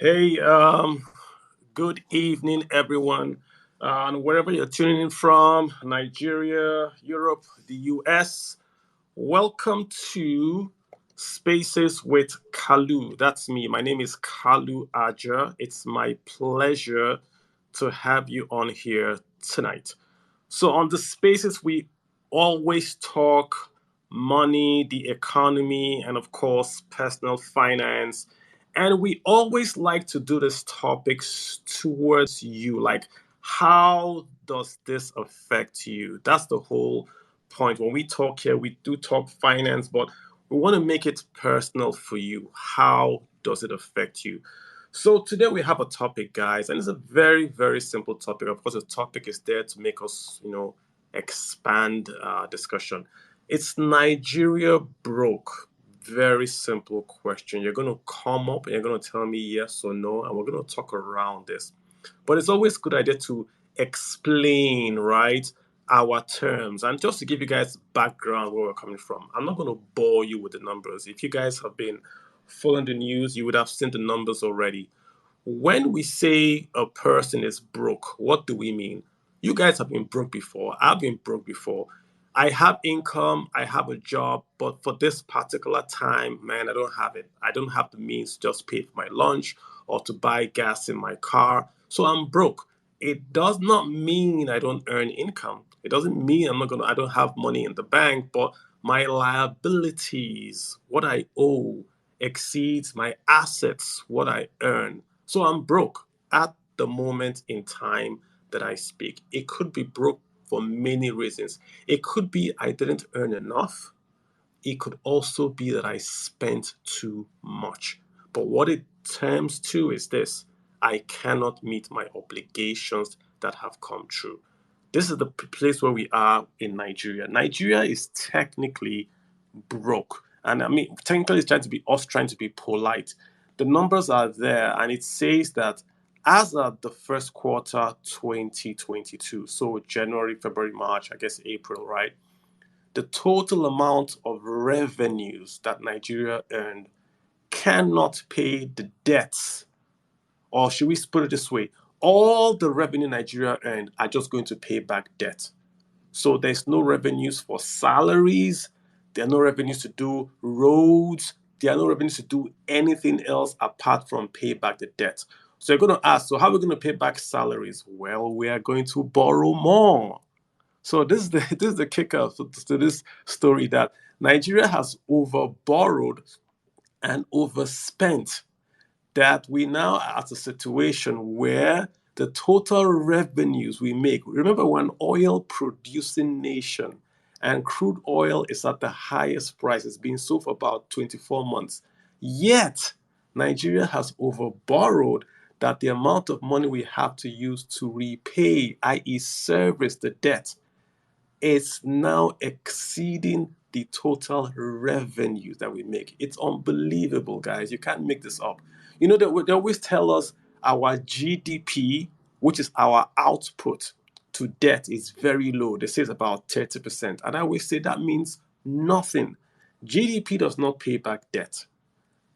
Hey, good evening, everyone. And wherever you're tuning in from, Nigeria, Europe, the US, welcome to Spaces with Kalu. That's me. My name is Kalu Aja. It's my pleasure to have you on here tonight. So, on the Spaces, we always talk money, the economy, and of course, personal finance. And we always like to do these topics towards you. Like, how does this affect you? That's the whole point. When we talk here, we do talk finance, but we want to make it personal for you. How does it affect you? So today we have a topic, guys, and it's a very, very simple topic. Of course, the topic is there to make us, expand discussion. It's Nigeria broke. Very simple question. You're going to come up and you're going to tell me yes or no, and we're going to talk around this. But it's always a good idea to explain, right, our terms. And just to give you guys background where we're coming from, I'm not going to bore you with the numbers. If you guys have been following the news, you would have seen the numbers already. When we say a person is broke, what do we mean? You guys have been broke before. I've been broke before. I have income, I have a job, but for this particular time, man, I don't have it. I don't have the means to just pay for my lunch or to buy gas in my car. So I'm broke. It does not mean I don't earn income. It doesn't mean I don't have money in the bank, but my liabilities, what I owe, exceeds my assets, what I earn. So I'm broke at the moment in time that I speak. It could be broke for many reasons. It could be I didn't earn enough. It could also be that I spent too much. But what it terms to is this: I cannot meet my obligations that have come true. This is the place where we are in Nigeria. Nigeria is technically broke. And I mean, technically, it's trying to be polite. The numbers are there, and it says that as of the first quarter 2022, so January, February, March, I guess April, right? The total amount of revenues that Nigeria earned cannot pay the debts. Or should we put it this way? All the revenue Nigeria earned are just going to pay back debt. So there's no revenues for salaries. There are no revenues to do roads. There are no revenues to do anything else apart from pay back the debt. So you're going to ask, so how are we going to pay back salaries? Well, we are going to borrow more. So this is the kicker to this story, that Nigeria has over borrowed and overspent, that we now are at a situation where the total revenues we make, remember, we're an oil producing nation and crude oil is at the highest price. It's been so for about 24 months. Yet, Nigeria has overborrowed, that the amount of money we have to use to repay, i.e., service the debt, is now exceeding the total revenue that we make. It's unbelievable, guys. You can't make this up. You know, they always tell us our GDP, which is our output to debt, is very low. They say it's about 30%. And I always say that means nothing. GDP does not pay back debt.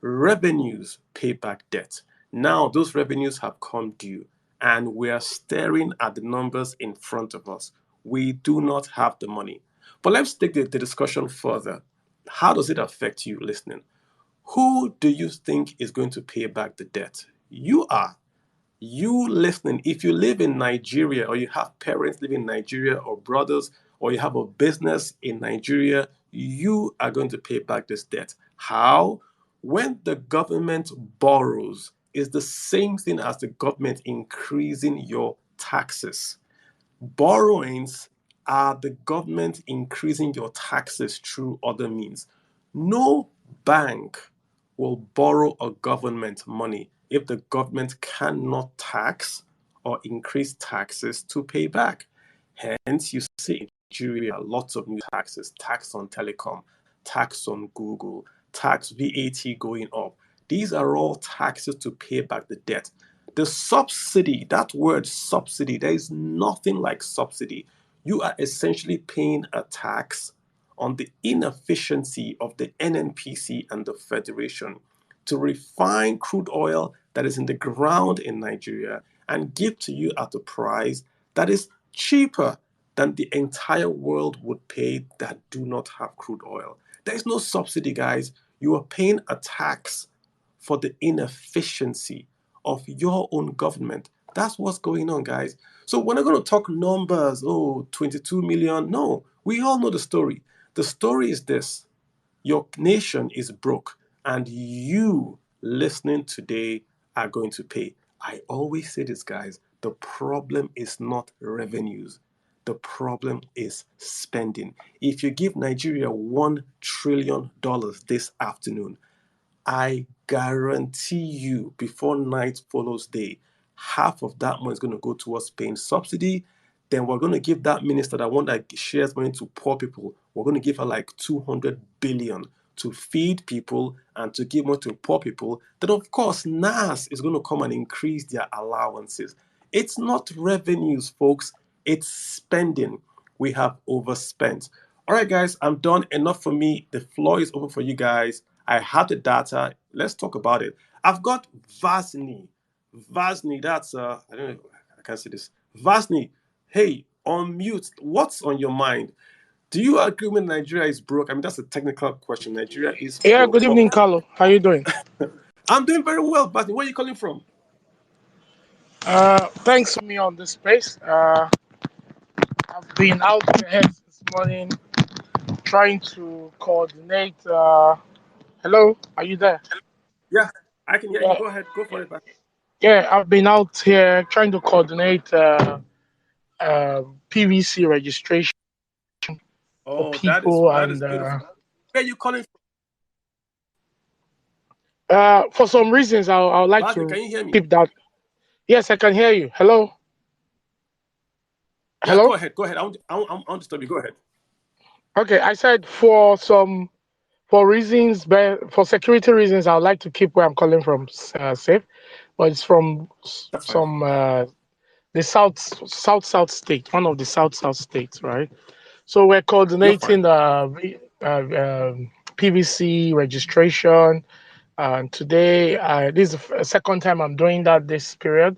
Revenues pay back debt. Now, those revenues have come due, and we are staring at the numbers in front of us. We do not have the money. But let's take the discussion further. How does it affect you listening? Who do you think is going to pay back the debt? You are. You listening, if you live in Nigeria, or you have parents living in Nigeria, or brothers, or you have a business in Nigeria, you are going to pay back this debt. How? When the government borrows, is the same thing as the government increasing your taxes. Borrowings are the government increasing your taxes through other means. No bank will borrow a government money if the government cannot tax or increase taxes to pay back. Hence, you see in Nigeria lots of new taxes: tax on telecom, tax on Google, tax VAT going up. These are all taxes to pay back the debt. The subsidy, that word subsidy, there is nothing like subsidy. You are essentially paying a tax on the inefficiency of the NNPC and the Federation to refine crude oil that is in the ground in Nigeria and give to you at a price that is cheaper than the entire world would pay that do not have crude oil. There is no subsidy, guys. You are paying a tax for the inefficiency of your own government. That's what's going on, guys. So we're not going to talk numbers, 22 million. No, we all know the story. The story is this: your nation is broke, and you listening today are going to pay. I always say this, guys: the problem is not revenues. The problem is spending. If you give Nigeria $1 trillion this afternoon, I guarantee you, before night follows day, half of that money is going to go towards paying subsidy. Then we're going to give that minister, that one that shares money to poor people, we're going to give her like 200 billion to feed people and to give money to poor people. Then of course NAS is going to come and increase their allowances. It's not revenues, folks. It's spending. We have overspent. All right, guys, I'm done. Enough for me. The floor is open for you guys. I have the data. Let's talk about it. I've got Vasni. Vasni, that's I don't know. I can't see this. Vasni, hey, on mute. What's on your mind? Do you agree with Nigeria is broke? I mean, that's a technical question. Nigeria is Yeah, broke. good evening, Kalu. How you doing? I'm doing very well, Vasni. Where are you calling from? Thanks for me on this space. I've been out there this morning trying to coordinate. Hello, are you there? Yeah, I can hear you. Yeah, Go ahead. Go for it, Vasni. yeah. I've been out here trying to coordinate PVC registration for Oh, people, that is and beautiful. Where are you calling from? for some reasons, I would like Vasni, to can you hear me? keep that. Yes, I can hear you. Hello, Yeah, go hello. ahead. Go ahead. I won't disturb you. Go ahead. Okay, I said for reasons, but for security reasons, I would like to keep where I'm calling from safe. But it's from That's fine. some the south state, one of the south states, right? So we're You're fine. coordinating the PVC registration, and today this is the second time I'm doing that this period,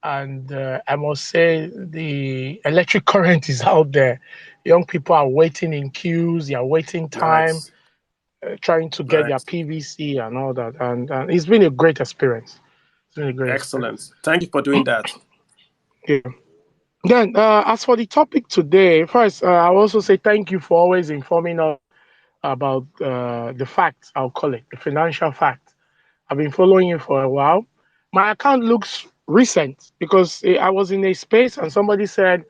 and I must say the electric current is out there. Young people are waiting in queues, they are waiting time, Nice. trying to get their Nice. PVC and all that, and it's been a great experience. It's been a great experience. Excellent. Thank you for doing that. Yeah. Then, as for the topic today, first, I'll also say thank you for always informing us about the facts, I'll call it, the financial facts. I've been following you for a while. My account looks recent because I was in a space and somebody said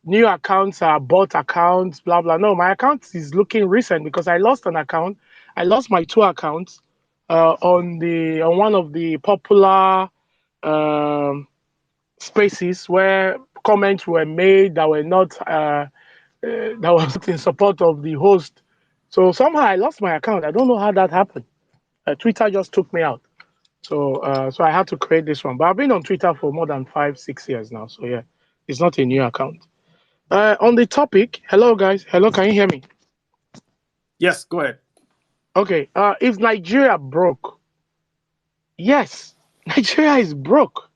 new accounts are bought accounts, blah, blah. No, my account is looking recent because I lost an account. I lost my two accounts on one of the popular um, spaces where comments were made that were not that was in support of the host. So somehow I lost my account. I don't know how that happened. Twitter just took me out. So I had to create this one. But I've been on Twitter for more than 5, 6 years now. So yeah, it's not a new account. On the topic, hello guys. Hello, can you hear me? Yes, go ahead. Okay. Is Nigeria broke? Yes, Nigeria is broke.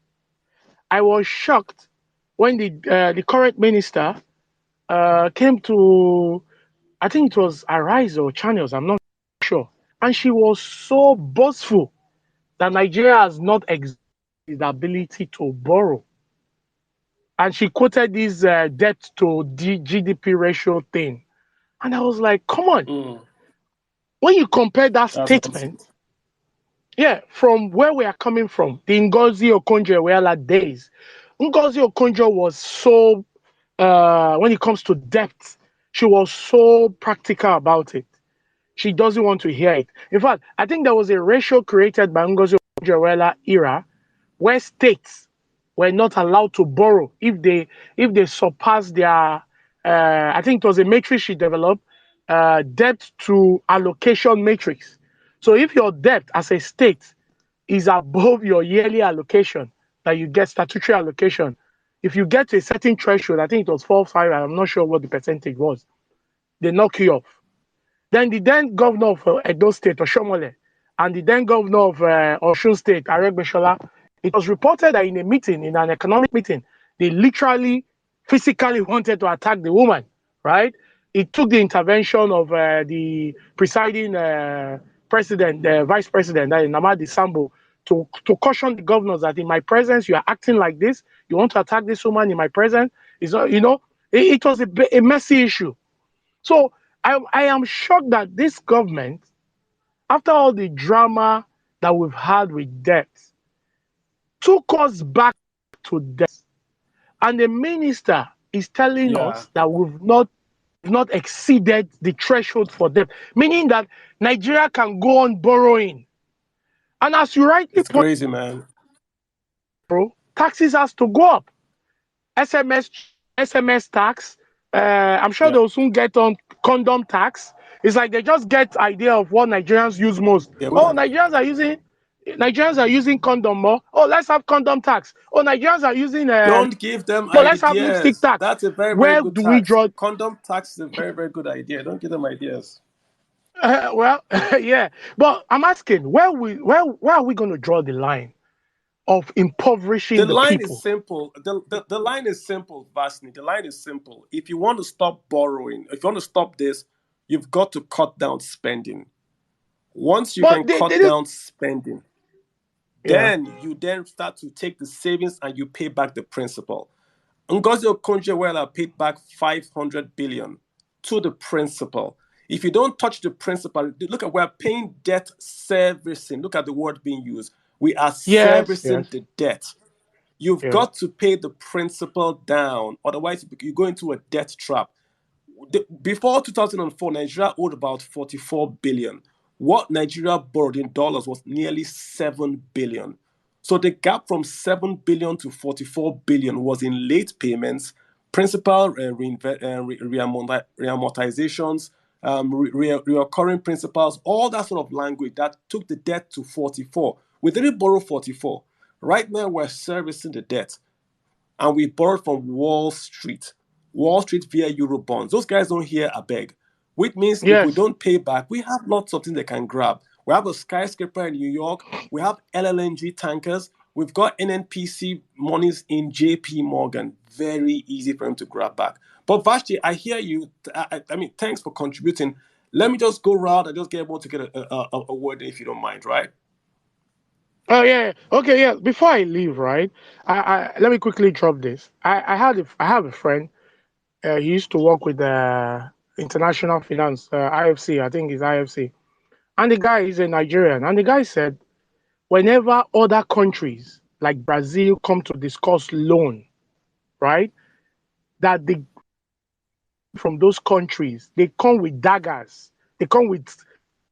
I was shocked when the current minister came to, I think it was Arise or Channels, I'm not sure. And she was so boastful that Nigeria has not exercised its ability to borrow. And she quoted this debt to GDP ratio thing. And I was like, come on. Mm, When you compare that that's awesome. statement, yeah, from where we are coming from, the Ngozi Okonjo-Iweala days, Ngozi Okonjo was so, when it comes to debt, she was so practical about it. She doesn't want to hear it. In fact, I think there was a ratio created by Ngozi Okonjo-Iweala era where states were not allowed to borrow if they surpass their I think it was a matrix she developed, debt to allocation matrix. So if your debt as a state is above your yearly allocation that you get statutory allocation, if you get to a certain threshold, I think it was 4 5, I'm not sure what the percentage was, they knock you off. Then the then governor of Edo State, Oshomole, and the then governor of Osun State, Aregbesola, It was reported that in a meeting, in an economic meeting, they literally, physically wanted to attack the woman, right? It took the intervention of the presiding president, the vice president, Namadi Sambo, to caution the governors that in my presence, you are acting like this. You want to attack this woman in my presence. It's not, it was a messy issue. So I am shocked that this government, after all the drama that we've had with debt, took us back to debt. And the minister is telling Yeah, us that we've not exceeded the threshold for debt, meaning that Nigeria can go on borrowing. And as you rightly it's point crazy, man. out, taxes has to go up. SMS tax. I'm sure Yeah, they'll soon get on condom tax. It's like they just get idea of what Nigerians use most. they Oh, will. Nigerians are using condom more. Oh, let's have condom tax. Oh, Nigerians are using Don't give them so let's have lipstick ideas. tax. That's a very, very Where good do we tax. draw? Condom tax is a very, very good idea. Don't give them ideas. Well, yeah, but I'm asking, where are we going to draw the line of The impoverishing the line is people? simple. The line is simple, Vasni. The line is simple. If you want to stop borrowing, if you want to stop this, you've got to cut down spending. Once you But can they cut did. down spending, Yeah. then you start to take the savings and you pay back the principal. Ngozi Okonjo-Iweala paid back 500 billion to the principal. If you don't touch the principal, look at, we're paying debt servicing. Look at the word being used. We are Yes. servicing Yes. the debt. You've Yeah. got to pay the principal down, otherwise you go into a debt trap. Before 2004, Nigeria owed about 44 billion. What Nigeria borrowed in dollars was nearly 7 billion. So the gap from 7 billion to 44 billion was in late payments, principal reamortizations, reoccurring principals, all that sort of language that took the debt to 44. We didn't borrow 44. Right now, we're servicing the debt, and we borrowed from Wall Street. Wall Street via Euro bonds. Those guys don't hear a beg, which means if we Yes. don't pay back, we have lots of things they can grab. We have a skyscraper in New York. We have LLNG tankers. We've got NNPC monies in JP Morgan. Very easy for him to grab back. But Vashti, I hear you. I mean, thanks for contributing. Let me just go round and just get able to get a word in, if you don't mind, right? Oh yeah. Okay. Yeah. Before I leave, right? Let me quickly drop this. I have a friend. He used to work with International Finance, IFC. I think it's IFC. And the guy is a Nigerian. And the guy said, whenever other countries like Brazil come to discuss loan, right? That the from those countries, they come with daggers. They come with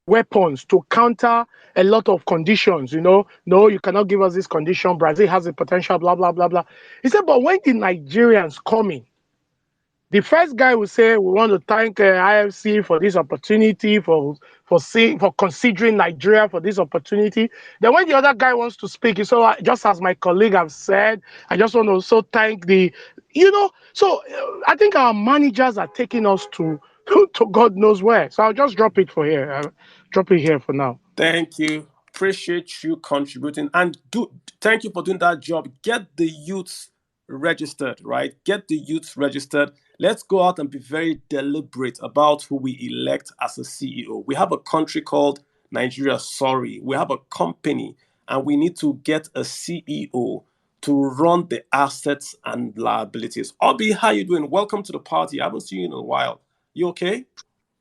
weapons to counter a lot of conditions. No, you cannot give us this condition. Brazil has a potential, blah, blah, blah, blah. He said, but when the Nigerians come in, the first guy will say, we want to thank IFC for this opportunity, for considering Nigeria for this opportunity. Then when the other guy wants to speak, so just as my colleague have said, I just want to also thank so I think our managers are taking us to to God knows where. So I'll just drop it for here. Drop it here for now. Thank you. Appreciate you contributing, and thank you for doing that job. Get the youths registered, right? Get the youths registered. Let's go out and be very deliberate about who we elect as a CEO. We have a country called Nigeria. Sorry, we have a company, and we need to get a CEO to run the assets and liabilities. Obi, how you doing? Welcome to the party. I haven't seen you in a while. You okay?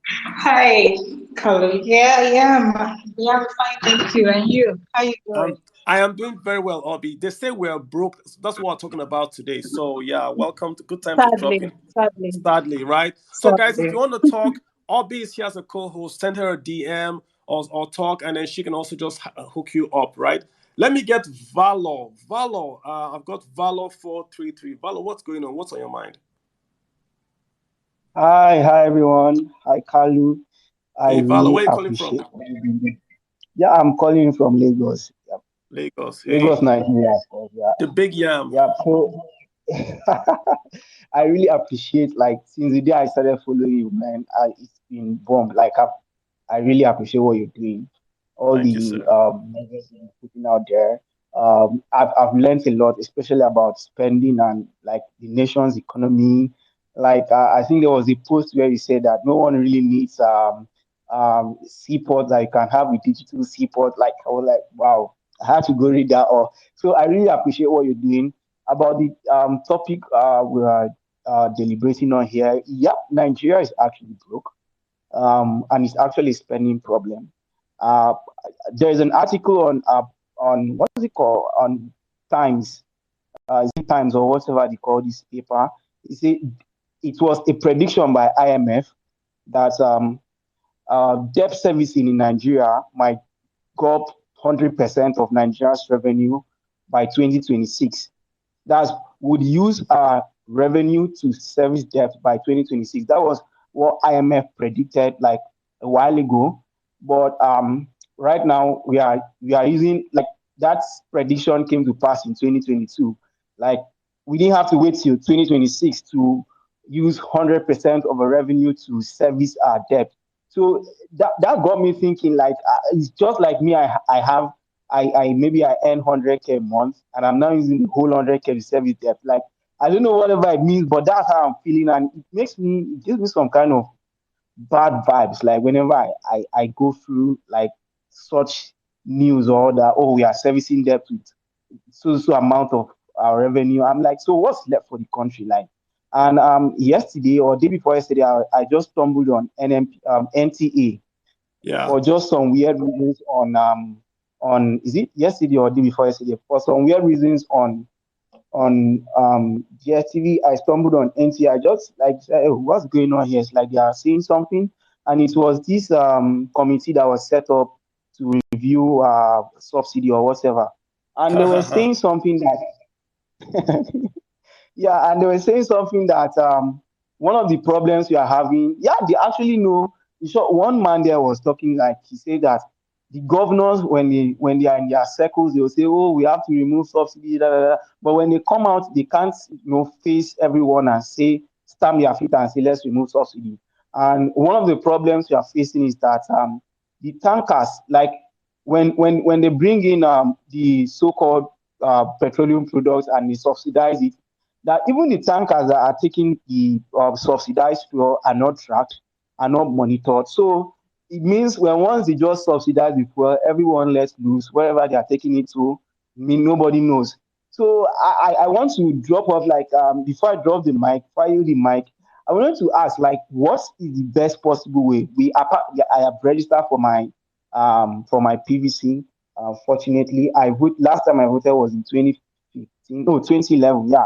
Hi, Kalu. Yeah, I am. Yeah, I'm fine, thank you. And you? How you doing? Um, I am doing very well, Obi. They say we're broke. That's what we're talking about today. So yeah, welcome. Good time to drop Sadly, in. sadly, Sadly, right? So guys, if sadly. you want to talk, Obi is here as a co-host. Send her a DM or talk, and then she can also just hook you up, right? Let me get Valour. Valour, I've got Valour 433. Valour, what's going on? What's on your mind? Hi everyone. Hi Kalu. I Hey, Valour, really where are you calling from? appreciate Yeah, I'm calling from Lagos. Yeah. Lagos. Lagos, Hey, Nigeria, of course. Yeah. the big yam. Yeah. So I really appreciate, like, since the day I started following you, man, it's been bomb. Like I really appreciate what you're doing. All Thank you, the sir. measures you're putting out there. I've learned a lot, especially about spending and like the nation's economy. Like I think there was a post where he said that no one really needs seaport that you can have with digital seaport. Like I was like, wow, I had to go read that. Or so I really appreciate what you're doing about the topic we are deliberating on here. Yeah, Nigeria is actually broke, and it's actually a spending problem. Uh, there is an article on what is it called on Times, is it Times or whatever they call this paper. It was a prediction by IMF that debt servicing in Nigeria might go up 100% of Nigeria's revenue by 2026. That would use our revenue to service debt by 2026. That was what IMF predicted like a while ago. But right now we are using like that prediction came to pass in 2022. Like we didn't have to wait till 2026 to use 100% of our revenue to service our debt. So that got me thinking like it's just like me. I maybe I earn 100K a month and I'm now using the whole 100K to service debt. Like I don't know whatever it means, but that's how I'm feeling, and it gives me some kind of bad vibes. Like whenever I go through like such news or that, oh, we are servicing debt with so amount of our revenue. I'm like, so what's left for the country? Like, and yesterday or day before yesterday, I just stumbled on NTA Yeah. for just some weird reasons on is it yesterday or day before yesterday, for some weird reasons on GSTV. I stumbled on NT. I just like said, "Oh, what's going on here?" It's like they are saying something, and it was this committee that was set up to review subsidy or whatever, and they were saying something that yeah, and they were saying something that one of the problems we are having, yeah, they actually know. In short, one man there was talking like he said that the governors when they are in their circles, they will say, "Oh, we have to remove subsidy," da, da, da. But when they come out, they can't face everyone and say stamp their feet and say let's remove subsidy. And one of the problems we are facing is that the tankers, like when they bring in the so-called petroleum products and they subsidize it, that even the tankers that are taking the subsidized fuel are not tracked, are not monitored. So it means when once they just subsidize the fuel, everyone lets loose wherever they are taking it to. I mean, nobody knows. So I want to drop off like before I drop the mic, fire the mic. I wanted to ask like what is the best possible way? I have registered for my PVC. Fortunately, I vote last time I voted was in 2015, no 2011, yeah.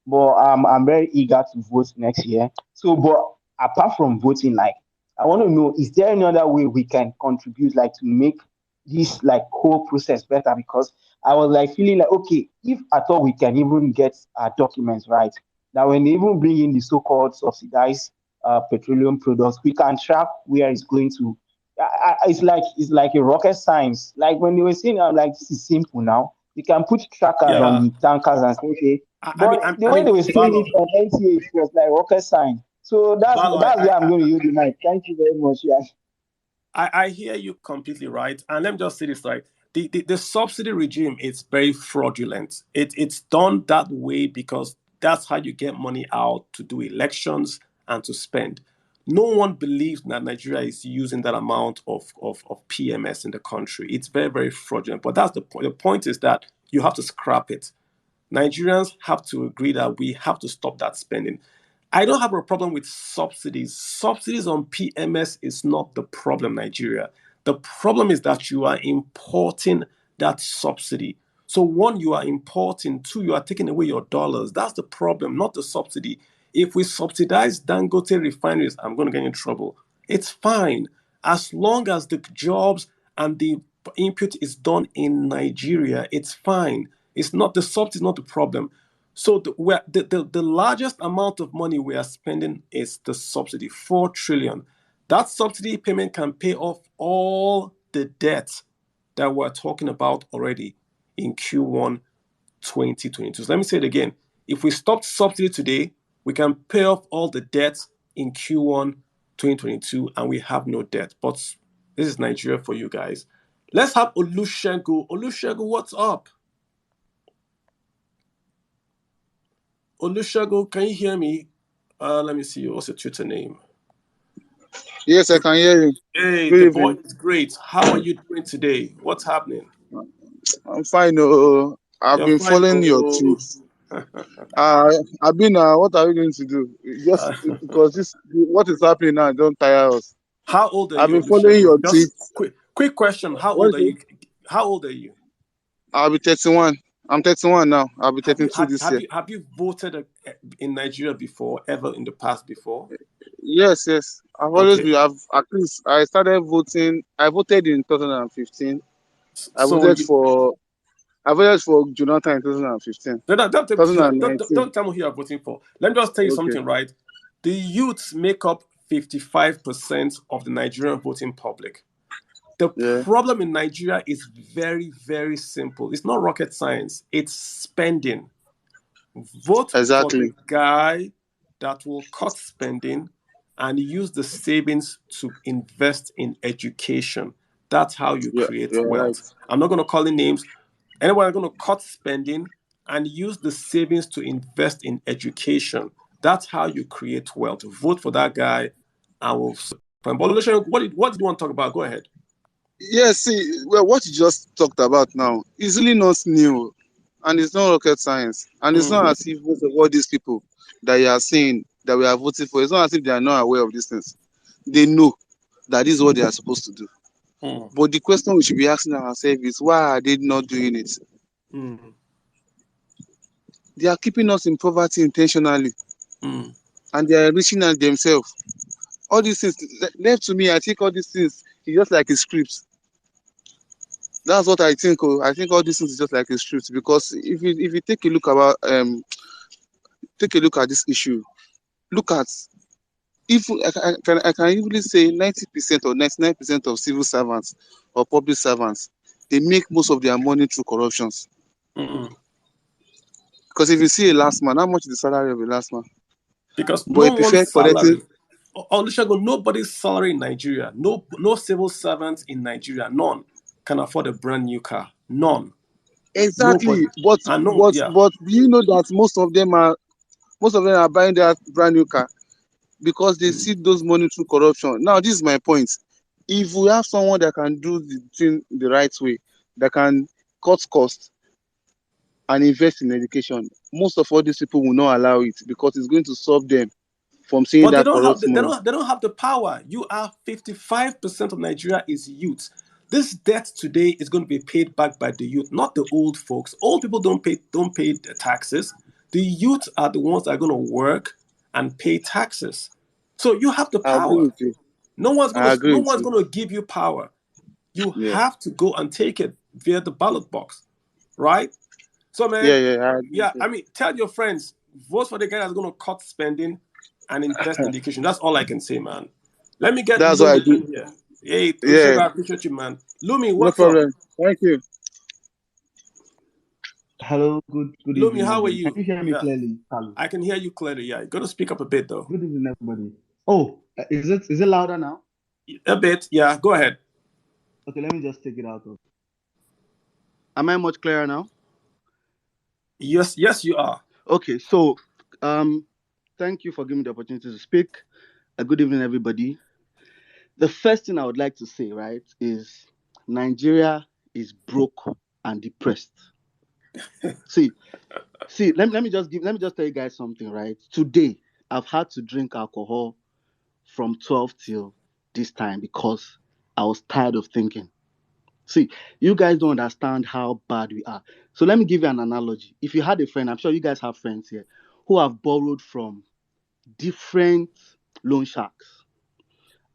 But I'm very eager to vote next year. So, but apart from voting, like I want to know, is there any other way we can contribute, like to make this like whole process better? Because I was like feeling like, okay, if at all we can even get our documents right, that when they even bring in the so-called subsidized petroleum products, we can track where it's going to. It's like a rocket science. Like when they were saying, I'm like, this is simple now. You can put trackers on Yeah. the tankers and say, okay. I, I But mean, I, the I way mean, they were saying Valor, it on NTA, it was like rocket science. So that's Valor, that's where I'm going to use the mic. Thank you very much. Yeah. I hear you completely right. And let me just say this right. The subsidy regime is very fraudulent. It's done that way because that's how you get money out to do elections and to spend. No one believes that Nigeria is using that amount of PMS in the country. It's very, very fraudulent. But that's the point. The point is that you have to scrap it. Nigerians have to agree that we have to stop that spending. I don't have a problem with subsidies. Subsidies on PMS is not the problem, Nigeria. The problem is that you are importing that subsidy. So, one, you are importing. Two, you are taking away your dollars. That's the problem, not the subsidy. If we subsidize Dangote refineries, I'm going to get in trouble. It's fine as long as the jobs and the input is done in Nigeria. It's fine. It's not the subsidy, is not the problem. So the largest amount of money we are spending is the subsidy, 4 trillion. That subsidy payment can pay off all the debt that we're talking about already in Q1 2022. So let me say it again. If we stopped subsidy today, we can pay off all the debt in Q1 2022 and we have no debt. But this is Nigeria for you guys. Let's have Olusegun. Olusegun, what's up? Olusegun, can you hear me? Let me see. What's your Twitter name? Yes, I can hear you. Hey, Good the boy evening. is great. How are you doing today? What's happening? I'm fine. Oh, I've You're been fine. following your Oh. tweets. I've been. What are we going to do? Just because what is happening now, don't tire us. How old are I've you, been following Olusegun? your Just tweets. quick question. How What old is are it? you? How old are you? I'll be 31. I'm 31 now. I'll be Have you 32 have, this have year. you have you voted in Nigeria before? Ever in the past before? Yes. I've always Okay. been. At least I started voting. I voted in 2015. I So voted you for. I voted for Jonathan in 2015. don't 2019. tell me who you are voting for. Let me just tell you Okay. something, right? The youths make up 55% of the Nigerian voting public. The Yeah. problem in Nigeria is very, very simple. It's not rocket science. It's spending. Vote for the Exactly. guy that will cut spending and use the savings to invest in education. That's how you Yeah. create You're right. wealth. I'm not going to call in names. Anyone going to cut spending and use the savings to invest in education. That's how you create wealth. Vote for that guy and we'll support him. But Olusegun, what did you want to talk about? Go ahead. Yes, see, well, what you just talked about now is really not new, and it's not rocket science, and it's not Mm, as if most of all these people that you are saying that we are voting for, it's not as if they are not aware of these things. They know that this is what they are supposed to do. mm, But the question we should be asking ourselves is, why are they not doing it? mm, They are keeping us in poverty intentionally, mm. and they are enriching themselves. All these things, left to me, I think all these things is just like a script. That's what I think. Oh, I think all these things is just like a script, because if you take a look about take a look at this issue, look at, if I can easily say 90% or 99% of civil servants or public servants, they make most of their money through corruptions. Mm. Because if you see a last man, how much is the salary of a last man? Because But no he prefer one's collecting. salary, Olusegun, nobody's salary in Nigeria, no civil servants in Nigeria, none can afford a brand new car. None. Exactly. Nobody. But I know, but yeah. but do you know that most of them are buying that brand new car because they Mm. see those money through corruption. Now, this is my point. If we have someone that can do the thing the right way, that can cut costs and invest in education, most of all these people will not allow it, because it's going to stop them from seeing But they that don't have corrupt the, money. they don't have the power. You are 55% of Nigeria is youth. This debt today is going to be paid back by the youth, not the old folks. Old people don't pay the taxes. The youth are the ones that are going to work and pay taxes. So you have the I agree power. with you. No one's I gonna agree no with one's you. gonna give you power. You Yeah. have to go and take it via the ballot box, right? So man, Yeah, I agree with yeah, you. I mean, tell your friends, vote for the guy that's gonna cut spending and invest in education. That's all I can say, man. Let me get That's what I Lumi in do. here. Hey, Yeah, Olusegun, I appreciate you, man. Lumi, no what's up? problem. Thank you. Hello, good Lumi, evening, how are everybody. Can you? you hear me Yeah, clearly, Kalu? I can hear you clearly. Yeah, you gotta speak up a bit though. Good evening, everybody. Oh, is it louder now? A bit, yeah. Go ahead. Okay, let me just take it out of. Am I much clearer now? Yes, you are. Okay, so thank you for giving me the opportunity to speak. Good evening, everybody. The first thing I would like to say, right, is Nigeria is broke and depressed. See, let me just tell you guys something, right? Today, I've had to drink alcohol from 12 till this time because I was tired of thinking. See, you guys don't understand how bad we are. So let me give you an analogy. If you had a friend, I'm sure you guys have friends here who have borrowed from different loan sharks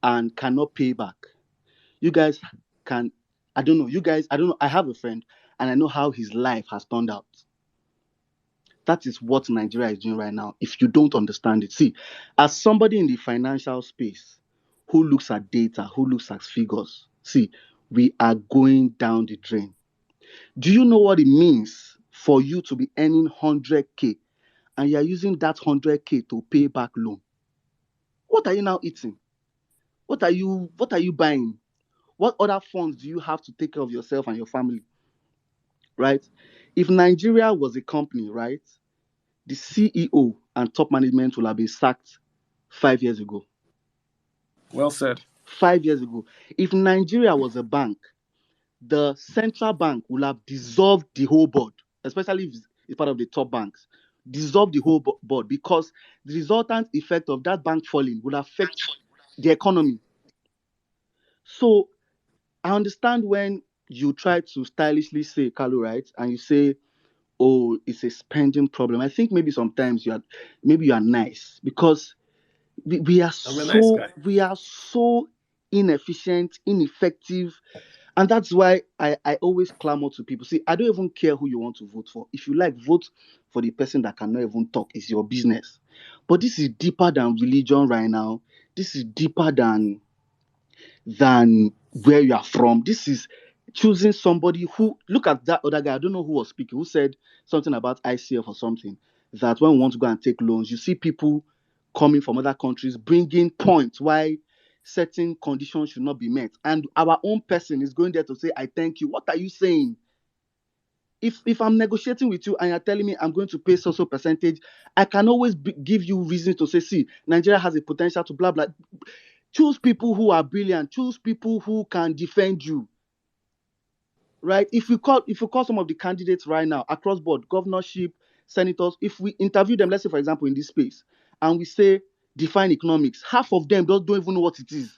and cannot pay back. You guys can, I don't know, I have a friend and I know how his life has turned out. That is what Nigeria is doing right now. If you don't understand it, see, as somebody in the financial space who looks at data, who looks at figures, see, we are going down the drain. Do you know what it means for you to be earning 100K and you're using that 100K to pay back loan? What are you now eating? What are you buying? What other funds do you have to take care of yourself and your family? Right? If Nigeria was a company, right? the CEO and top management will have been sacked 5 years ago. Well said. 5 years ago. If Nigeria was a bank, the central bank will have dissolved the whole board, especially if it's part of the top banks. Dissolve the whole board, because the resultant effect of that bank falling will affect the economy. So I understand when you try to stylishly say, Kalu, right, and you say, oh, it's a spending problem. I think maybe sometimes you are nice, because we are I'm a nice guy. so inefficient, ineffective. And that's why I always clamor to people. See, I don't even care who you want to vote for. If you like, vote for the person that cannot even talk. It's your business. But this is deeper than religion right now. This is deeper than where you are from. This is choosing somebody who, look at that other guy, I don't know who was speaking, who said something about ICF or something, that when we want to go and take loans, you see people coming from other countries bringing points why certain conditions should not be met. And our own person is going there to say, I thank you. What are you saying? If I'm negotiating with you and you're telling me I'm going to pay so percentage, I can always give you reasons to say, see, Nigeria has a potential to blah, blah. Choose people who are brilliant. Choose people who can defend you. Right? If you call some of the candidates right now across board, governorship, senators, if we interview them, let's say, for example, in this space, and we say define economics, half of them don't even know what it is.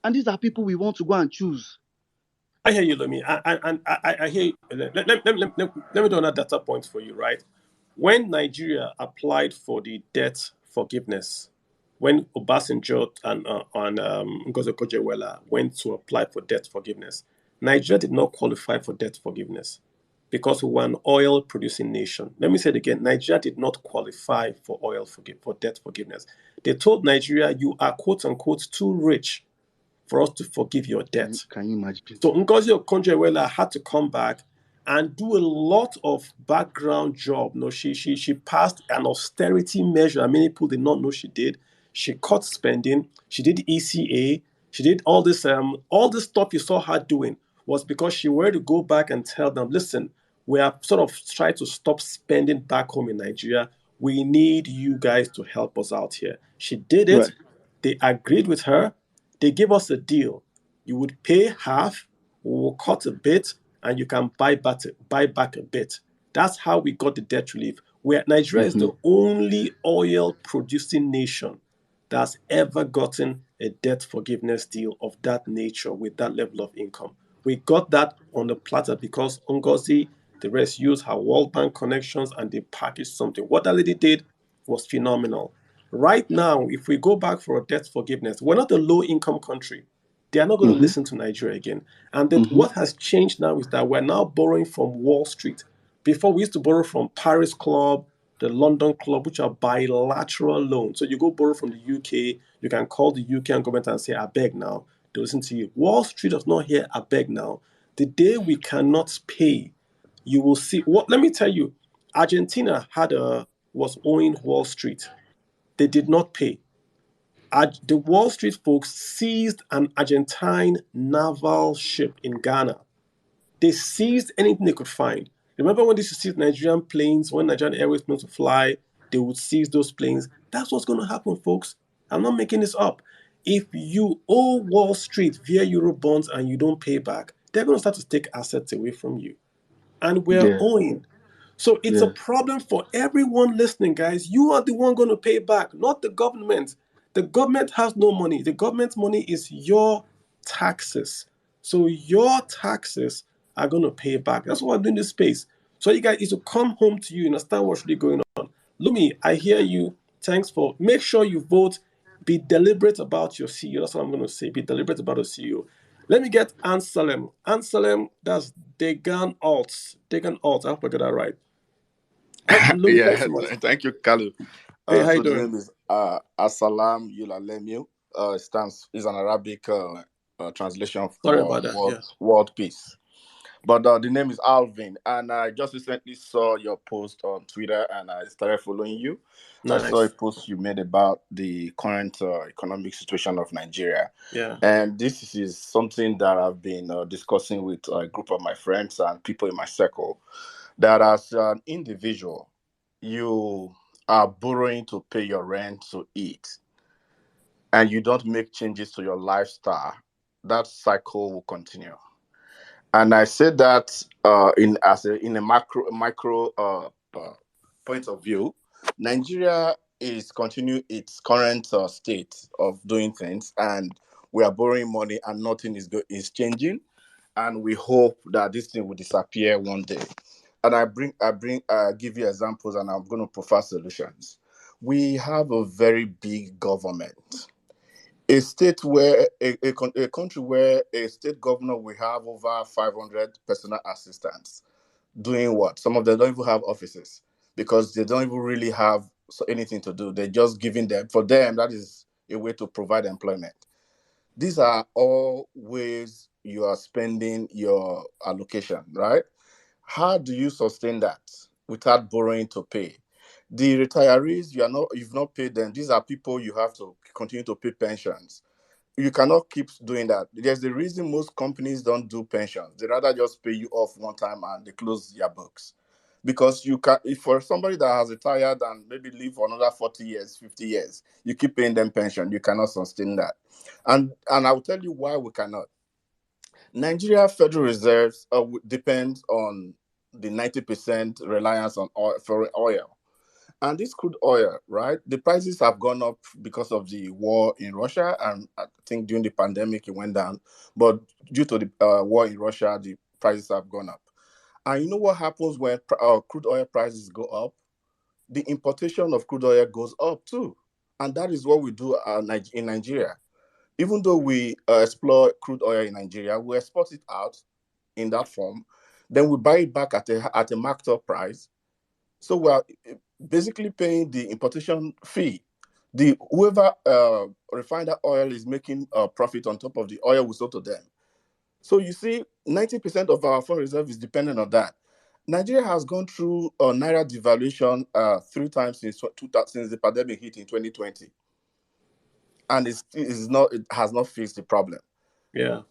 And these are people we want to go and choose. I hear you, Lumy. I hear you. Let me do another data point for you, right? When Nigeria applied for the debt forgiveness, when Obasanjo and Ngozi Okonjo-Iweala went to apply for debt forgiveness, Nigeria did not qualify for debt forgiveness because we were an oil-producing nation. Let me say it again. Nigeria did not qualify for for debt forgiveness. They told Nigeria, you are, quote-unquote, too rich for us to forgive your debt. Can you imagine? So Ngozi Okonjo-Iweala had to come back and do a lot of background job. No, she passed an austerity measure. Many people did not know she did. She cut spending. She did ECA. She did all this stuff you saw her doing was because she wanted to go back and tell them, listen, we are sort of trying to stop spending back home in Nigeria. We need you guys to help us out here. She did it. Right. They agreed with her. They gave us a deal. You would pay half, we will cut a bit, and you can buy back a bit. That's how we got the debt relief. Where Nigeria is the only oil-producing nation that's ever gotten a debt forgiveness deal of that nature with that level of income. We got that on the platter because Ngozi, the rest used her World Bank connections and they packaged something. What that lady did was phenomenal. Right now, if we go back for a debt forgiveness, we're not a low-income country. They are not going to listen to Nigeria again. And what has changed now is that we're now borrowing from Wall Street. Before, we used to borrow from Paris Club, the London Club, which are bilateral loans. So you go borrow from the UK, you can call the UK government and say, I beg now. They listen to you. Wall Street does not hear, I beg now. The day we cannot pay, you will see. Let me tell you, Argentina was owing Wall Street. They did not pay. The Wall Street folks seized an Argentine naval ship in Ghana. They seized anything they could find. Remember when they used to seize Nigerian planes, when Nigerian Airways planes would fly, they would seize those planes. That's what's going to happen, folks. I'm not making this up. If you owe Wall Street via Euro bonds and you don't pay back, they're going to start to take assets away from you. And we're owing. So it's a problem for everyone listening, guys. You are the one going to pay back, not the government. The government has no money. The government's money is your taxes. So your taxes are going to pay back. That's why I'm doing this space. So you guys need to come home to you and understand what's really going on. Lumy, I hear you. Thanks for. Make sure you vote. Be deliberate about your CEO. That's what I'm going to say. Be deliberate about your CEO. Let me get Ansalem. Ansalem, that's Degan Alt. Degan Alt. I hope I got that right. Lumy, thanks so much. Thank you, Kalu. Hey, how you so doing? The name is Alsalam Alealamiu. Is an Arabic translation for world peace. But the name is Alvin, and I just recently saw your post on Twitter, and I started following you. Nice. I saw a post you made about the current economic situation of Nigeria. Yeah. And this is something that I've been discussing with a group of my friends and people in my circle. That as an individual, you are borrowing to pay your rent, to eat, and you don't make changes to your lifestyle, that cycle will continue. And I say that in a micro point of view, Nigeria is continuing its current state of doing things, and we are borrowing money, and nothing is changing. And we hope that this thing will disappear one day. And give you examples, and I'm going to provide solutions. We have a very big government. A state where a country where a state governor will have over 500 personal assistants doing what? Some of them don't even have offices because they don't even really have anything to do. They're just giving them, for them, that is a way to provide employment. These are all ways you are spending your allocation, right? How do you sustain that without borrowing to pay? The retirees, you've not paid them. These are people you have to continue to pay pensions. You cannot keep doing that. There's the reason most companies don't do pensions. They rather just pay you off one time and they close their books. Because you can, if for somebody that has retired and maybe live for another 40 years, 50 years, you keep paying them pension, you cannot sustain that. And I will tell you why we cannot. Nigeria Federal Reserves depends on the 90% reliance on foreign oil. And this crude oil, right? The prices have gone up because of the war in Russia, and I think during the pandemic it went down. But due to the war in Russia, the prices have gone up. And you know what happens when crude oil prices go up? The importation of crude oil goes up too. And that is what we do in Nigeria. Even though we explore crude oil in Nigeria, we export it out in that form. Then we buy it back at a marked up price. So we are basically paying the importation fee. Whoever refined that oil is making a profit on top of the oil we sold to them. So you see, 90% of our foreign reserve is dependent on that. Nigeria has gone through a naira devaluation 3 times since the pandemic hit in 2020, and it has not fixed the problem. Yeah.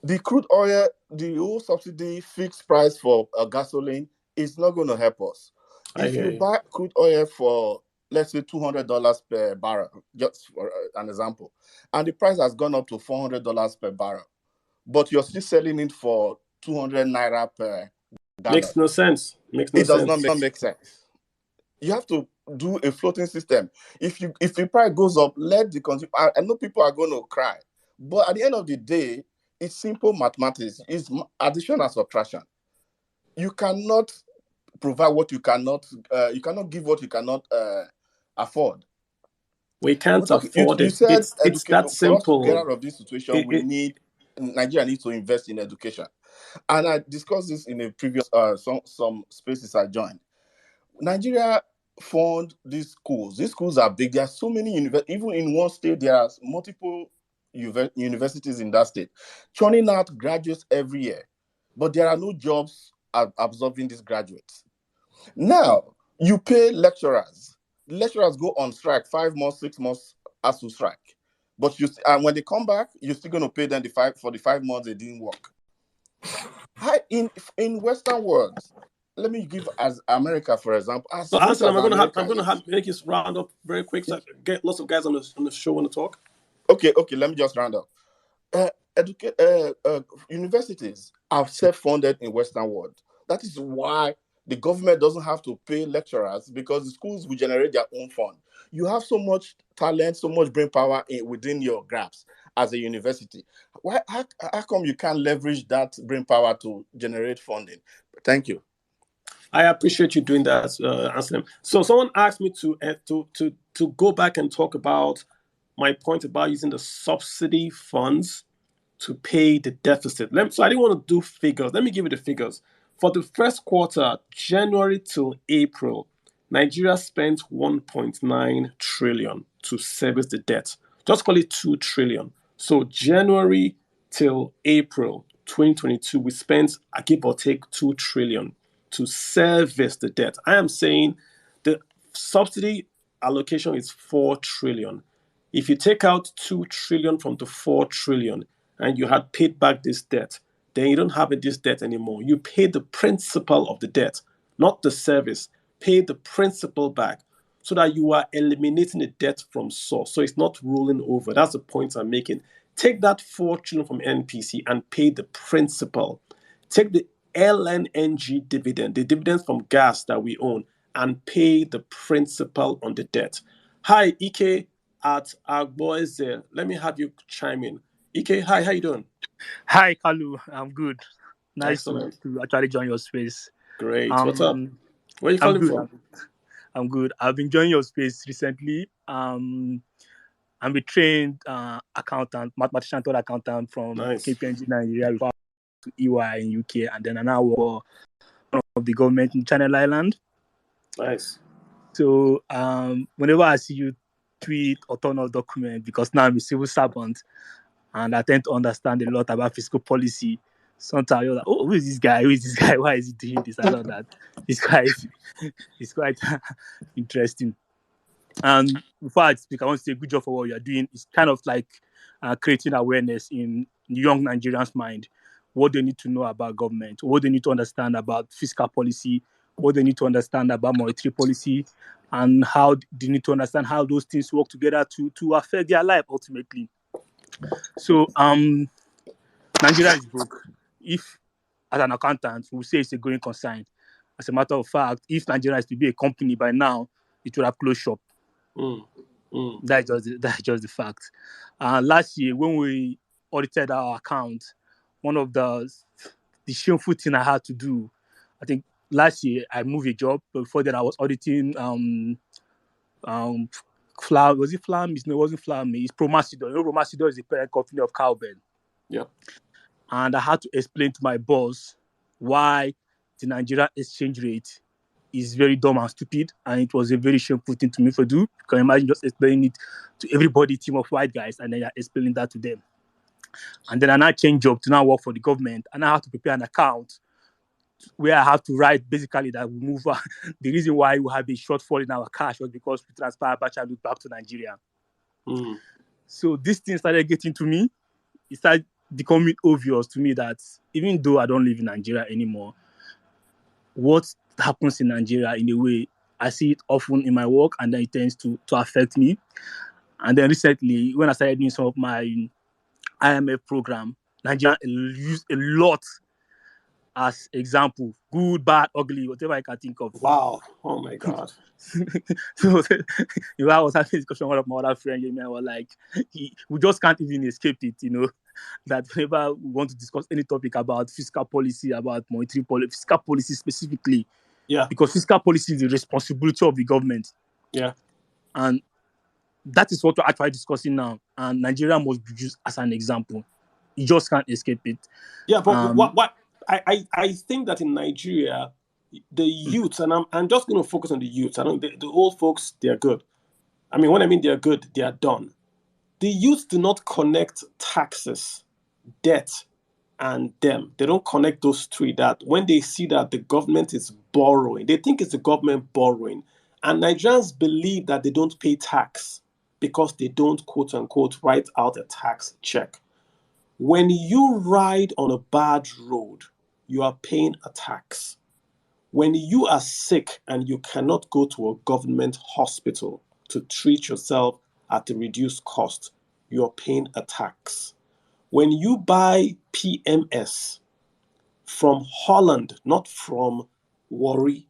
The crude oil, the whole subsidy fixed price for gasoline is not going to help us. If you buy crude oil for, let's say, $200 per barrel, just for an example, and the price has gone up to $400 per barrel, but you're still selling it for 200 naira per gallon. Makes no sense. It does not make sense. You have to do a floating system. If the price goes up, let the consumer. I know people are going to cry, but at the end of the day, it's simple mathematics. It's addition and subtraction. You cannot provide what you cannot. You cannot give what you cannot afford. We can't afford it. You said it's that simple. For us to get out of this situation, Nigeria needs to invest in education. And I discussed this in a previous some spaces I joined. Nigeria fund these schools. These schools are big. There are so many even in one state, there are multiple universities in that state, churning out graduates every year. But there are no jobs absorbing these graduates. Now, you pay lecturers. Lecturers go on strike 5 months, 6 months as to strike. But when they come back, you're still going to pay them for the 5 months they didn't work. In Western world, let me give as America, for example. So, Alsalam, I'm going to make this round up very quick so I get lots of guys on the show want to talk. Okay, let me just round up. Universities are self-funded in Western world. That is why the government doesn't have to pay lecturers, because the schools will generate their own fund. You have so much talent, so much brain power within your grasp as a university. How come you can't leverage that brain power to generate funding? Thank you. I appreciate you doing that, Anselm. So someone asked me to go back and talk about my point about using the subsidy funds to pay the deficit. So I didn't want to do figures. Let me give you the figures. For the first quarter, January till April, Nigeria spent 1.9 trillion to service the debt. Just call it 2 trillion. So January till April 2022, we spent, give or take, 2 trillion to service the debt. I am saying the subsidy allocation is 4 trillion. If you take out 2 trillion from the 4 trillion and you had paid back this debt, then you don't have this debt anymore. You pay the principal of the debt, not the service. pay the principal back so that you are eliminating the debt from source. So it's not rolling over. That's the point I'm making. Take that 4 trillion from NPC and pay the principal. Take the LNNG dividend, the dividends from gas that we own, and pay the principal on the debt. Hi, Ike at Agboeze. Let me have you chime in. Ike, hi, how you doing? Hi, Kalu. I'm good. Nice to Excellent. actually join your space. Great. What's up? Where are you I'm calling good. from? I'm good. I've been joining your space recently. I'm a trained accountant, mathematician turned accountant from Nice. KPMG Nigeria before to EY in UK, and then I now work for one of the government in Channel Island. Nice. So whenever I see you tweet or turn out document, because now I'm a civil servant and I tend to understand a lot about fiscal policy, sometimes you're like, oh, who is this guy? Who is this guy? Why is he doing this and all that? It's quite interesting. And before I speak, I want to say good job for what you are doing. It's kind of like creating awareness in young Nigerians' mind, what they need to know about government, what they need to understand about fiscal policy, what they need to understand about monetary policy, and how they need to understand how those things work together to affect their life ultimately. So Nigeria is broke. If, as an accountant, we say it's a going concern. As a matter of fact, if Nigeria is to be a company by now, it would have closed shop. That's just the fact. Last year, when we audited our account, one of the shameful thing I had to do, I think last year I moved a job. But before that, I was auditing Flour. Was it Flour? No, it wasn't Flour. It's Promasidor. You know, Promasidor is the parent company of Cowbell. Yeah. And I had to explain to my boss why the Nigerian exchange rate is very dumb and stupid, and it was a very shameful thing to me to do. You can imagine just explaining it to everybody, team of white guys, and then you're explaining that to them. And then I now change job to now work for the government, and I have to prepare an account where I have to write basically that we move. The reason why we have a shortfall in our cash was because we transfer Abacha back to Nigeria. So this thing started getting to me. It started becoming obvious to me that even though I don't live in Nigeria anymore, what happens in Nigeria, in a way, I see it often in my work, and then it tends to affect me. And then recently, when I started doing some of my IMF program, Nigeria used a lot as example, good, bad, ugly, whatever I can think of. Wow. Oh my God. So I was having a discussion with one of my other friends, and I was like, we just can't even escape it, that whenever we want to discuss any topic about fiscal policy, about monetary policy, fiscal policy specifically, because fiscal policy is the responsibility of the government. Yeah. And that is what we're actually discussing now. And Nigeria must be used as an example. You just can't escape it. Yeah, but what I think that in Nigeria, the youths, and I'm just going to focus on the youths. I don't the old folks, they're good. I mean, when I mean they're good, they are done. The youth do not connect taxes, debt, and them. They don't connect those three. That when they see that the government is borrowing, they think it's the government borrowing. And Nigerians believe that they don't pay tax because they don't, quote unquote, write out a tax check. When you ride on a bad road, you are paying a tax. When you are sick and you cannot go to a government hospital to treat yourself at a reduced cost, you are paying a tax. When you buy PMS from Holland, not from Warri,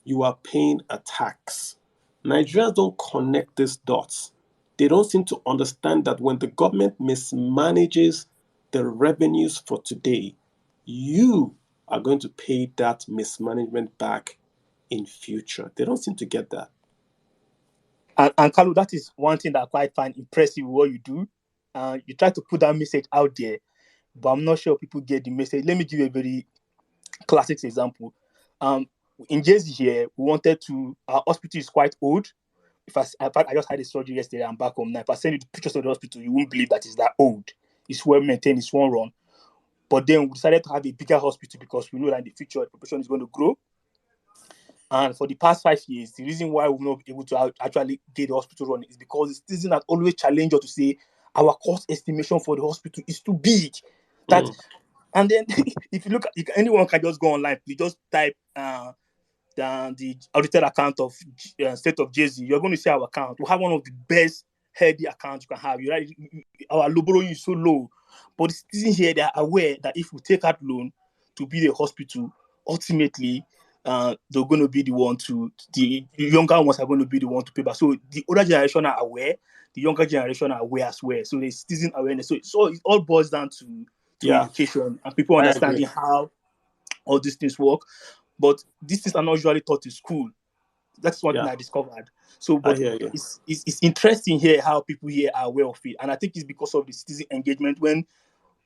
you are paying a tax. Nigerians don't connect these dots. They don't seem to understand that when the government mismanages the revenues for today, you are going to pay that mismanagement back in future. They don't seem to get that. And Kalu, that is one thing that I quite find impressive what you do. You try to put that message out there, but I'm not sure people get the message. Let me give you a very classic example. In Jersey here, we wanted to, our hospital is quite old. In fact, I just had a surgery yesterday. I'm back home now. If I send you the pictures of the hospital, you won't believe that it's that old. It's well maintained, it's well run. But then we decided to have a bigger hospital because we know that in the future the population is going to grow. And for the past 5 years, the reason why we've not been able to actually get the hospital running is because the citizen has always challenged us to say our cost estimation for the hospital is too big. And then if you look at anyone can just go online, you just type than the audited account of State of Jersey. You're going to see our account. We have one of the best healthy accounts you can have. Our low borrowing is so low, but the citizens here, they are aware that if we take out loan to build a hospital, ultimately they're going to be the one the younger ones are going to be the one to pay back. So the older generation are aware, the younger generation are aware as well. So there's citizen awareness. So it all boils down to education and people understanding how all these things work. But these things are not usually taught in school. That's one thing I discovered. So, but it's interesting here how people here are aware of it, and I think it's because of the citizen engagement. When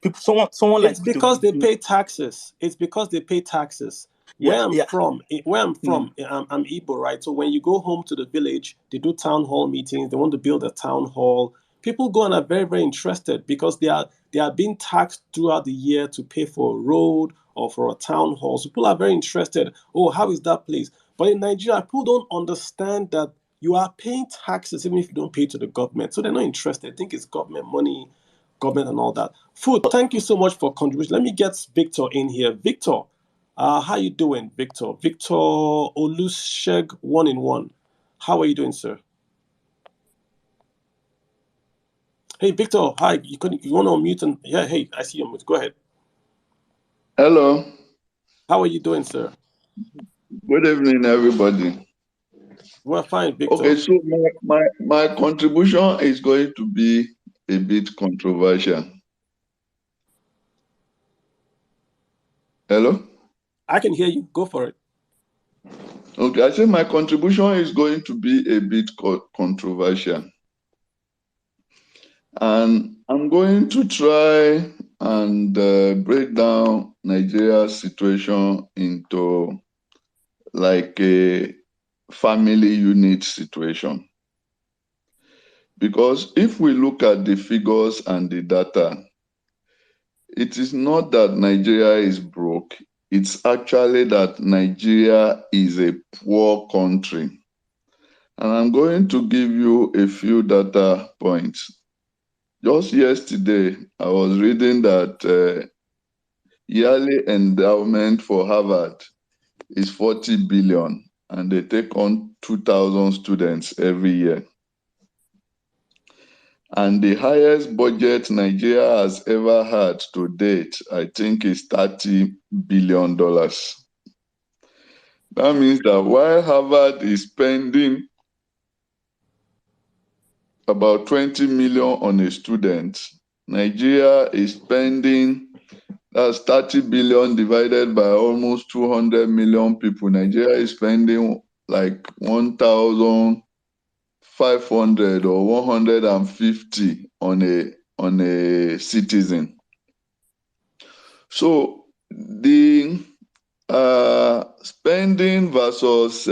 people, someone like because they pay taxes. It's because they pay taxes. Where I'm from, I'm Igbo, right? So when you go home to the village, they do town hall meetings. They want to build a town hall. People go and are very, very interested because they are being taxed throughout the year to pay for a road or for a town hall. So people are very interested. Oh, how is that place? But in Nigeria, people don't understand that you are paying taxes even if you don't pay to the government. So they're not interested. They think it's government money, government and all that. Food, thank you so much for contribution. Let me get Victor in here. Victor, how you doing, Victor? Victor Olusegun𝃵 1-in-1. How are you doing, sir? Hey, Victor, hi. You want to unmute and hey, I see you. Go ahead. Hello. How are you doing, sir? Good evening, everybody. We're fine, Victor. Okay, so my contribution is going to be a bit controversial. Hello? I can hear you. Go for it. Okay, I say my contribution is going to be a bit controversial. And I'm going to try and break down Nigeria's situation into like a family unit situation. Because if we look at the figures and the data, it is not that Nigeria is broke. It's actually that Nigeria is a poor country. And I'm going to give you a few data points. Just yesterday, I was reading that yearly endowment for Harvard is 40 billion, and they take on 2,000 students every year. And the highest budget Nigeria has ever had to date, I think, is $30 billion. That means that while Harvard is spending about 20 million on a student, Nigeria is spending, that's 30 billion divided by almost 200 million people. Nigeria is spending like 1,500 or 150 on a citizen. So the spending versus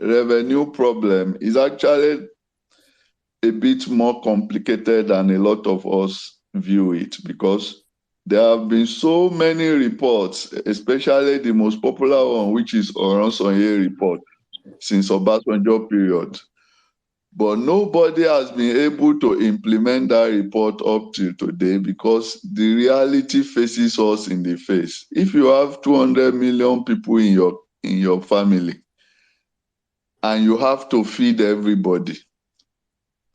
revenue problem is actually a bit more complicated than a lot of us view it, because there have been so many reports, especially the most popular one, which is Urans report, since Obasanjo period. But nobody has been able to implement that report up till today, because the reality faces us in the face. If you have 200 million people in your family and you have to feed everybody,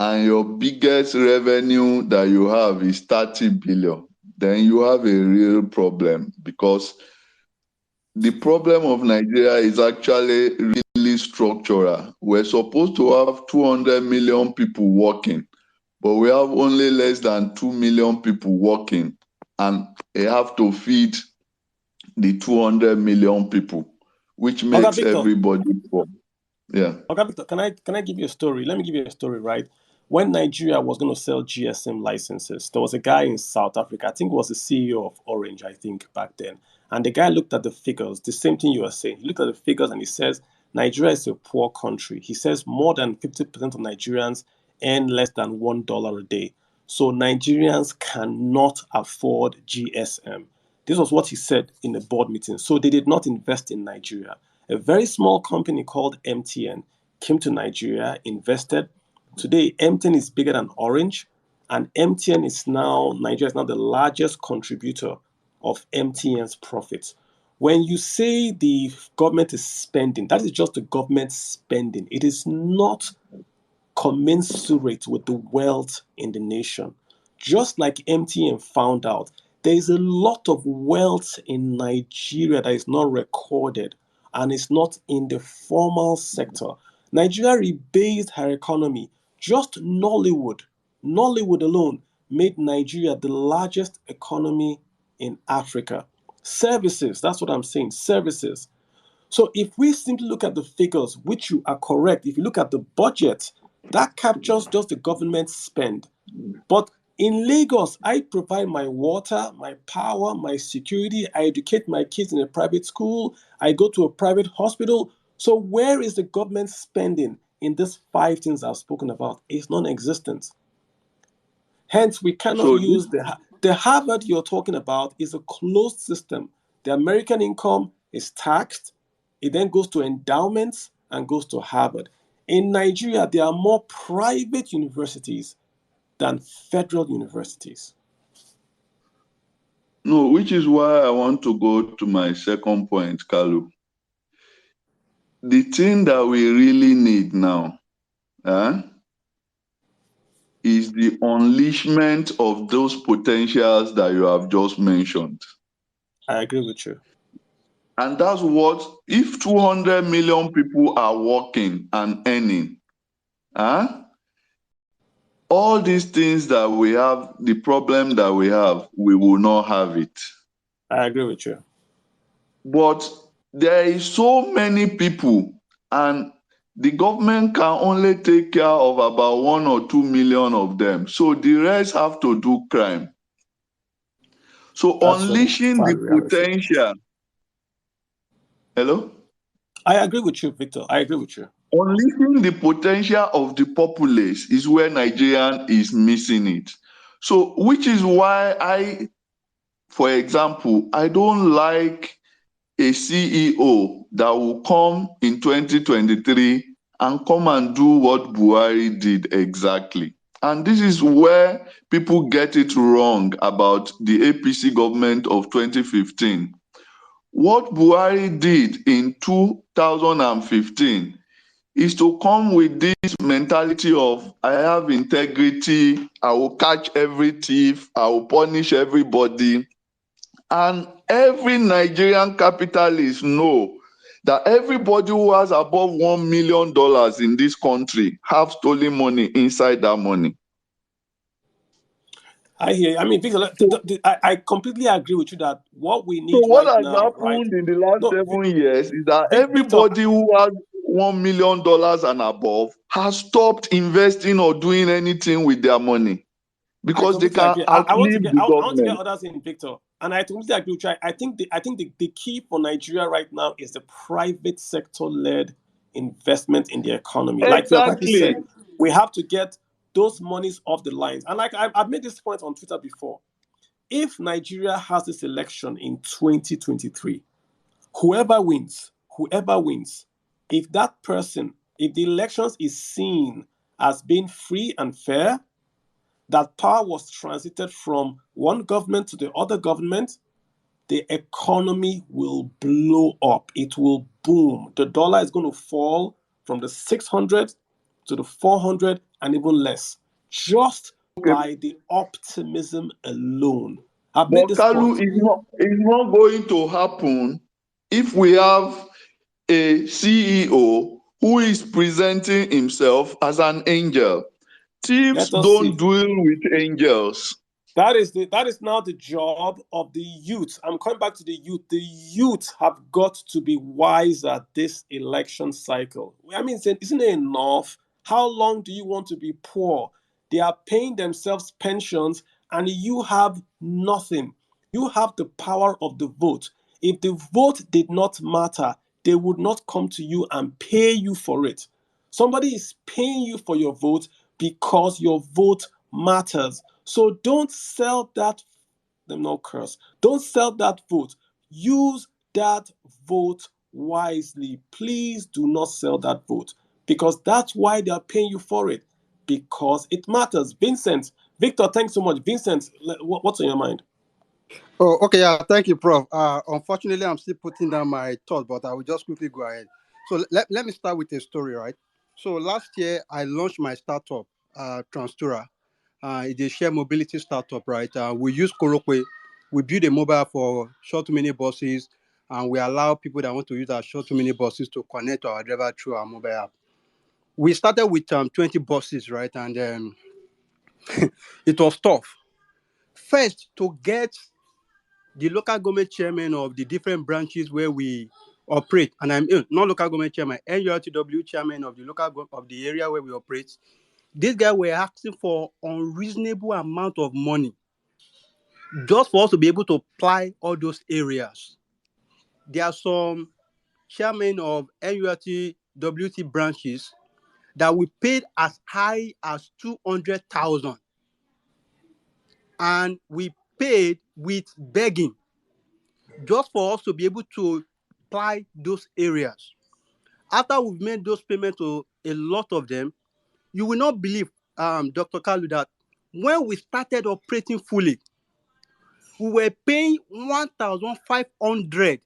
and your biggest revenue that you have is 30 billion, then you have a real problem, because the problem of Nigeria is actually really structural. We're supposed to have 200 million people working, but we have only less than 2 million people working, and they have to feed the 200 million people, which makes everybody poor. Yeah. Okay, Victor, can I give you a story? Let me give you a story, right? When Nigeria was going to sell GSM licenses, there was a guy in South Africa, I think it was the CEO of Orange, I think, back then. And the guy looked at the figures, the same thing you were saying. He looked at the figures and he says, Nigeria is a poor country. He says more than 50% of Nigerians earn less than $1 a day. So Nigerians cannot afford GSM. This was what he said in the board meeting. So they did not invest in Nigeria. A very small company called MTN came to Nigeria, invested. Today, MTN is bigger than Orange, and Nigeria is now the largest contributor of MTN's profits. When you say the government is spending, that is just the government spending. It is not commensurate with the wealth in the nation. Just like MTN found out, there is a lot of wealth in Nigeria that is not recorded and is not in the formal sector. Nigeria rebased her economy. Just Nollywood alone made Nigeria the largest economy in Africa. Services, that's what I'm saying, services. So if we simply look at the figures, which you are correct, if you look at the budget, that captures just the government spend. But in Lagos, I provide my water, my power, my security. I educate my kids in a private school. I go to a private hospital. So where is the government spending in these 5 things I've spoken about? It's non-existent. Hence, we cannot So use the Harvard you're talking about is a closed system. The American income is taxed. It then goes to endowments and goes to Harvard. In Nigeria, there are more private universities than federal universities. no, which is why I want to go to my second point, Kalu. The thing that we really need now is the unleashment of those potentials that you have just mentioned. I agree with you. And that's what, if 200 million people are working and earning, all these things that we have, the problem that we have, we will not have it. I agree with you. But there is so many people, and the government can only take care of about 1 or 2 million of them. So the rest have to do crime. So That's unleashing the potential. Hello? I agree with you, Victor. I agree with you. Unleashing the potential of the populace is where Nigerian is missing it. So, which is why for example, I don't like a CEO that will come in 2023 and come and do what Buhari did exactly. And this is where people get it wrong about the APC government of 2015. What Buhari did in 2015 is to come with this mentality of, I have integrity, I will catch every thief, I will punish everybody. And every Nigerian capitalist know that everybody who has above $1 million in this country have stolen money inside that money. I hear you. I mean, Victor, I completely agree with you that what we need So what right has now, happened in the last 7 years is that Victor, everybody who has $1 million and above has stopped investing or doing anything with their money because they can outlive the I want to get government. others in, Victor, and I completely agree with you. I think the key for Nigeria right now is the private sector led investment in the economy. Like you rightly Exactly. said, we have to get those monies off the lines. And like I've made this point on Twitter before, if Nigeria has this election in 2023, whoever wins, if the elections is seen as being free and fair, that power was transited from one government to the other government, the economy will blow up. It will boom. The dollar is going to fall from the 600 to the 400 and even less, just by the optimism alone. I've made But this Kalu, point. it's not going to happen if we have a CEO who is presenting himself as an angel. Thieves Let us see. don't deal with angels. That is now the job of the youth. I'm coming back to the youth. The youth have got to be wiser this election cycle. I mean, isn't it enough? How long do you want to be poor? They are paying themselves pensions and you have nothing. You have the power of the vote. If the vote did not matter, they would not come to you and pay you for it. Somebody is paying you for your vote because your vote matters. So don't sell that, them no curse. Don't sell that vote. Use that vote wisely. Please do not sell that vote because that's why they are paying you for it, because it matters. Victor, thanks so much. Vincent, what's on your mind? Oh, okay. Yeah, thank you, Prof. Unfortunately, I'm still putting down my thought, but I will just quickly go ahead. So let me start with a story, right? So last year, I launched my startup, Transtura. It's a shared mobility startup, right? We use Korokwe. We build a mobile for short-to-mini buses, and we allow people that want to use our short-to-mini buses to connect to our driver through our mobile app. We started with 20 buses, right? And it was tough. First, to get the local government chairman of the different branches where we operate, and I'm not local government chairman, NURTW chairman of the of the area where we operate. These guys were asking for unreasonable amount of money just for us to be able to apply all those areas. There are some chairmen of NURTWT branches that we paid as high as 200,000, and we paid with begging just for us to be able to apply those areas. After we've made those payments to a lot of them, you will not believe, Dr. Kalu, that when we started operating fully, we were paying 1,500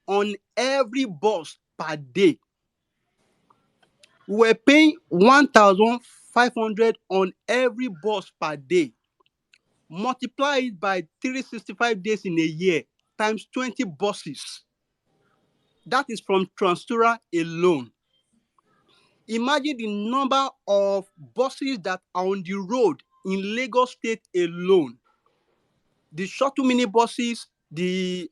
on every bus per day. We were paying 1,500 on every bus per day. Multiply it by 365 days in a year times 20 buses. That is from Transtura alone. Imagine the number of buses that are on the road in Lagos State alone. The shuttle mini buses, the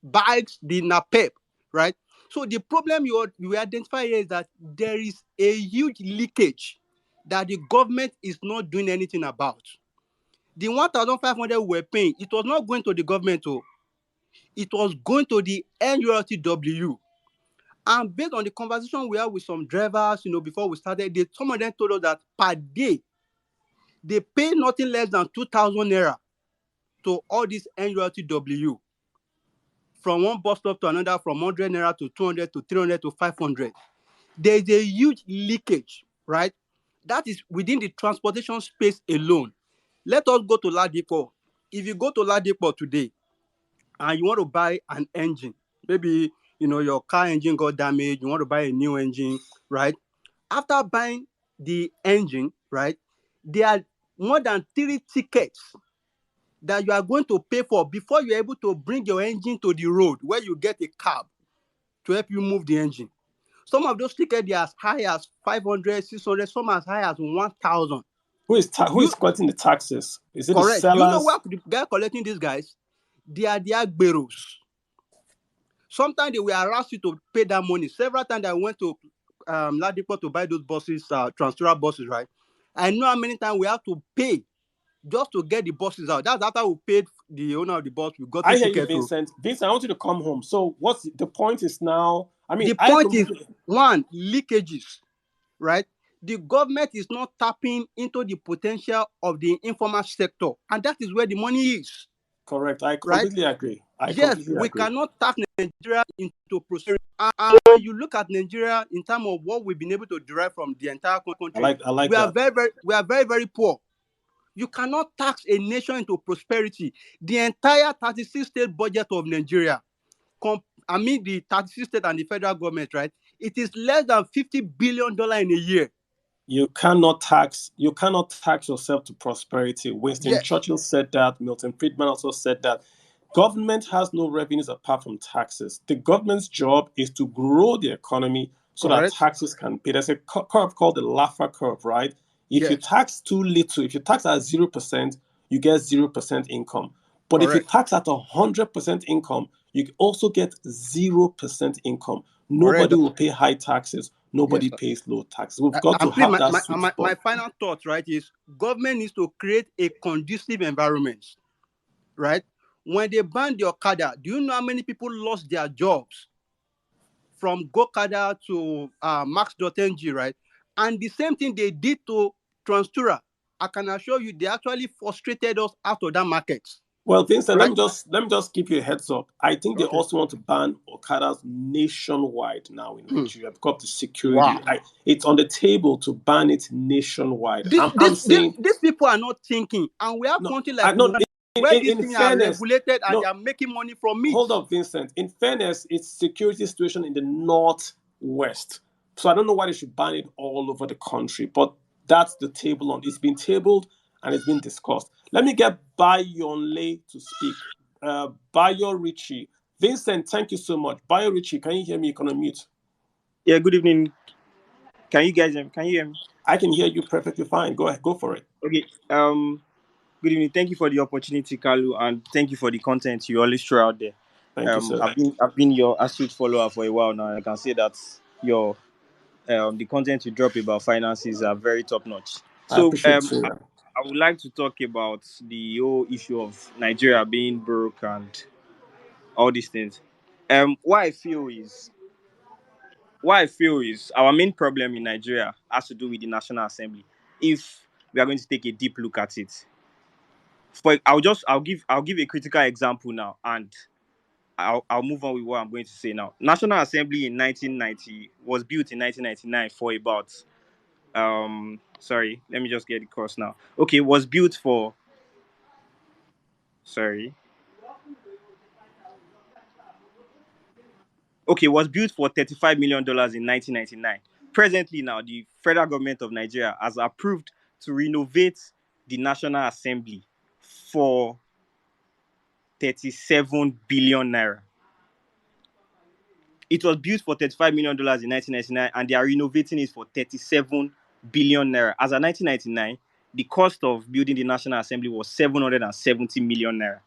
bikes, the NAPEP, right? So the problem you identify here is that there is a huge leakage that the government is not doing anything about. The 1,500 we were paying, it was not going to the government, it was going to the NURTW. And based on the conversation we had with some drivers, before we started, some of them told us that per day, they pay nothing less than 2,000 naira to all these NURTW. From one bus stop to another, from 100 naira to 200 to 300 to 500. There is a huge leakage, right? That is within the transportation space alone. Let us go to Ladipo. If you go to Ladipo today and you want to buy an engine, maybe your car engine got damaged, you want to buy a new engine, right? After buying the engine, right, there are more than 3 tickets that you are going to pay for before you're able to bring your engine to the road where you get a cab to help you move the engine. Some of those tickets, they are as high as 500, 600, some as high as 1,000. Who is collecting the taxes? Is it correct. the sellers? You know what the guy collecting these guys? They are the agberos. Sometimes they will harass you to pay that money. Several times I went to Ladipo to buy those buses, Transtura buses, right? I know how many times we have to pay just to get the buses out. That's after we paid the owner of the bus. We got I the hear you, ticket. Vincent. Vincent, I want you to come home. So what's the point is now? I mean, the point is, one, leakages, right? The government is not tapping into the potential of the informal sector, and that is where the money is. Correct. I completely agree. We cannot tap Nigeria into prosperity. And when you look at Nigeria in terms of what we've been able to derive from the entire country, I like we that. We are very, very poor. You cannot tax a nation into prosperity. The entire 36 state budget of Nigeria, the 36 state and the federal government, right? It is less than $50 billion in a year. You cannot tax yourself to prosperity. Winston Churchill said that. Milton Friedman also said that. Government has no revenues apart from taxes. The government's job is to grow the economy so that taxes can pay. There's a curve called the Laffer curve, right? If you tax too little, if you tax at 0%, you get 0% income. But if you tax at 100% income, you also get 0% income. Nobody will pay high taxes. Nobody pays low taxes. We've got to have that sweet spot. My final thought, right, is government needs to create a conducive environment, right? When they banned the Okada, do you know how many people lost their jobs? From Gokada to Max.ng, right? And the same thing they did to Transtura. I can assure you, they actually frustrated us out of that market. Well, Vincent, right? let me just give you a heads up. I think they Okay. also want to ban Okadas nationwide now in Nigeria because of the security. Wow. It's on the table to ban it nationwide. This, I'm this, this, saying these people are not thinking, and we have no. country like No. Rwanda where these In things are fairness, regulated and they no. are making money from it. Hold up, Vincent. In fairness, it's security situation in the northwest. So I don't know why they should ban it all over the country, but that's the table on. It's been tabled and it's been discussed. Let me get Bayonle to speak. Bayo Richie. Vincent, thank you so much. Bayo Richie, can you hear me? You can unmute. Yeah, good evening. Can you hear me? I can hear you perfectly fine. Go ahead, go for it. Okay. Good evening. Thank you for the opportunity, Kalu, and thank you for the content you always throw out there. Thank you, sir. I've been your astute follower for a while now. I can say that your the content you drop about finances are very top notch. I So appreciate you. I would like to talk about the whole issue of Nigeria being broke and all these things. What I feel is our main problem in Nigeria has to do with the National Assembly. If we are going to take a deep look at it, I'll give a critical example now, and I'll move on with what I'm going to say now. National Assembly in 1990 was built in 1999 for about sorry, let me just get the course now. Okay, was built for sorry. Okay, was built for $35 million in 1999. Presently now, the federal government of Nigeria has approved to renovate the National Assembly for 37 billion naira. It was built for $35 million in 1999 and they are renovating it for 37 billion naira. As of 1999, the cost of building the National Assembly was 770 million naira.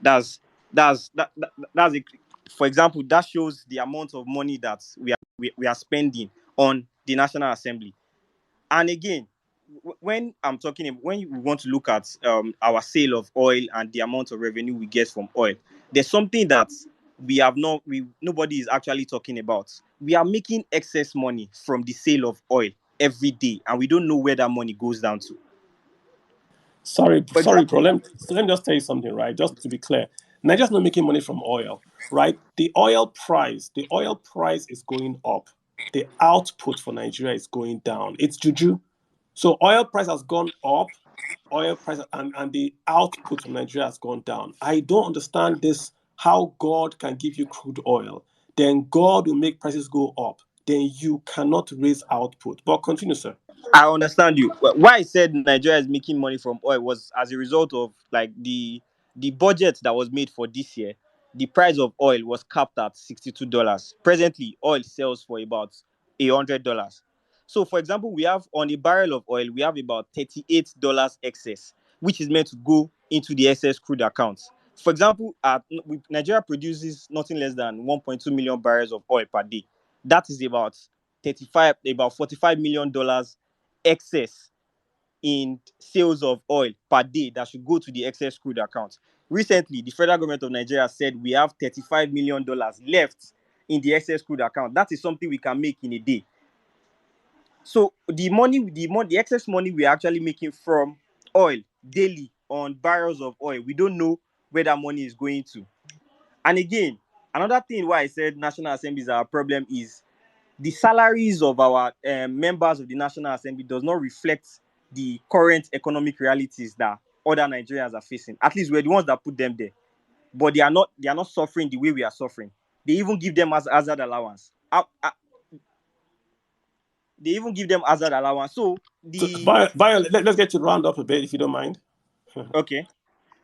That's a, for example, that shows the amount of money that we are spending on the National Assembly. And again, when we want to look at our sale of oil and the amount of revenue we get from oil, there's something that nobody is actually talking about. We are making excess money from the sale of oil every day, and we don't know where that money goes down to. Sorry, For bro. example, Let me just tell you something, right? Just to be clear, Nigeria's not making money from oil, right? The oil price is going up. The output for Nigeria is going down. It's juju. So oil price has gone up, oil price and the output from Nigeria has gone down. I don't understand this. How God can give you crude oil, then God will make prices go up. Then you cannot raise output. But continue, sir. I understand you. Why I said Nigeria is making money from oil was as a result of like the budget that was made for this year. The price of oil was capped at $62. Presently, oil sells for about $100. So, for example, we have on a barrel of oil, we have about $38 excess, which is meant to go into the excess crude accounts. For example, Nigeria produces nothing less than 1.2 million barrels of oil per day. That is about $45 million excess in sales of oil per day that should go to the excess crude account. Recently, the federal government of Nigeria said we have $35 million left in the excess crude account. That is something we can make in a day. So the excess money we're actually making from oil daily on barrels of oil, we don't know where that money is going to. And again, another thing why I said National Assembly is our problem is the salaries of our members of the National Assembly does not reflect the current economic realities that other Nigerians are facing. At least we're the ones that put them there, but they are not suffering the way we are suffering. They even give them as hazard allowance. They even give them hazard allowance. So So, the let's get you round up a bit if you don't mind. okay.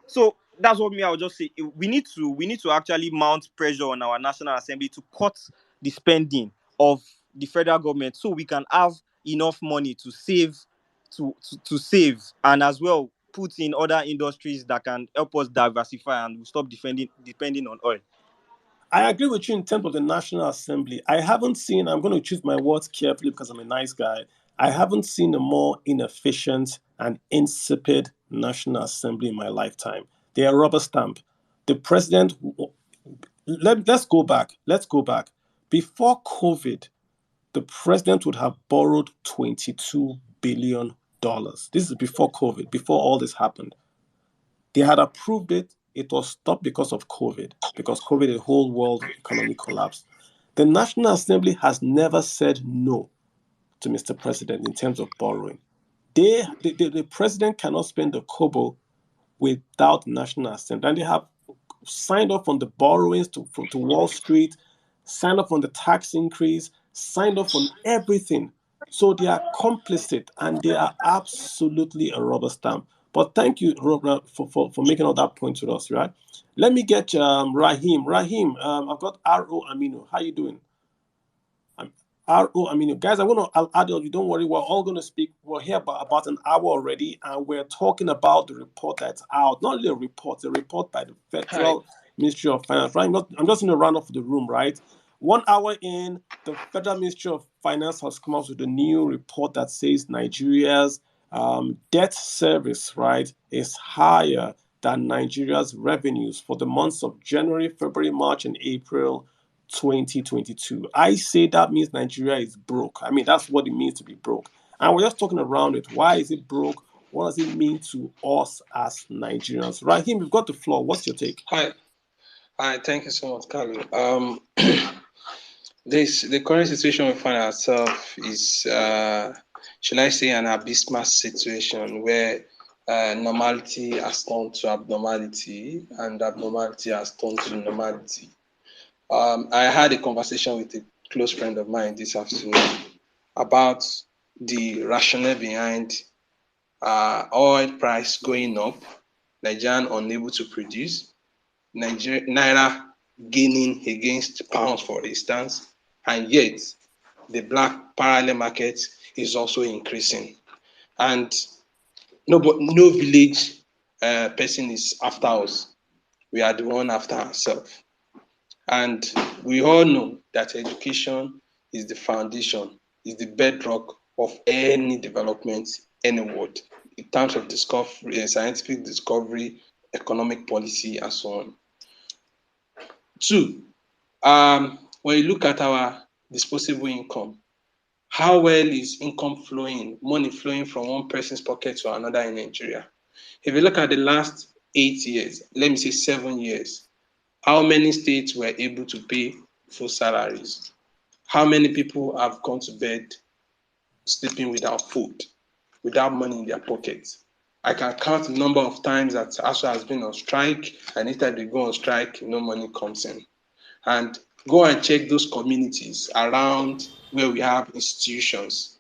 So that's what I would just say. We need to actually mount pressure on our National Assembly to cut the spending of the federal government so we can have enough money to save to save and as well put in other industries that can help us diversify and stop depending on oil. I agree with you in terms of the National Assembly. I'm going to choose my words carefully because I'm a nice guy. I haven't seen a more inefficient and insipid National Assembly in my lifetime. They are rubber stamp. The president, let's go back. Before COVID, the president would have borrowed $22 billion. This is before COVID, before all this happened. They had approved it. It was stopped because of COVID. Because COVID, the whole world economy collapsed. The National Assembly has never said no to Mr. President in terms of borrowing. The president cannot spend a kobo without National Assembly. And they have signed off on the borrowings to Wall Street, signed off on the tax increase, signed off on everything. So they are complicit and they are absolutely a rubber stamp. But thank you, Robert, for making all that point to us, right? Let me get Raheem. Raheem, I've got R.O. Aminu. How you doing? Aminu. Guys, I'll add on you. Don't worry. We're all going to speak. We're here about an hour already, and we're talking about the report that's out. Not only a report by the Federal Ministry of Finance. Right? I'm just in a round off the room, right? 1 hour in, the Federal Ministry of Finance has come out with a new report that says Nigeria's debt service, right, is higher than Nigeria's revenues for the months of January, February, March, and April 2022. I say that means Nigeria is broke. I mean, that's what it means to be broke. And we're just talking around it. Why is it broke? What does it mean to us as Nigerians? Raheem, you've got the floor. What's your take? Hi, thank you so much, Kalu. The current situation we find ourselves is, should I say, an abysmal situation where normality has turned to abnormality and abnormality has turned to normality. I had a conversation with a close friend of mine this afternoon about the rationale behind oil price going up, Nigeria unable to produce, Naira gaining against pounds, for instance, and yet the black parallel market is also increasing. And no village person is after us. We are the one after ourselves. And we all know that education is the foundation, is the bedrock of any development anywhere in terms of discovery, scientific discovery, economic policy, and so on. Two, when you look at our disposable income, how well is income flowing, money flowing from one person's pocket to another in Nigeria? If you look at the last 8 years, let me say 7 years, how many states were able to pay full salaries? How many people have gone to bed sleeping without food, without money in their pockets? I can count the number of times that ASU has been on strike, and each time they go on strike, no money comes in. And go and check those communities around where we have institutions,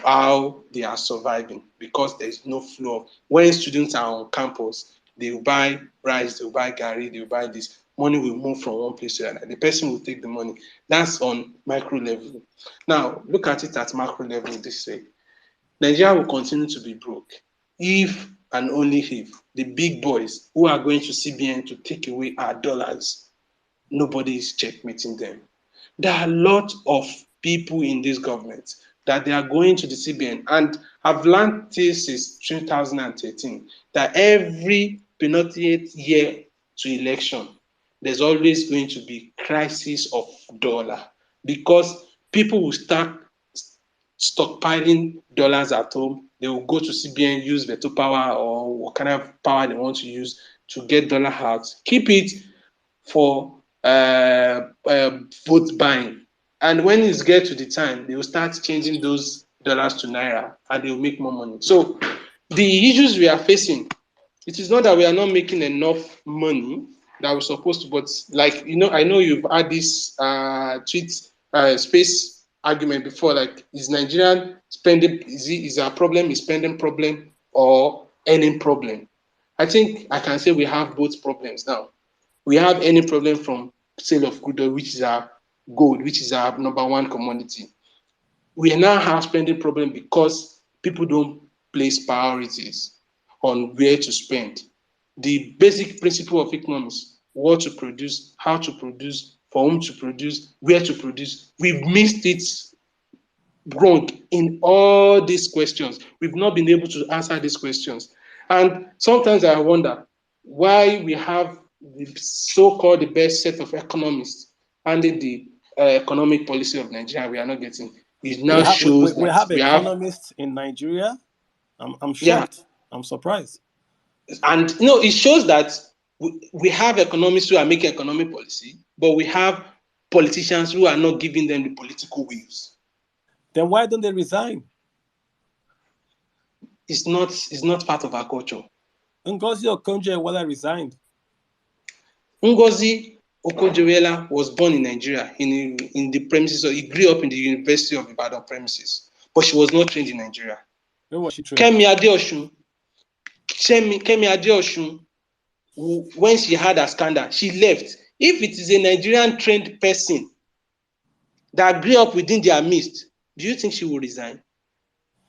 how they are surviving, because there's no flow. When students are on campus, they will buy rice, they will buy garri, they will buy this. Money will move from one place to another. The person will take the money. That's on micro level. Now, look at it at macro level this way. Nigeria will continue to be broke if and only if the big boys who are going to CBN to take away our dollars, nobody is checkmating them. There are a lot of people in this government that they are going to the CBN, and I've learned this since 2013 that every penultimate year to election, there's always going to be crisis of dollar because people will start stockpiling dollars at home. They will go to CBN, use veto power or what kind of power they want to use to get dollar out, keep it for vote buying. And when it gets to the time, they will start changing those dollars to Naira and they will make more money. So the issues we are facing, it is not that we are not making enough money that we're supposed to, but like, you know, I know you've had this tweet space argument before, like, is Nigerian spending, is our problem, is spending problem or earning problem? I think I can say we have both problems now. We have any problem from sale of crude oil, which is our gold, which is our number one commodity. We now have spending problem because people don't place priorities on where to spend. The basic principle of economics, what to produce, how to produce, for whom to produce, where to produce, we've missed it wrong in all these questions. We've not been able to answer these questions. And sometimes I wonder why we have the so-called the best set of economists under the economic policy of Nigeria. We are not getting. It now shows we that have economists in Nigeria. I'm shocked. Yeah. I'm surprised. And it shows that we have economists who are making economic policy, but we have politicians who are not giving them the political wheels. Then why don't they resign? It's not part of our culture. Ngozi Okonjo-Iweala resigned. Ngozi Okonjo-Iweala was born in Nigeria in the premises, or he grew up in the University of Ibadan premises, but she was not trained in Nigeria. Where was she trained? Kemi Adeosun, when she had a scandal, she left. If it is a Nigerian trained person that grew up within their midst, do you think she will resign?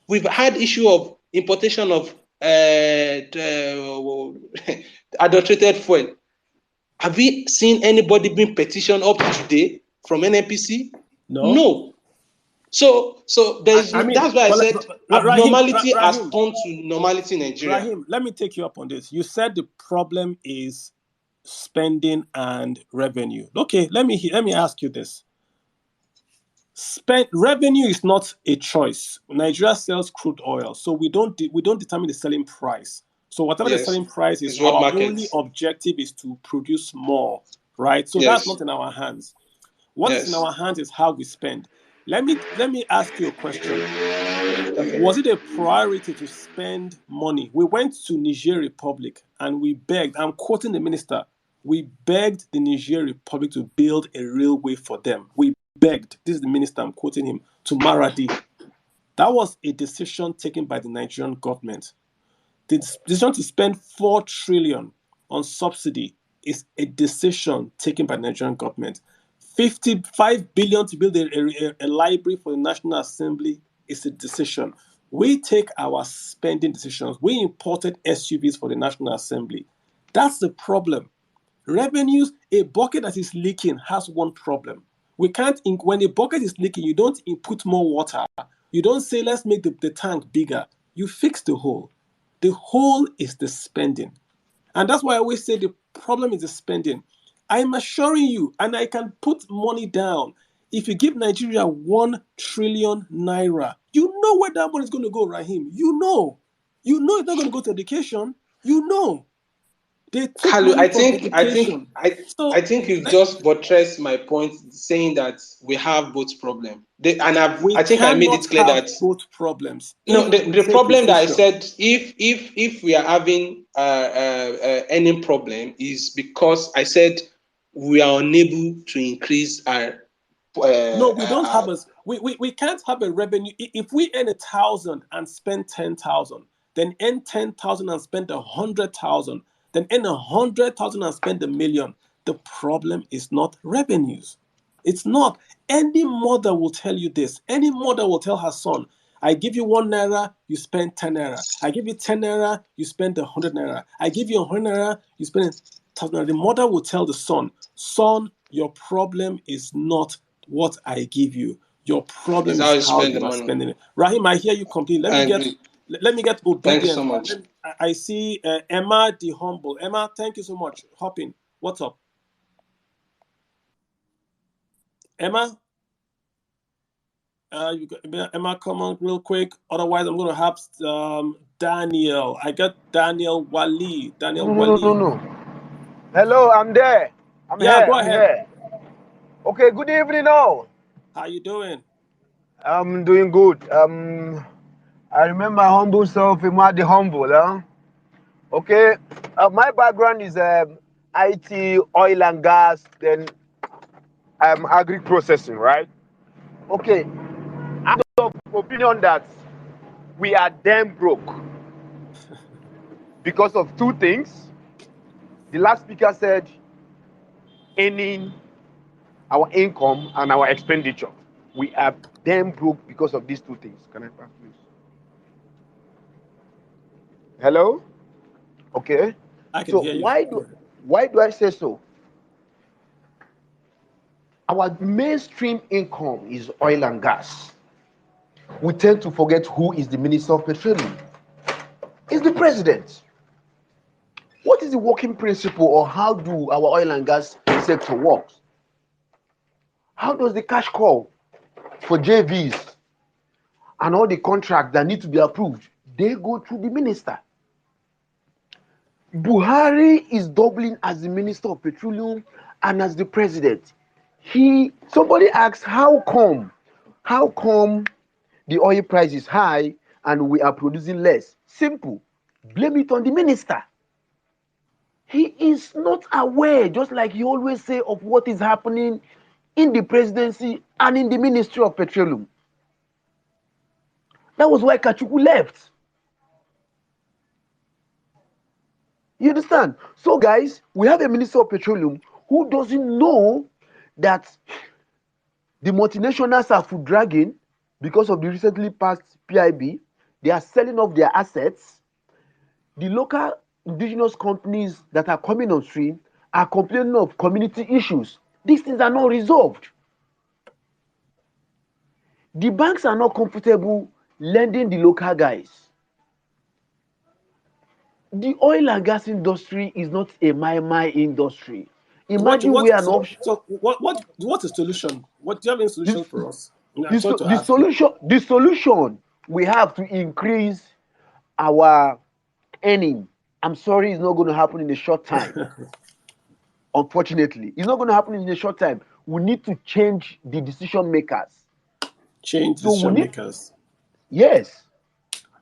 We've had issue of importation of adulterated fuel. Have we seen anybody being petitioned up to today from NNPC? No. So that's why I said abnormality has turned to normality in Nigeria. Raheem, let me take you up on this. You said the problem is spending and revenue. Okay, let me ask you this. Revenue is not a choice. Nigeria sells crude oil, so we don't determine the selling price. So whatever the selling price is, our only objective is to produce more, right? So that's not in our hands. What is in our hands is how we spend. Let me ask you a question. Okay. Was it a priority to spend money? We went to Niger Republic and we begged, I'm quoting the minister, we begged the Niger Republic to build a railway for them. We begged, this is the minister, I'm quoting him, to Maradi. That was a decision taken by the Nigerian government. The decision to spend 4 trillion on subsidy is a decision taken by the Nigerian government. 55 billion to build a library for the National Assembly is a decision. We take our spending decisions. We imported SUVs for the National Assembly. That's the problem. Revenues, a bucket that is leaking has one problem. We can't, when a bucket is leaking, you don't input more water. You don't say, let's make the tank bigger. You fix the hole. The hole is the spending. And that's why I always say the problem is the spending. I'm assuring you, and I can put money down, if you give Nigeria 1 trillion naira, you know where that money is going to go, Raheem. You know it's not going to go to education. You know. They took Kalu, money from education. I think you've just buttressed my point, saying that we have both problems. I think I made it clear that both problems. No, the problem that I said, if we are having any problem, is because I said we are unable to increase our. No, we don't have we can't have a revenue. If we earn 1,000 and spend 10,000, then earn 10,000 and spend 100,000, then earn 100,000 and spend 1 million. The problem is not revenues. It's not. Any mother will tell you this. Any mother will tell her son, I give you 1 naira, you spend 10 naira. I give you 10 naira, you spend 100 naira. I give you 100 naira, you spend 1,000 naira. The mother will tell the son, your problem is not what I give you. Your problem is how you are spending it. Raheem, I hear you completely. Let me get Obidient. Thank you so much. I see Emma the Humble. Emma, thank you so much. Hop in. What's up? Emma? Emma, come on real quick. Otherwise, I'm going to have Daniel. I got Daniel Wali. No. Hello, I'm there. I'm here. Go ahead. Here. Okay, good evening all. How you doing? I'm doing good. I remember humble self, Emma the Humble. Huh? Okay, my background is IT, oil and gas, then agri-processing, right? Okay, I'm of opinion that we are damn broke because of 2 things. The last speaker said, earning our income and our expenditure. We are damn broke because of these 2 things. Can I pass, please? Hello? Okay. I can hear you. Why do I say so? Our mainstream income is oil and gas. We tend to forget who is the Minister of Petroleum. It's the President. What is the working principle, or how do our oil and gas sector work? How does the cash call for JVs and all the contracts that need to be approved, they go through the minister? Buhari is doubling as the Minister of Petroleum and as the President. Somebody asked, how come the oil price is high and we are producing less? Simple. Blame it on the minister. He is not aware, just like he always say, of what is happening in the presidency and in the Ministry of Petroleum. That was why IKECHUKWU left. You understand? So, guys, we have a Minister of Petroleum who doesn't know that the multinationals are food dragging because of the recently passed PIB. They are selling off their assets. The local indigenous companies that are coming on stream are complaining of community issues. These things are not resolved. The banks are not comfortable lending the local guys. The oil and gas industry is not a my industry. Imagine we are not. So what is the solution? What do you have any solution for us? The solution we have to increase our earning. I'm sorry, it's not going to happen in a short time. Unfortunately, it's not going to happen in a short time. We need to change the decision makers. Yes,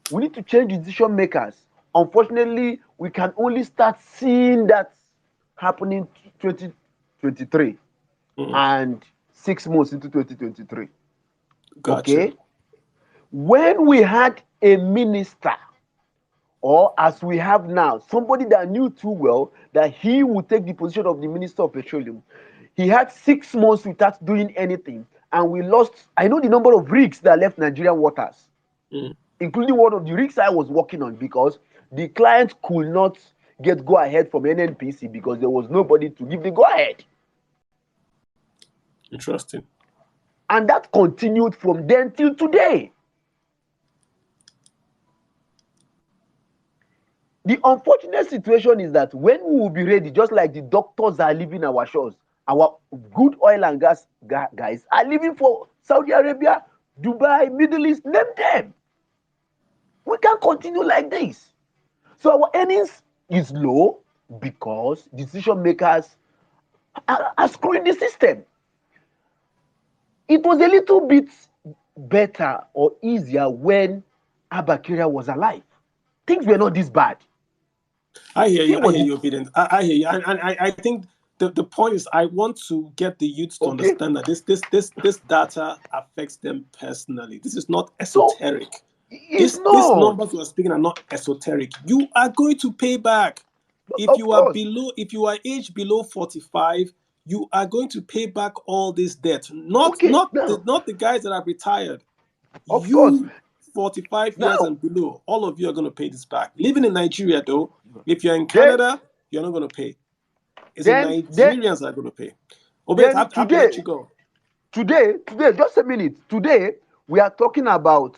we need to change the decision makers. Unfortunately, we can only start seeing that happening 2023 and 6 months into 2023. Gotcha. Okay, when we had a minister, or as we have now, somebody that knew too well that he would take the position of the Minister of Petroleum, he had 6 months without doing anything, and we lost. I know the number of rigs that left Nigerian waters, including one of the rigs I was working on, because the client could not get go ahead from NNPC because there was nobody to give the go ahead. Interesting. And that continued from then till today. The unfortunate situation is that when we will be ready, just like the doctors are leaving our shores, our good oil and gas guys are leaving for Saudi Arabia, Dubai, Middle East, name them. We can't continue like this. So our earnings is low because decision makers are screwing the system. It was a little bit better or easier when Abakira was alive. Things were not this bad. I hear you, Obidient. I hear you. And I think the point is, I want to get the youth to understand that this data affects them personally. This is not esoteric. These numbers we are speaking are not esoteric. You are going to pay back. If you are aged below 45, you are going to pay back all this debt. Not the guys that are retired. Of course. 45 years and below, all of you are going to pay this back. Living in Nigeria, though, if you're in Canada, you're not going to pay. It's the Nigerians that are going to pay. I have to let you go. Today, just a minute. Today, we are talking about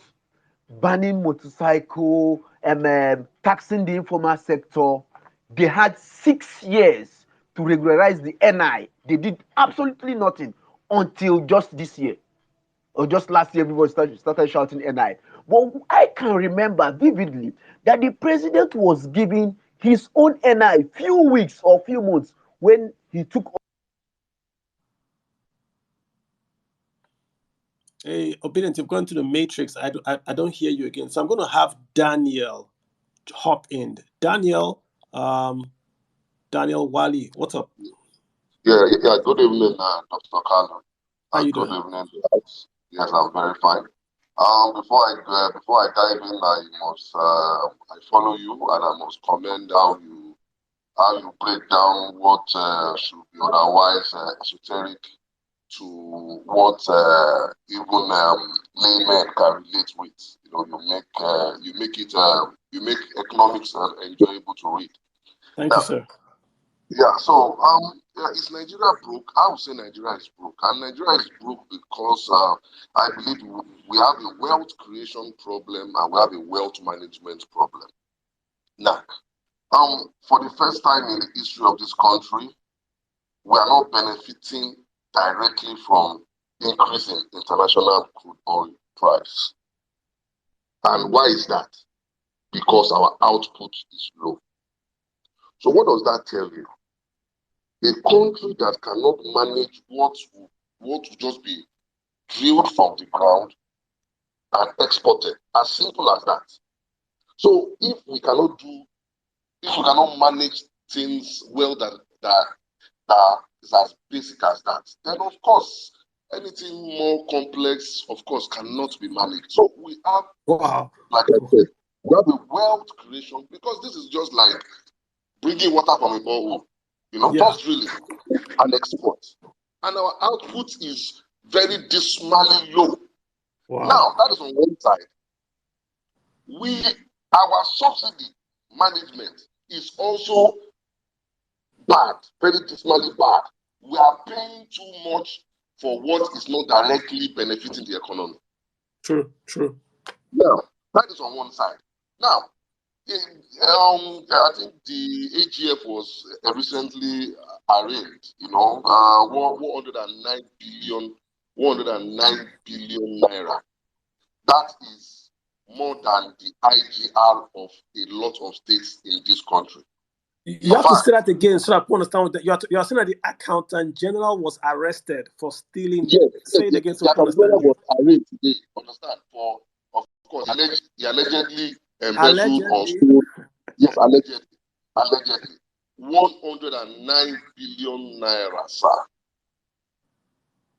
banning motorcycle and taxing the informal sector. They had 6 years to regularize the NI. They did absolutely nothing until just this year. Or just last year, everybody started shouting NI. But I can remember vividly that the president was giving his own NI few weeks or few months when he took. Hey, Obidient, you've gone to the matrix. I don't hear you again. So I'm going to have Daniel hop in. Daniel Wali, what's up? Yeah. Good evening, Dr. Kalu. How you doing? Good evening. Yes, I'm very fine. Before I dive in, I follow you and I must commend how you break down what should be otherwise esoteric to what even laymen can relate with. You make economics enjoyable to read. Thank you, sir. Yeah, so is Nigeria broke? I would say Nigeria is broke. And Nigeria is broke because I believe we have a wealth creation problem and we have a wealth management problem. Now, for the first time in the history of this country, we are not benefiting directly from increasing international crude oil price. And why is that? Because our output is low. So what does that tell you? A country that cannot manage what will just be drilled from the ground and exported, as simple as that. So if we cannot manage things well that is as basic as that, then of course anything more complex, of course, cannot be managed. So we have, like I said, we have a wealth creation, because this is just like bringing water from a borehole, just drilling and export. And our output is very dismally low. Now, that is on one side. Our subsidy management is also bad, very dismally bad. We are paying too much for what is not directly benefiting the economy. True. Now, that is on one side. Now, I think the AGF was recently arraigned, 109 billion naira. That is more than the IGR of a lot of states in this country. You have to say that again so I can understand that you are saying that the accountant general was arrested for stealing. Yes, say it again so the I can accountant understand. Was arraigned today, understand? For, of course, he allegedly embezzled or stole. Yes, allegedly. 109 billion naira, sir.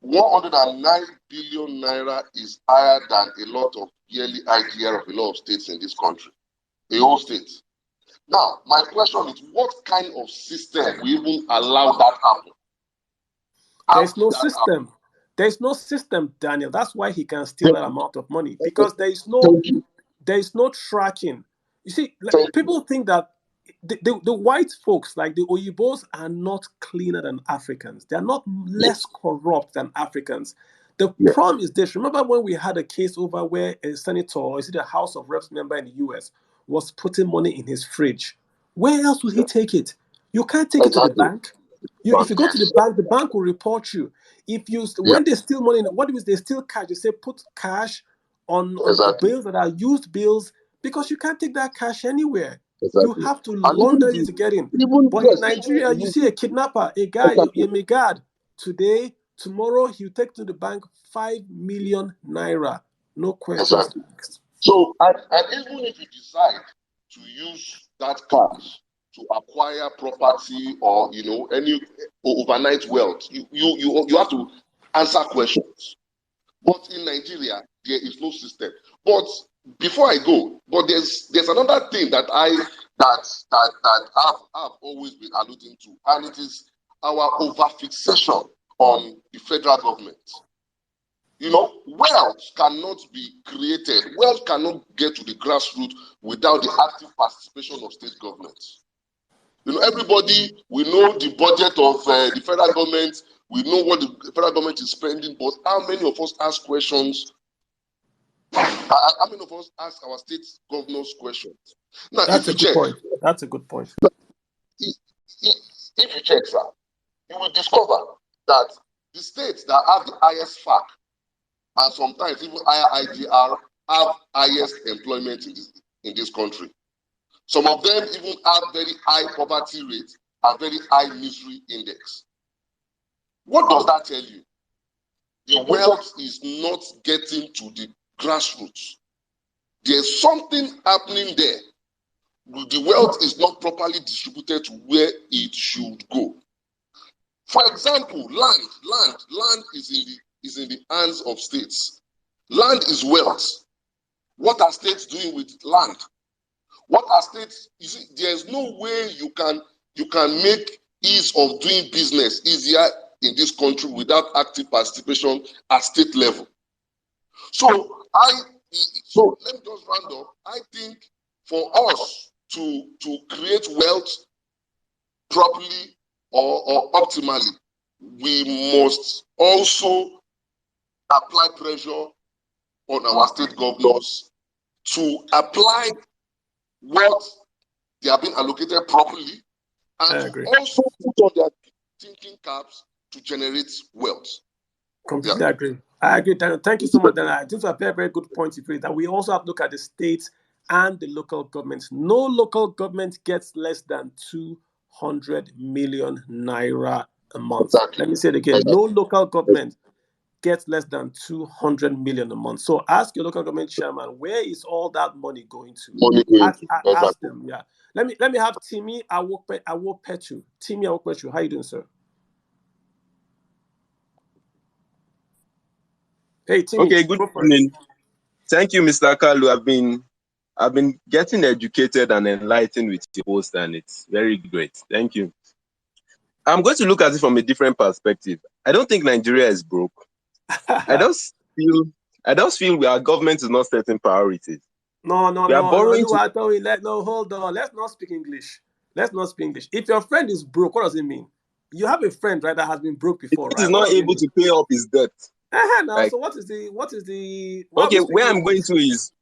109 billion naira is higher than a lot of yearly IGR of a lot of states in this country. A whole state. Now, my question is, what kind of system will even allow that happen? There's no system. There's no system, Daniel. That's why he can steal that amount of money, because there is no tracking. You see, people think that the white folks, like the Oyibos, are not cleaner than Africans. They are not less corrupt than Africans. The problem is this. Remember when we had a case over where a senator, or is it a House of Reps member in the US, was putting money in his fridge? Where else will he take it? You can't take it to the bank. If you go to the bank will report you. When they steal money, what do they steal cash? They say put cash on bills that are used bills, because you can't take that cash anywhere. You have to launder it to get in. But in Nigeria, you see a kidnapper, a guy, a megad, today, tomorrow, he'll take to the bank 5 million naira. No questions. So, and even if you decide to use that cash to acquire property or any overnight wealth, you have to answer questions. But in Nigeria, there is no system. But before I go, there's another thing that I've always been alluding to, and it is our overfixation on the federal government. Wealth cannot be created. Wealth cannot get to the grassroots without the active participation of state governments. Everybody, we know the budget of the federal government. We know what the federal government is spending, but how many of us ask questions? How many of us ask our state governors questions? Now, That's a good point. If you check, sir, you will discover that the states that have the highest FAC and sometimes even higher IGR have highest employment in this country. Some of them even have very high poverty rate and very high misery index. What does that tell you? The wealth is not getting to the grassroots. There's something happening there. The wealth is not properly distributed to where it should go. For example, land is in the hands of states. Land is wealth. What are states doing with land? What are states? You see, there's no way you can make ease of doing business easier in this country without active participation at state level. So let me just round up. I think for us to create wealth properly or optimally, we must also apply pressure on our state governors to apply what they have been allocated properly, and to also put on their thinking caps to generate wealth. Completely agree. I agree, Daniel. Thank you so much, Daniel. I think it's a very, very good point you made, that we also have to look at the states and the local governments. No local government gets less than 2 200 million naira a month. Exactly. Let me say it again. Exactly. No local government gets less than 200 million a month. So ask your local government chairman, where is all that money going to? Money going to. Ask Exactly. them, yeah. Let me have Towmee Awopetu. Towmee Awopetu, how you doing, sir? Hey, Towmee. Okay, good evening. Thank you, Mr. Kalu. I've been getting educated and enlightened with your post, and it's very great. Thank you. I'm going to look at it from a different perspective. I don't think Nigeria is broke. I just feel our government is not setting priorities. No, we are borrowing hold on. Let's not speak English. If your friend is broke, what does it mean? You have a friend, right, that has been broke before, right? He's not able to pay up his debt. Now, so what is the okay, where I'm going to is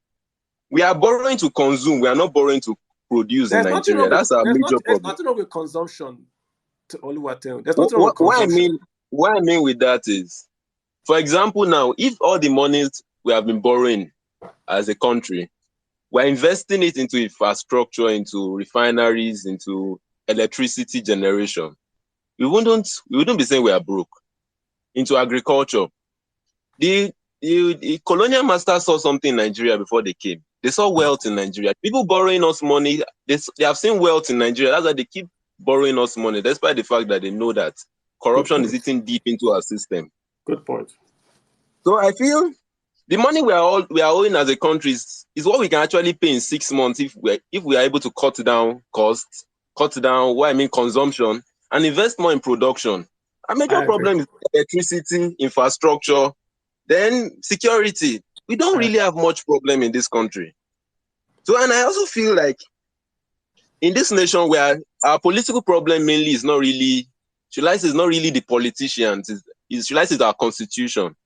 we are borrowing to consume. We are not borrowing to produce in Nigeria. That's our major problem. There's nothing wrong with consumption, to Oluwatimileyin. There's nothing wrong with consumption. What I mean with that is, for example, now, if all the monies we have been borrowing as a country, we're investing it into infrastructure, into refineries, into electricity generation, we wouldn't be saying we are broke. Into agriculture. The colonial masters saw something in Nigeria before they came. They saw wealth in Nigeria. People borrowing us money, they have seen wealth in Nigeria. That's why they keep borrowing us money, despite the fact that they know that corruption is eating deep into our system. Good point. So I feel the money we are owing as a country is what we can actually pay in 6 months if we are able to cut down costs, consumption, and invest more in production. Our major problem is electricity, infrastructure, then security. We don't really have much problem in this country. So, and I also feel like in this nation where our political problem mainly is not really, it's not really the politicians, it's our constitution.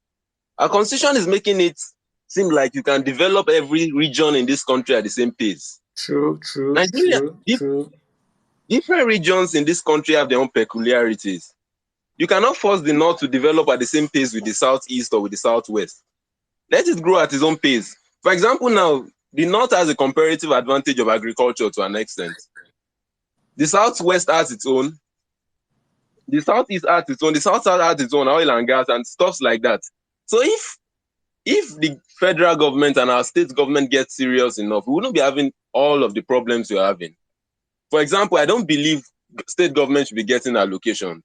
Our constitution is making it seem like you can develop every region in this country at the same pace. True. Different regions in this country have their own peculiarities. You cannot force the North to develop at the same pace with the Southeast or with the Southwest. Let it grow at its own pace. For example, now, the North has a comparative advantage of agriculture to an extent. The Southwest has its own. The Southeast has its own. The South has its own oil and gas and stuff like that. So if the federal government and our state government get serious enough, we wouldn't be having all of the problems we're having. For example, I don't believe state government should be getting allocations.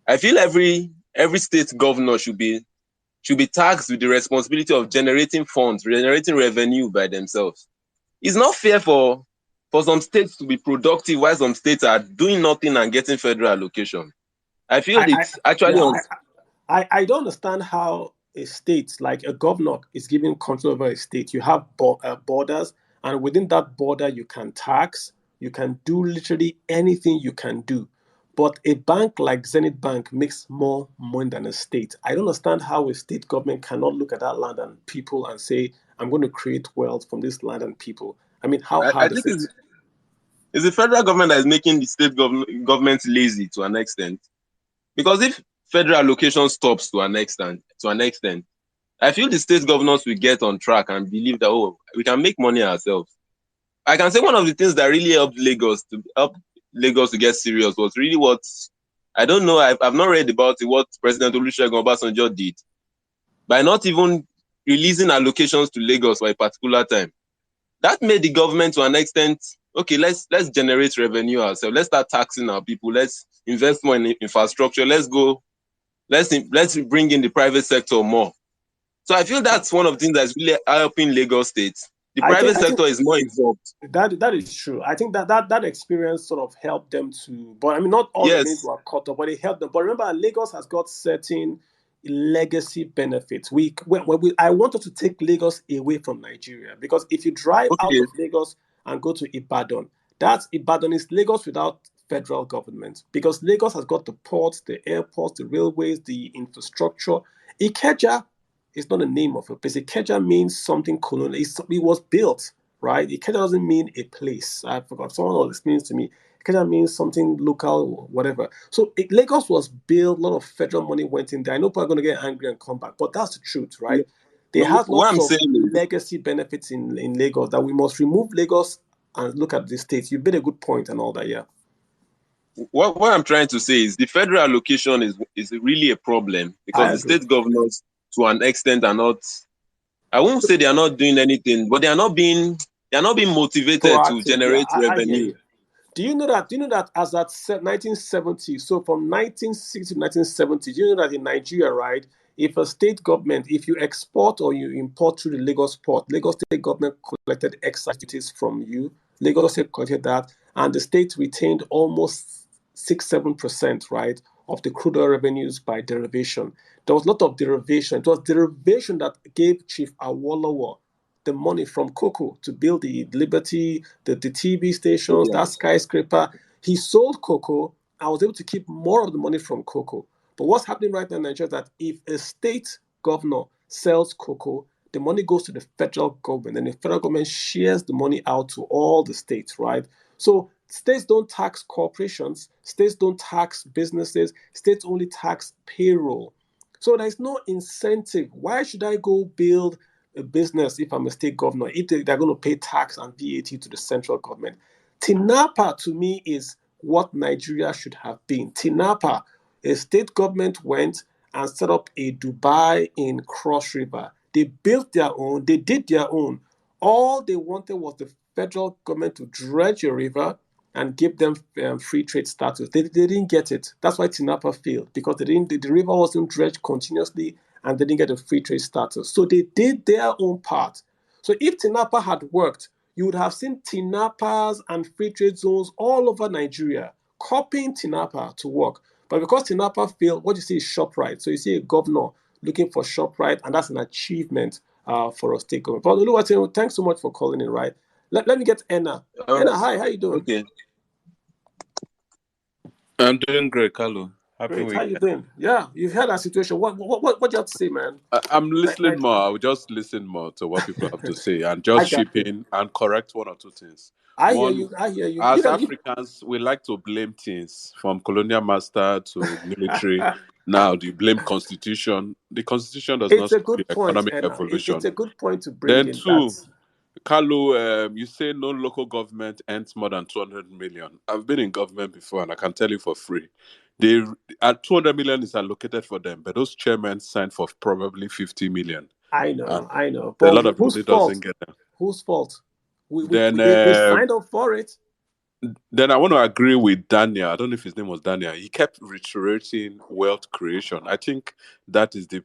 I feel every state governor should be tasked with the responsibility of generating funds, generating revenue by themselves. It's not fair for some states to be productive while some states are doing nothing and getting federal allocation. I feel I don't understand how a state, like a governor, is given control over a state. You have borders, and within that border, you can tax, you can do literally anything you can do. But a bank like Zenith Bank makes more money than a state. I don't understand how a state government cannot look at that land and people and say, I'm going to create wealth from this land and people. I mean, how hard is it? It's the federal government that is making the state government lazy to an extent. Because if federal allocation stops to an extent, I feel the state governors will get on track and believe that, we can make money ourselves. I can say one of the things that really helped Lagos to get serious was really what, I don't know, I've not read about it, what President Olusegun𝃵 did by not even releasing allocations to Lagos for a particular time. That made the government to an extent, okay, let's generate revenue ourselves. Let's start taxing our people. Let's invest more in infrastructure. Let's bring in the private sector more. So I feel that's one of the things that's really helping Lagos State. The private sector is more involved. That is true. I think that experience sort of helped them to, but I mean, not all the names were cut off, but it helped them. But remember, Lagos has got certain legacy benefits. I wanted to take Lagos away from Nigeria, because if you drive out of Lagos and go to Ibadan, Ibadan is Lagos without federal government, because Lagos has got the ports, the airports, the railways, the infrastructure. IKECHUKWU is not the name of a place. IKECHUKWU means something colonial. It was built, right? IKECHUKWU doesn't mean a place. I forgot. Someone else explains to me. IKECHUKWU means something local, whatever. So Lagos was built. A lot of federal money went in there. I know people are going to get angry and come back, but that's the truth, right? They have lots of legacy benefits in Lagos that we must remove Lagos and look at the states. You made a good point and all that, yeah. what I'm trying to say is the federal allocation is really a problem because I the agree. state governors, to an extent, are not. I won't say they are not doing anything, but they are not being motivated to Proactive. Yeah, generate I hear revenue. you. Do you know that? Do you know that as at 1970? So from 1960 to 1970, do you know that in Nigeria, right? If a state government, if you export or you import through the Lagos port, Lagos state government collected excise duties from you. Lagos state collected that, and the state retained almost 6-7%, right, of the crude oil revenues by derivation. There was a lot of derivation. It was derivation that gave Chief Awolowo the money from cocoa to build the Liberty, the TV stations, Yeah. that skyscraper. He sold cocoa. I was able to keep more of the money from cocoa. But what's happening right now in Nigeria is that if a state governor sells cocoa, the money goes to the federal government, and the federal government shares the money out to all the states, right? So states don't tax corporations, states don't tax businesses, states only tax payroll. So there's no incentive. Why should I go build a business if I'm a state governor, if they're going to pay tax and VAT to the central government? TINAPA to me is what Nigeria should have been. TINAPA, a state government went and set up a Dubai in Cross River. They built their own, they did their own. All they wanted was the federal government to dredge a river and give them free trade status. They didn't get it. That's why TINAPA failed, because the river wasn't dredged continuously and they didn't get a free trade status. So they did their own part. So if TINAPA had worked, you would have seen TINAPAs and free trade zones all over Nigeria copying TINAPA to work. But because TINAPA failed, what you see is ShopRite. So you see a governor looking for ShopRite, and that's an achievement for a state government. But Oluwatimileyin, thanks so much for calling in, right? Let me get Ena. Ena, hi, how you doing? Okay. I'm doing great, Kalu. Happy Great. How you weekend. doing? Yeah, you've heard our situation. What do you have to say, man? I'm listening more. I'll just listen more to what people have to say and I just got chip you. in and correct one or two things. I hear One, you. I hear you. as Africans, we like to blame things from colonial master to military. Now, do you blame constitution? The constitution does not It's a stop the good point, economic Ena. It's evolution. a good point to bring Then in that. two, Kalu, you say no local government earns more than 200 million. I've been in government before and I can tell you for free. They at 200 million is allocated for them, but those chairmen signed for probably 50 million. I And know. a But lot of whose money doesn't fault? get them. Whose fault? Then They signed up for it. then I want to agree with Daniel. I don't know if his name was Daniel. He kept reiterating wealth creation. I think that is the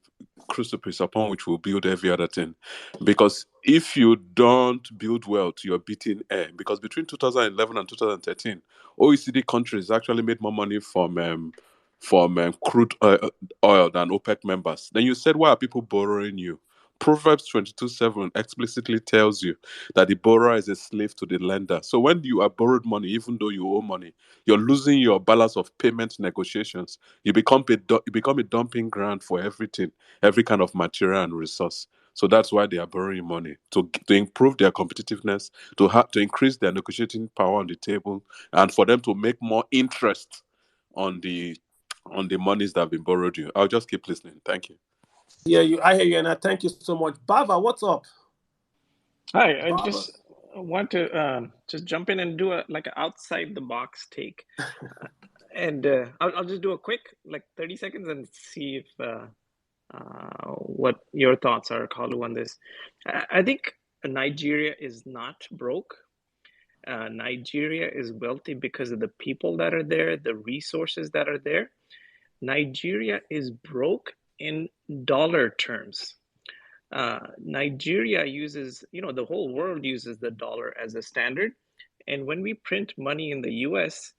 crucifix upon which we'll build every other thing. Because if you don't build wealth, you're beating air. Because between 2011 and 2013, OECD countries actually made more money from crude oil than OPEC members. Then you said, why are people borrowing you? Proverbs 22:7 explicitly tells you that the borrower is a slave to the lender. So when you are borrowed money, even though you owe money, you're losing your balance of payment negotiations. You become a dumping ground for everything, every kind of material and resource. So that's why they are borrowing money to improve their competitiveness, to increase their negotiating power on the table, and for them to make more interest on the monies that have been borrowed you. I'll just keep listening. Thank you. I hear you, and I thank you so much. Bava, what's up? Hi, I Bava. just want to just jump in and do a like an outside the box take, and I'll just do a quick 30 seconds and see if what your thoughts are, Kalu, on this. I think Nigeria is not broke. Nigeria is wealthy because of the people that are there, the resources that are there. Nigeria is broke in dollar terms. Nigeria uses, the whole world uses the dollar as a standard. And when we print money in the US,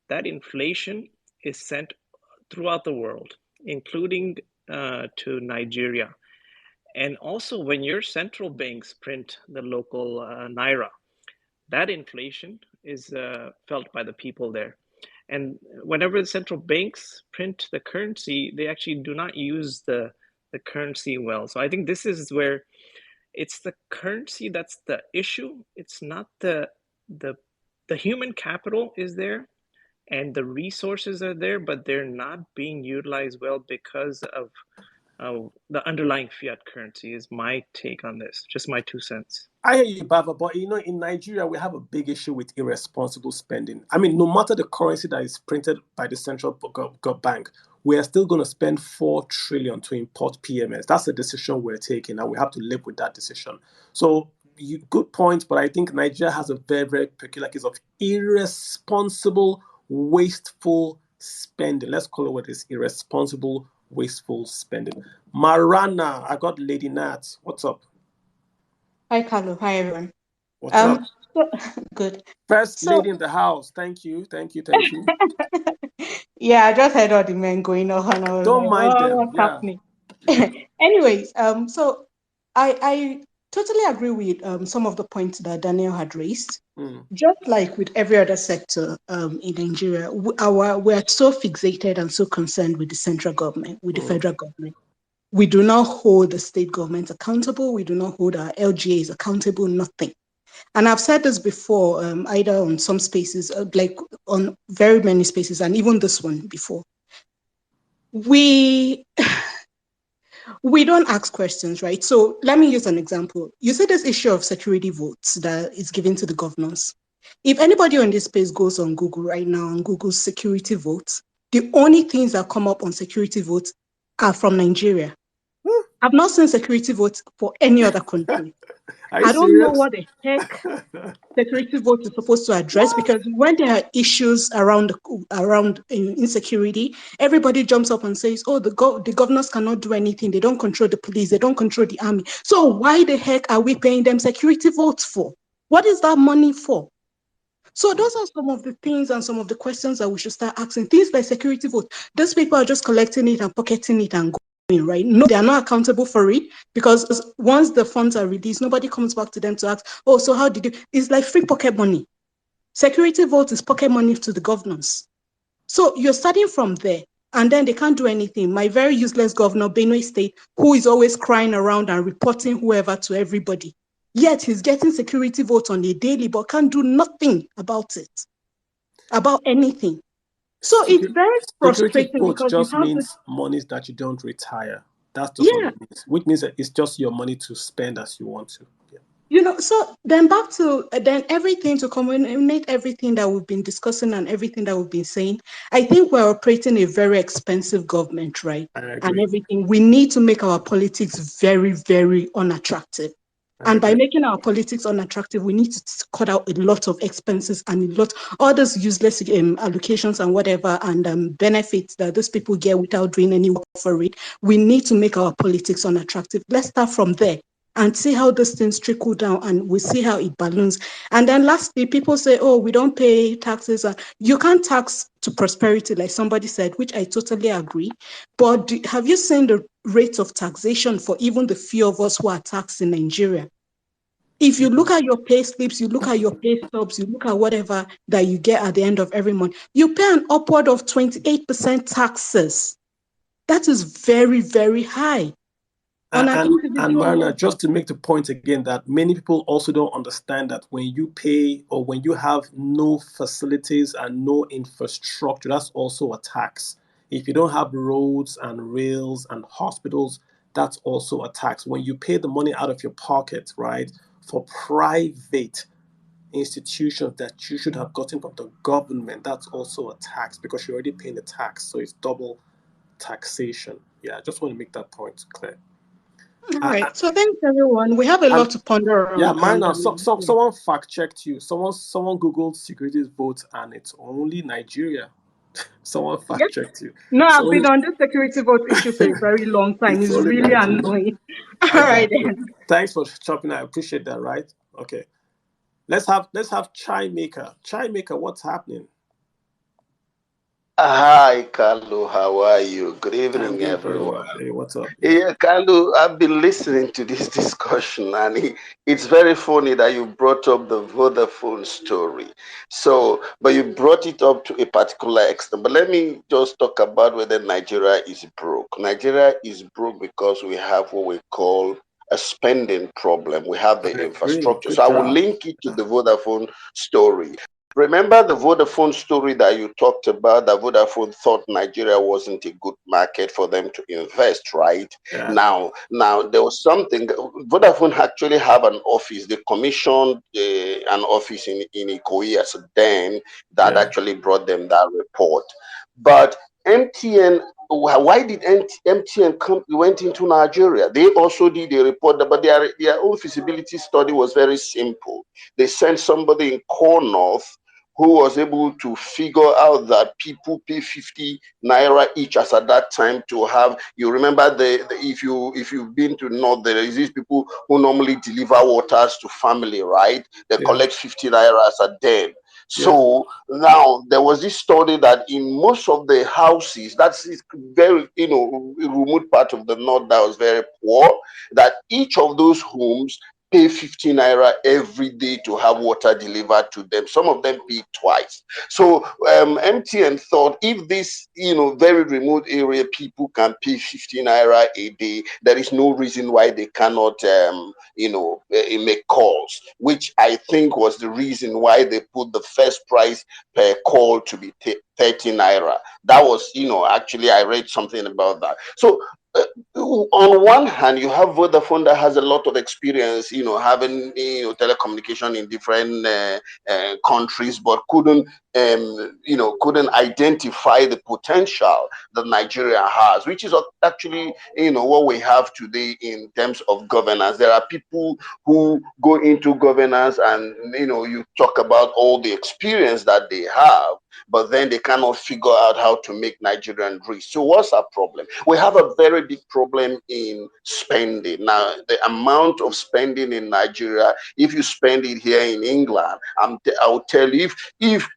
that inflation is sent throughout the world, including to Nigeria. And also, when your central banks print the local naira, that inflation is felt by the people there. And whenever the central banks print the currency, they actually do not use the currency well. So I think this is where it's the currency that's the issue. It's not the human capital is there and the resources are there, but they're not being utilized well because of the underlying fiat currency is my take on this. Just my 2 cents. I hear you, Baba, but in Nigeria, we have a big issue with irresponsible spending. I mean, no matter the currency that is printed by the central bank, we are still going to spend 4 trillion to import PMS. That's the decision we're taking, and we have to live with that decision. So, good point, but I think Nigeria has a very, very peculiar case of irresponsible, wasteful spending. Let's call it what it is: irresponsible, wasteful spending. Marana, I got Lady Nat. What's up? Hi, Kalu. Hi, everyone. What's up? Good. First lady in the house. Thank you. Yeah, I just heard all the men going on. I was Don't like, mind them. what's Yeah. happening? Anyways, so I totally agree with some of the points that Daniel had raised. Just like with every other sector in Nigeria, we're so fixated and so concerned with the central government, with the federal government. We do not hold the state government accountable. We do not hold our LGAs accountable, nothing. And I've said this before, either on some spaces, like on very many spaces, and even this one before. We don't ask questions, right? So let me use an example. You see this issue of security votes that is given to the governors. If anybody on this space goes on Google right now and Google's security votes, the only things that come up on security votes are from Nigeria. I've not seen security votes for any other country. I don't know what the heck security vote is supposed to address, because when there are issues around insecurity, everybody jumps up and says, oh, the governors cannot do anything. They don't control the police. They don't control the army. So why the heck are we paying them security votes for? What is that money for? So those are some of the things and some of the questions that we should start asking. Things like security vote. Those people are just collecting it and pocketing it and going, right? No, they are not accountable for it, because once the funds are released, nobody comes back to them to ask, oh, so how did you? It's like free pocket money. Security vote is pocket money to the governors. So you're starting from there, and then they can't do anything. My very useless governor, Benue State, who is always crying around and reporting whoever to everybody. Yet he's getting security votes on a daily, but can't do nothing about it, about anything. So it's very frustrating, because just means monies that you don't retire. That's just what it means. Which means that it's just your money to spend as you want to. Yeah. So then back to everything, to culminate everything that we've been discussing and everything that we've been saying, I think we're operating a very expensive government, right? And everything. We need to make our politics very, very unattractive. And by making our politics unattractive, we need to cut out a lot of expenses and all those useless allocations and whatever, and benefits that those people get without doing any work for it. We need to make our politics unattractive. Let's start from there and see how those things trickle down, and we see how it balloons. And then lastly, people say, oh, we don't pay taxes. You can't tax to prosperity, like somebody said, which I totally agree. But have you seen the rate of taxation for even the few of us who are taxed in Nigeria? If you look at your pay slips, you look at your pay stubs, you look at whatever that you get at the end of every month, you pay an upward of 28% taxes. That is very, very high. And Marna, just to make the point again, that many people also don't understand that when you pay, or when you have no facilities and no infrastructure, that's also a tax. If you don't have roads and rails and hospitals, that's also a tax. When you pay the money out of your pocket, right, for private institutions that you should have gotten from the government, that's also a tax, because you're already paying the tax. So it's double taxation. Yeah, I just want to make that point clear. All right. So thanks, everyone. We have a lot to ponder around. Yeah, Marna, someone fact-checked you. Someone Googled security votes, and it's only Nigeria. Someone fact-checked you. No, I've been on this security vote issue for a very long time. It's really annoying. All right, then. Thanks for chopping. I appreciate that, right? Okay. Let's have Chymaker. Chymaker, what's happening? Hi, Kalu. How are you? Good evening, everyone. Well. Hey, what's up? Yeah, Kalu, I've been listening to this discussion, and it's very funny that you brought up the Vodafone story. So, but you brought it up to a particular extent. But let me just talk about whether Nigeria is broke. Nigeria is broke because we have what we call a spending problem. We have the infrastructure. So I will link it to the Vodafone story. Remember the Vodafone story that you talked about, that Vodafone thought Nigeria wasn't a good market for them to invest, right? Yeah. Now there was something, Vodafone actually have an office. They commissioned an office in Ikoyi as a den that actually brought them that report. But MTN, why did MTN come, went into Nigeria? They also did a report, but their own feasibility study was very simple. They sent somebody in Core North who was able to figure out that people pay 50 naira each as at that time to have, you remember if you've been to North, there is these people who normally deliver waters to family, right? They collect 50 naira as a day. So now there was this study that in most of the houses, that's very, remote part of the North that was very poor, that each of those homes pay 50 naira every day to have water delivered to them. Some of them pay twice. So MTN thought, if this, very remote area people can pay 50 naira a day, there is no reason why they cannot, make calls, which I think was the reason why they put the first price per call to be 30 naira. That was, actually I read something about that. So on one hand, you have Vodafone that has a lot of experience, having telecommunication in different countries, but couldn't identify the potential that Nigeria has, which is actually what we have today in terms of governance. There are people who go into governance, and you talk about all the experience that they have, but then they cannot figure out how to make Nigerian rich. So what's our problem? We have a very big problem in spending. Now, the amount of spending in Nigeria, if you spend it here in England, I'll tell you, if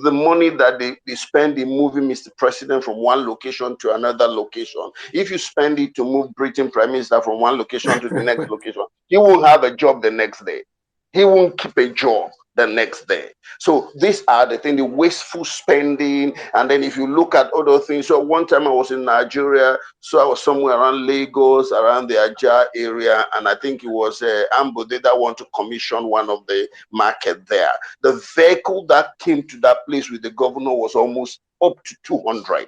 the money that they spend in moving Mr. President from one location to another location, if you spend it to move Britain Prime Minister from one location to the next location, he won't have a job the next day. He won't keep a job the next day. So these are the things, the wasteful spending. And then if you look at other things, so one time I was in Nigeria, so I was somewhere around Lagos, around the Aja area, and I think it was Ambode that want to commission one of the market there. The vehicle that came to that place with the governor was almost up to 200.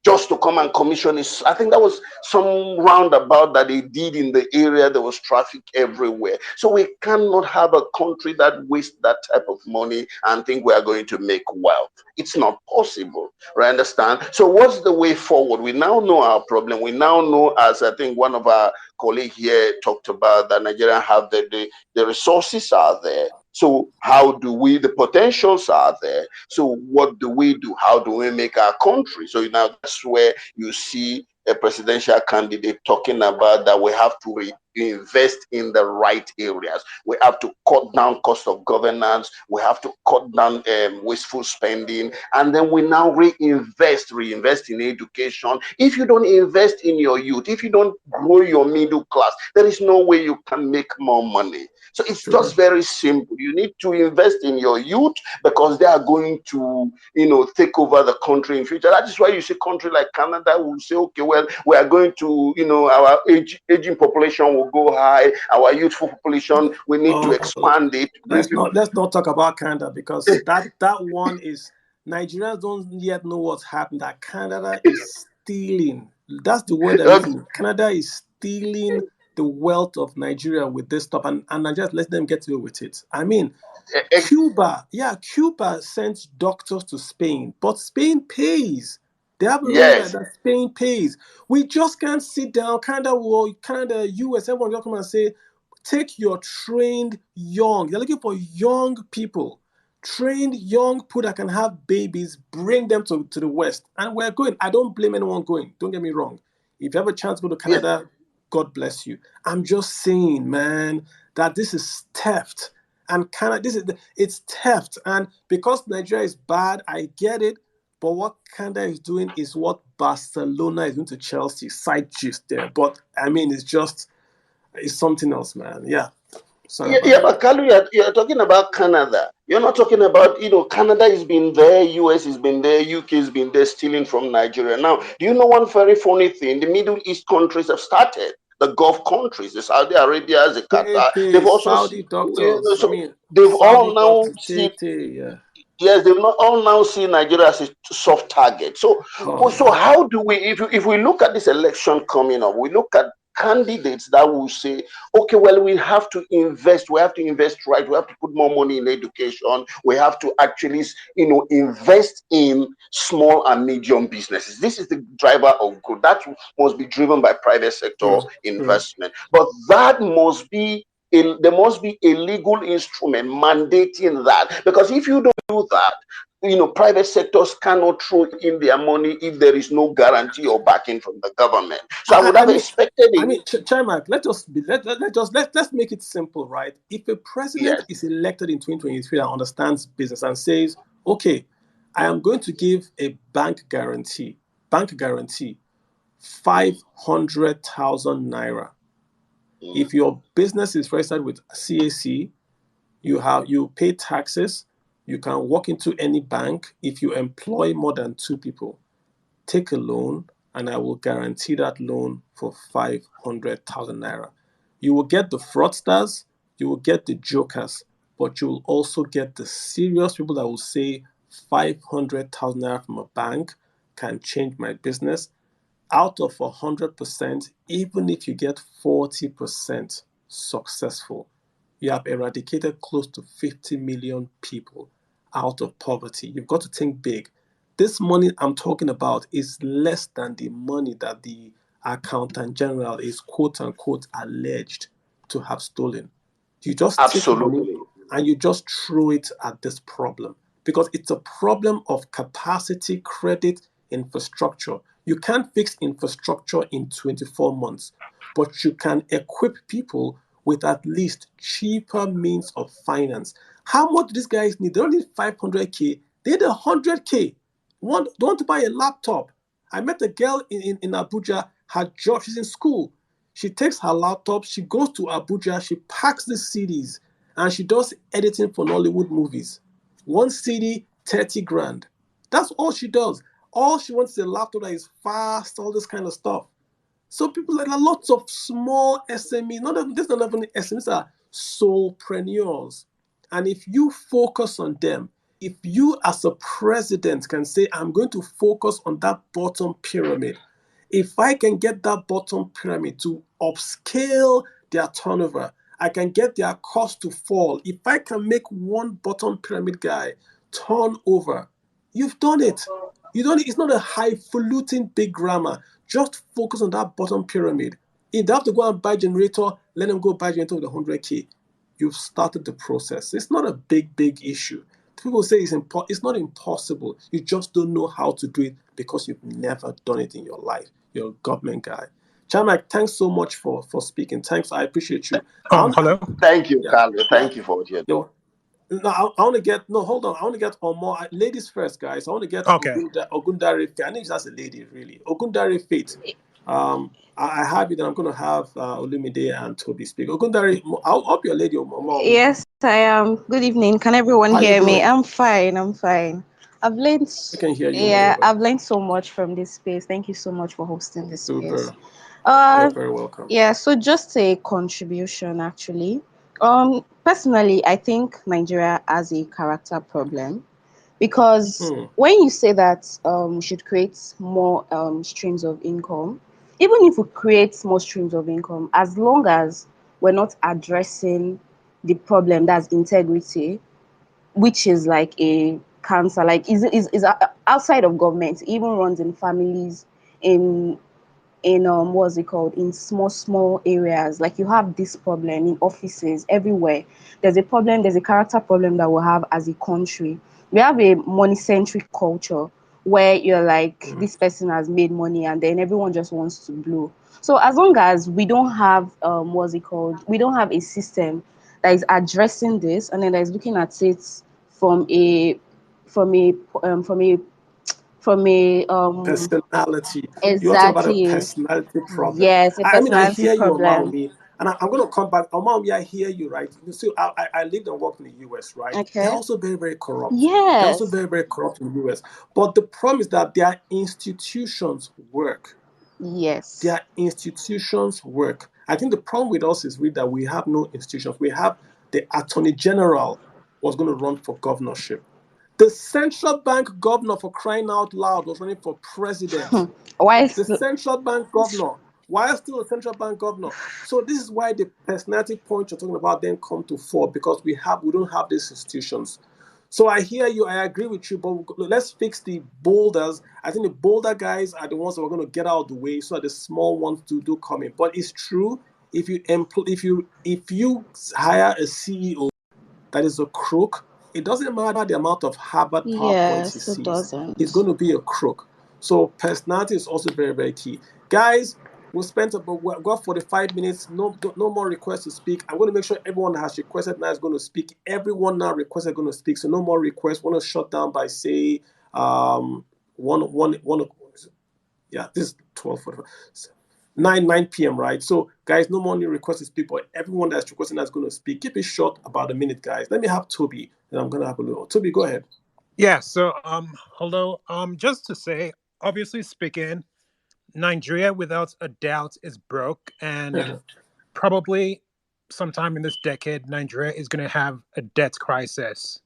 Just to come and commission it. I think that was some roundabout that they did in the area. There was traffic everywhere. So we cannot have a country that wastes that type of money and think we are going to make wealth. It's not possible. Right? Understand? So what's the way forward? We now know our problem. We now know, as I think one of our colleagues here talked about, that Nigeria have the resources are there. So how do we, the potentials are there. So what do we do? How do we make our country? So now that's where you see a presidential candidate talking about that we have to invest in the right areas. We have to cut down cost of governance. We have to cut down wasteful spending. And then we now reinvest in education. If you don't invest in your youth, if you don't grow your middle class, there is no way you can make more money. So it's just very simple. You need to invest in your youth because they are going to, take over the country in future. That is why you see country like Canada will say, okay, well, we are going to, our aging population will go high. Our youthful population, we need to expand it. Let's not talk about Canada, because that one is, Nigerians don't yet know what's happened. That Canada is stealing. That's the word I'm using. Canada is stealing the wealth of Nigeria with this stuff, and Nigeria, let them get away with it. I mean, Cuba sends doctors to Spain, but Spain pays. They have a rule that Spain pays. We just can't sit down. Canada, US, everyone will come and say, take your trained young. They're looking for young people, trained young people that can have babies, bring them to the West. And we're going. I don't blame anyone going. Don't get me wrong. If you have a chance to go to Canada, God bless you. I'm just saying, man, that this is theft. And Canada, it's theft. And because Nigeria is bad, I get it. But what Canada is doing is what Barcelona is doing to Chelsea. Side gist there. But I mean, it's something else, man. Yeah. But Kalu, you're talking about Canada. You're not talking about, Canada has been there, US has been there, UK has been there, stealing from Nigeria. Now, do you know one very funny thing? The Middle East countries have started. The Gulf countries, the Saudi Arabia, the Qatar, they've also Saudi doctors. they've all now seen. Yes, they've not all now seen Nigeria as a soft target. So, so how do we, if we look at this election coming up, we look at candidates that will say, okay, well, we have to invest right, we have to put more money in education, we have to actually, invest in small and medium businesses. This is the driver of growth. That must be driven by private sector investment. But that must be there must be a legal instrument mandating that, because if you don't do that, private sectors cannot throw in their money if there is no guarantee or backing from the government. So I would have expected it. Chymaker, let's make it simple, right? If a president is elected in 2023 and understands business and says, okay, I am going to give a bank guarantee, 500,000 naira. If your business is registered with CAC, you pay taxes, you can walk into any bank. If you employ more than 2 people, take a loan, and I will guarantee that loan for 500,000 naira. You will get the fraudsters, you will get the jokers, but you will also get the serious people that will say 500,000 naira from a bank can change my business. Out of 100%, even if you get 40% successful, you have eradicated close to 50 million people out of poverty. You've got to think big. This money I'm talking about is less than the money that the accountant general is quote unquote alleged to have stolen. You just take money and you just throw it at this problem, because it's a problem of capacity, credit, infrastructure. You can't fix infrastructure in 24 months, but you can equip people with at least cheaper means of finance. How much do these guys need? They don't need 500K, they need 100K. They want to buy a laptop. I met a girl in Abuja, her job, she's in school. She takes her laptop, she goes to Abuja, she packs the CDs, and she does editing for Nollywood movies. 1 CD, 30 grand. That's all she does. All she wants is a laptop that is fast, all this kind of stuff. So people, like lots of small SMEs, this is not even SMEs, are solopreneurs. And if you focus on them, if you as a president can say, I'm going to focus on that bottom pyramid, if I can get that bottom pyramid to upscale their turnover, I can get their cost to fall. If I can make one bottom pyramid guy turn over, you've done it. It's not a highfalutin big grammar. Just focus on that bottom pyramid. If they have to go and buy generator, let them go buy generator with 100K. You've started the process. It's not a big issue. People say it's not impossible. You just don't know how to do it because you've never done it in your life. You're a government guy. Chymaker, thanks so much for speaking. Thanks, I appreciate you. Hello. Thank you, Kalu. Thank you for what you're doing. No, I want to get, no, hold on. I want to get on more ladies first, guys. I want to get Ogundare. I think that's a lady, really. Ogundare Faith. I have it, and I'm going to have Olumide and Toby speak. Ogundare, I'll up your lady. Yes, I am. Good evening. Can everyone hear me? I'm fine. I've learned. I can hear you. Yeah, I've learned so much from this space. Thank you so much for hosting this space. You're very welcome. Yeah, so just a contribution actually. Personally, I think Nigeria has a character problem, because when you say that we should create more streams of income, even if we create more streams of income, as long as we're not addressing the problem, that's integrity, which is like a cancer, like is outside of government, even runs in families, in what's it called, in small areas. Like you have this problem in offices everywhere. There's a problem, there's a character problem that we have as a country. We have a money-centric culture where you're like, this person has made money, and then everyone just wants to blow. So as long as we don't have we don't have a system that is addressing this, and then that is looking at it from a personality. Exactly. You want to talk about a personality problem. Yes, a personality I hear you, problem. Omowunmi, and I'm going to come back. Omowunmi, I hear you, right? You see, I lived and worked in the US, right? Okay. They're also very, very corrupt. Yes. They're also very, very corrupt in the US. But the problem is that their institutions work. Yes. Their institutions work. I think the problem with us is that we have no institutions. We have the Attorney General was going to run for governorship. The central bank governor, for crying out loud, was running for president. Why? The central bank governor. Why still a central bank governor? So this is why the personality point you're talking about then come to fore, because we don't have these institutions. So I hear you, I agree with you, but let's fix the boulders. I think the boulder guys are the ones that are going to get out of the way, so that the small ones do come in. But it's true, if you hire a CEO that is a crook, it doesn't matter the amount of Harvard PowerPoints he Yes, it sees. doesn't. It's going to be a crook. So personality is also very, very key. Guys, we got 45 minutes. No more requests to speak. I'm going to make sure everyone that has requested now is going to speak. Everyone now requested going to speak. So no more requests. Want to shut down by say yeah, this is 12:45. 9 p.m. right? So guys, no more new requests to speak, but everyone that's requesting that's going to speak, keep it short, about a minute, guys. Let me have Towmee, and I'm going to have a little. Towmee, go ahead. Yeah, so hello. Just to say, obviously speaking, Nigeria without a doubt is broke, and probably sometime in this decade, Nigeria is going to have a debt crisis.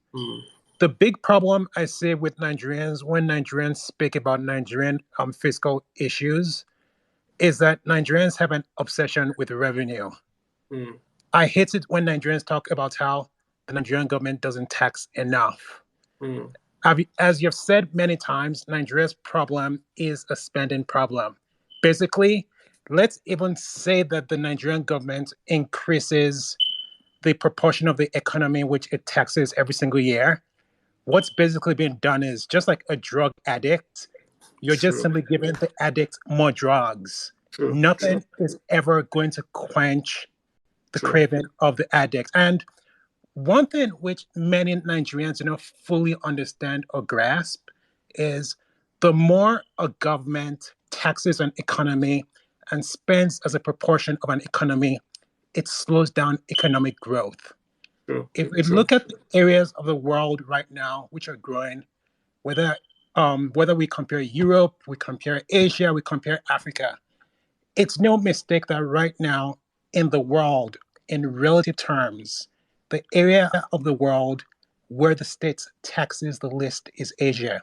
The big problem I see with Nigerians when Nigerians speak about Nigerian fiscal issues is that Nigerians have an obsession with revenue. I hate it when Nigerians talk about how the Nigerian government doesn't tax enough. As you've said many times, Nigeria's problem is a spending problem. Basically, let's even say that the Nigerian government increases the proportion of the economy which it taxes every single year. What's basically being done is just like a drug addict, you're just simply giving the addict more drugs. Nothing is ever going to quench the craving of the addict. And one thing which many Nigerians do not fully understand or grasp is the more a government taxes an economy and spends as a proportion of an economy, it slows down economic growth. If we look at the areas of the world right now which are growing, whether we compare Europe, we compare Asia, we compare Africa, it's no mistake that right now in the world, in relative terms, the area of the world where the state taxes the least is Asia.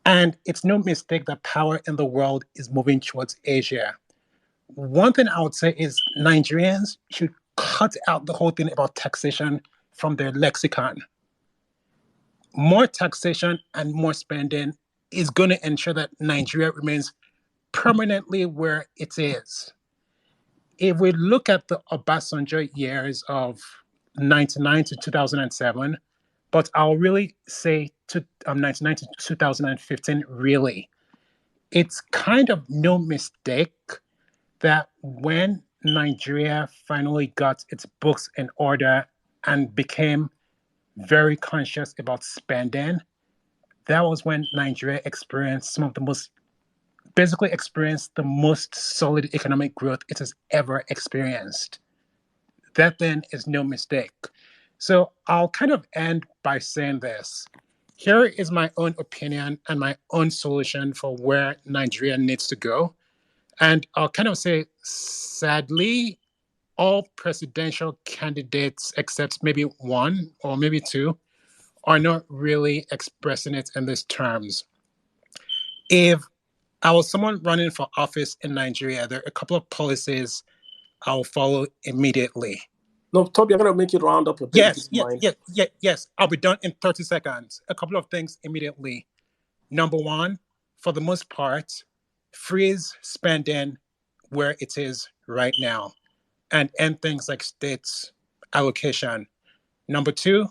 And it's no mistake that power in the world is moving towards Asia. One thing I would say is Nigerians should cut out the whole thing about taxation from their lexicon. More taxation and more spending is going to ensure that Nigeria remains permanently where it is. If we look at the Obasanjo years of 1999 to 2007, but I'll really say 1999 to 2015, really, it's kind of no mistake that when Nigeria finally got its books in order and became very conscious about spending, that was when Nigeria experienced the most solid economic growth it has ever experienced. That then is no mistake. So I'll kind of end by saying this. Here is my own opinion and my own solution for where Nigeria needs to go. And I'll kind of say, sadly, all presidential candidates, except maybe one or maybe two, are not really expressing it in these terms. If I was someone running for office in Nigeria, there are a couple of policies I'll follow immediately. No, Toby, I'm going to make you round up a bit. Yes. I'll be done in 30 seconds. A couple of things immediately. Number one, for the most part, freeze spending where it is right now and end things like states allocation. Number two,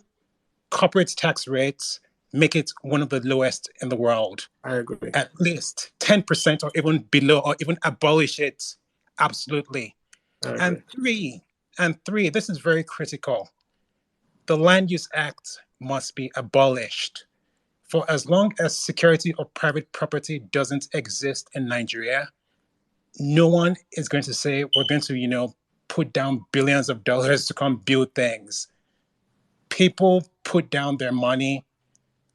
corporate tax rates, make it one of the lowest in the world. I agree. At least 10% or even below, or even abolish it. Absolutely. And three, this is very critical. The Land Use Act must be abolished. For as long as security or private property doesn't exist in Nigeria, no one is going to say we're going to, put down billions of dollars to come build things. People put down their money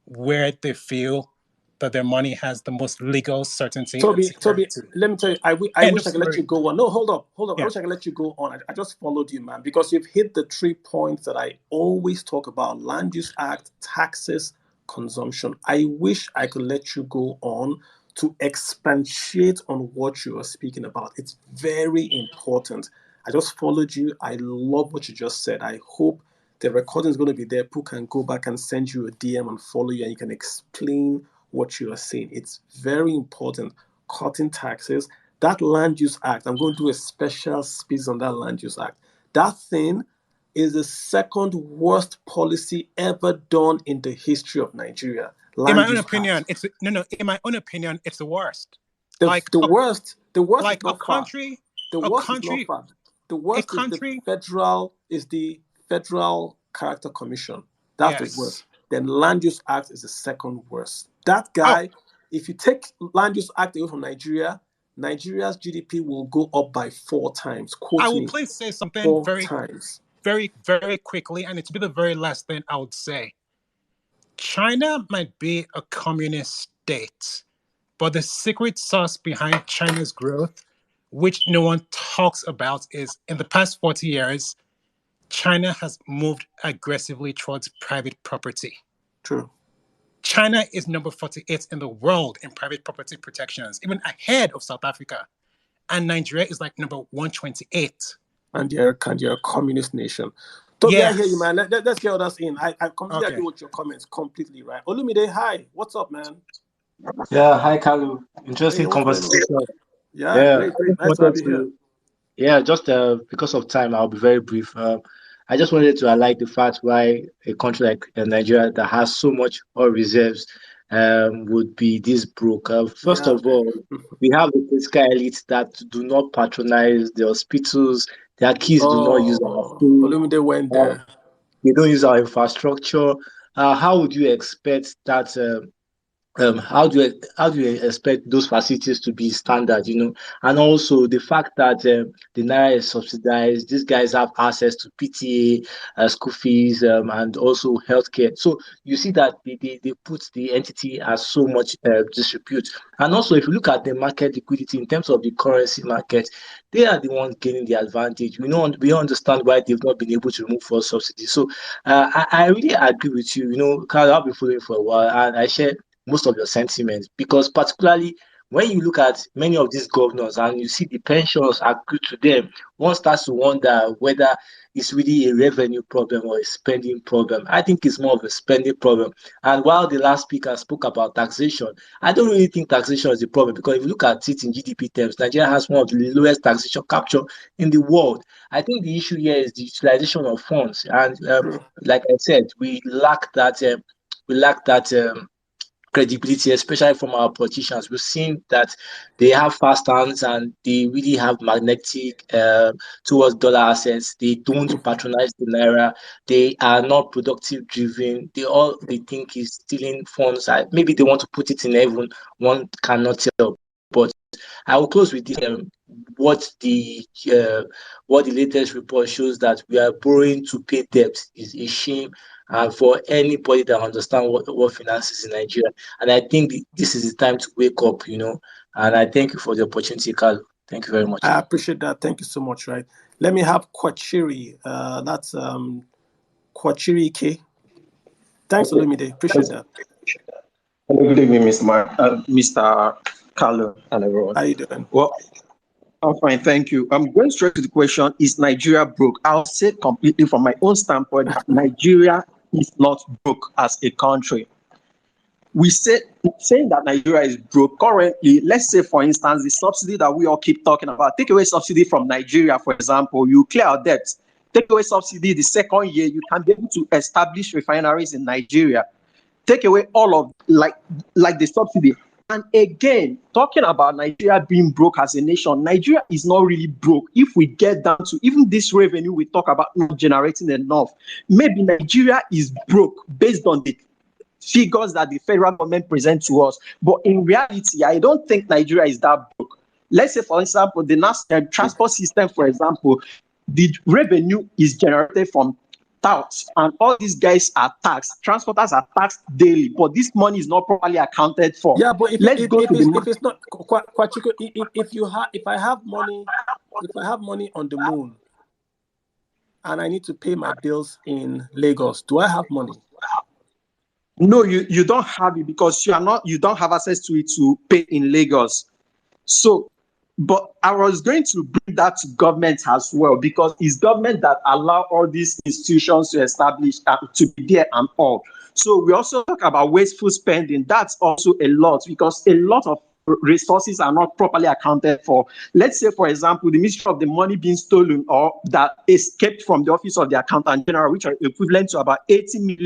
where they feel that their money has the most legal certainty and Towmee, security. let me tell you, I End wish of I could let story. you go on. No, hold up. I Yeah. wish I could let you go on. I just followed you, man, because you've hit the 3 points that I always talk about: Land Use Act, taxes, consumption. I wish I could let you go on to expatiate on what you are speaking about. It's very important. I just followed you. I love what you just said. I hope the recording is going to be there. People can go back and send you a DM and follow you, and you can explain what you are saying. It's very important. Cutting taxes. That Land Use Act, I'm going to do a special speech on that Land Use Act. That thing is the second worst policy ever done in the history of Nigeria. In my own opinion, it's the worst. The worst like is not a country, far. The worst is not far. The worst is the Federal Character Commission. That's the worst. Then Land Use Act is the second worst. That guy, if you take Land Use Act away from Nigeria, Nigeria's GDP will go up by 4 times. I will please say something very, very quickly, and it's be the very last thing I would say. China might be a communist state, but the secret sauce behind China's growth, which no one talks about, is in the past 40 years, China has moved aggressively towards private property. True. China is number 48 in the world in private property protections, even ahead of South Africa. And Nigeria is like number 128. And they're a communist nation. Towmee, I hear you, man. Let's get others in. I completely agree with your comments, completely, right? Olumide, hi. What's up, man? Yeah, hi, Kalu. Interesting conversation. Yeah, great. Nice to have you here. Yeah, just because of time, I'll be very brief. I just wanted to highlight the fact why a country like Nigeria that has so much oil reserves would be this broke. First of all, we have the political elite that do not patronize the hospitals. Their kids do not use our food. Olumide went there. They don't use our infrastructure. How would you expect that? How do you expect those facilities to be standard, and also the fact that the naira is subsidized, these guys have access to PTA, school fees, and also healthcare. So you see that they put the entity as so much disrepute. And also, if you look at the market liquidity in terms of the currency market, they are the ones gaining the advantage. We understand why they've not been able to remove fuel subsidy. So I really agree with you. Carl, I've been following for a while, and I share most of your sentiments, because particularly when you look at many of these governors and you see the pensions accrued to them, one starts to wonder whether it's really a revenue problem or a spending problem. I think it's more of a spending problem. And while the last speaker spoke about taxation, I don't really think taxation is the problem, because if you look at it in GDP terms, Nigeria has one of the lowest taxation capture in the world. I think the issue here is the utilization of funds. And like I said, we lack that credibility, especially from our politicians. We've seen that they have fast hands and they really have magnetic towards dollar assets. They don't patronize the naira. They are not productive driven. All they think is stealing funds. Maybe they want to put it in heaven. One cannot tell. But I will close with this. What the latest report shows, that we are borrowing to pay debt is a shame. For anybody that understands what finance is in Nigeria. And I think this is the time to wake up, And I thank you for the opportunity, Carl. Thank you very much. I appreciate that. Thank you so much, right? Let me have Kwechiri. That's Kwechiri K. Thanks, Olumide. Appreciate that. Good evening, Mr. Kalu and everyone. How you doing? Well, I'm fine, thank you. I'm going straight to the question, is Nigeria broke? I'll say completely from my own standpoint that Nigeria is not broke as a country. Saying that Nigeria is broke currently, let's say, for instance, the subsidy that we all keep talking about, take away subsidy from Nigeria, for example, you clear our debts. Take away subsidy the second year, you can be able to establish refineries in Nigeria. Take away all of like the subsidy. And again, talking about Nigeria being broke as a nation, Nigeria is not really broke. If we get down to even this revenue we talk about not generating enough, maybe Nigeria is broke based on the figures that the federal government presents to us. But in reality, I don't think Nigeria is that broke. Let's say, for example, the transport system, for example, the revenue is generated from out, and all these guys are taxed. Transporters are taxed daily, but this money is not properly accounted for. Yeah, but Let's go to the if it's not Kwechiri, if I have money on the moon and I need to pay my bills in Lagos, do I have money? No, you don't have it because you don't have access to it to pay in Lagos. So, but I was going to bring that to government as well, because it's government that allow all these institutions to establish to be there and all. So we also talk about wasteful spending. That's also a lot, because a lot of resources are not properly accounted for. Let's say, for example, the mystery of the money being stolen or that escaped from the office of the accountant general, which are equivalent to about 80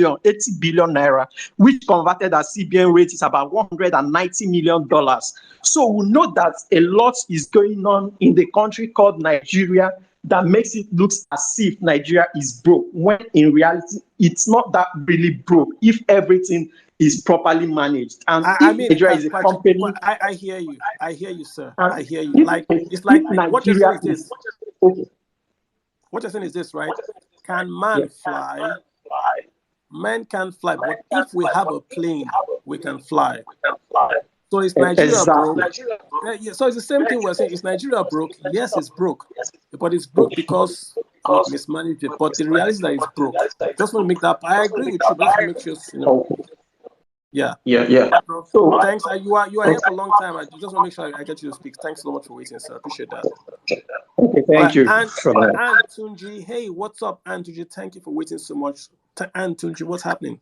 billion naira, which converted at CBN rate is about $190 million. So we know that a lot is going on in the country called Nigeria that makes it look as if Nigeria is broke, when in reality, it's not that really broke if everything is properly managed. And if Nigeria is a company... I hear you, sir. I hear you. It's like what you're saying is this. Okay. What you're saying is this, right? Can man fly? Man can fly, but if we have a plane, we can fly. So is Nigeria broke? Yeah, so it's the same thing we're saying. Is Nigeria broke? Yes, it's broke. But it's broke because we mismanaged it. But the reality is that it's broke. Just want to make that. I agree with you, but just to make sure, Yeah. Bro. So thanks. You are here for a long time. I just want to make sure I get you to speak. Thanks so much for waiting, sir. I appreciate that. Okay, thank you. And Tunji, hey, what's up, Tunji? Thank you for waiting so much. Tunji, what's happening?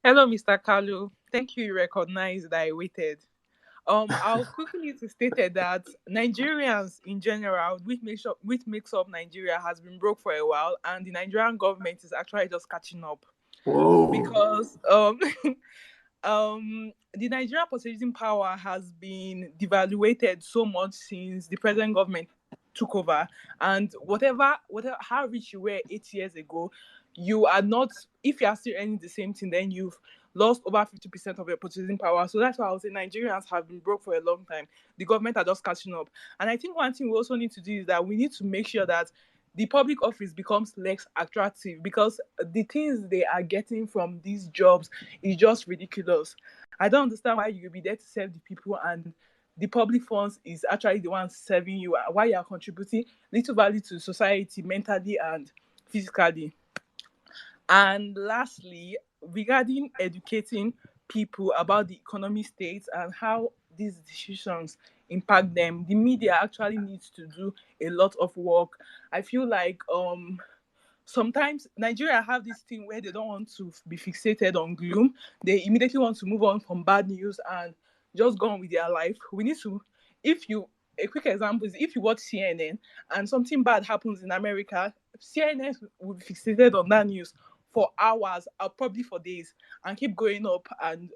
Hello, Mr. Kalu. Thank you. You recognize that I waited. I'll quickly need to state that Nigerians in general, which makes up Nigeria, has been broke for a while, and the Nigerian government is actually just catching up. Whoa. Because the Nigerian purchasing power has been devaluated so much since the present government took over, and whatever how rich you were 8 years ago, you are not. If you are still earning the same thing, then you've lost over 50% of your purchasing power. So that's why I would say Nigerians have been broke for a long time. The government are just catching up. And I think one thing we also need to do is that we need to make sure that the public office becomes less attractive, because the things they are getting from these jobs is just ridiculous. I don't understand why you'll be there to serve the people and the public funds is actually the one serving you, why you are contributing little value to society mentally and physically. And lastly, regarding educating people about the economy state and how these decisions impact them, the media actually needs to do a lot of work. I feel like sometimes Nigeria have this thing where they don't want to be fixated on gloom. They immediately want to move on from bad news and just go on with their life. We need to, a quick example is if you watch CNN and something bad happens in America, CNN will be fixated on that news for hours, or probably for days, and keep going up and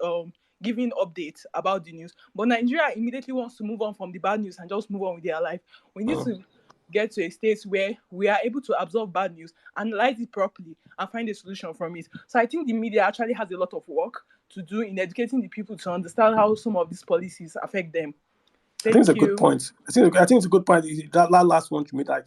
giving updates about the news. But Nigeria immediately wants to move on from the bad news and just move on with their life. We need to get to a state where we are able to absorb bad news, analyze it properly, and find a solution from it. So I think the media actually has a lot of work to do in educating the people to understand how some of these policies affect them. I think it's a good point. I think it's a good point. That last one you made, like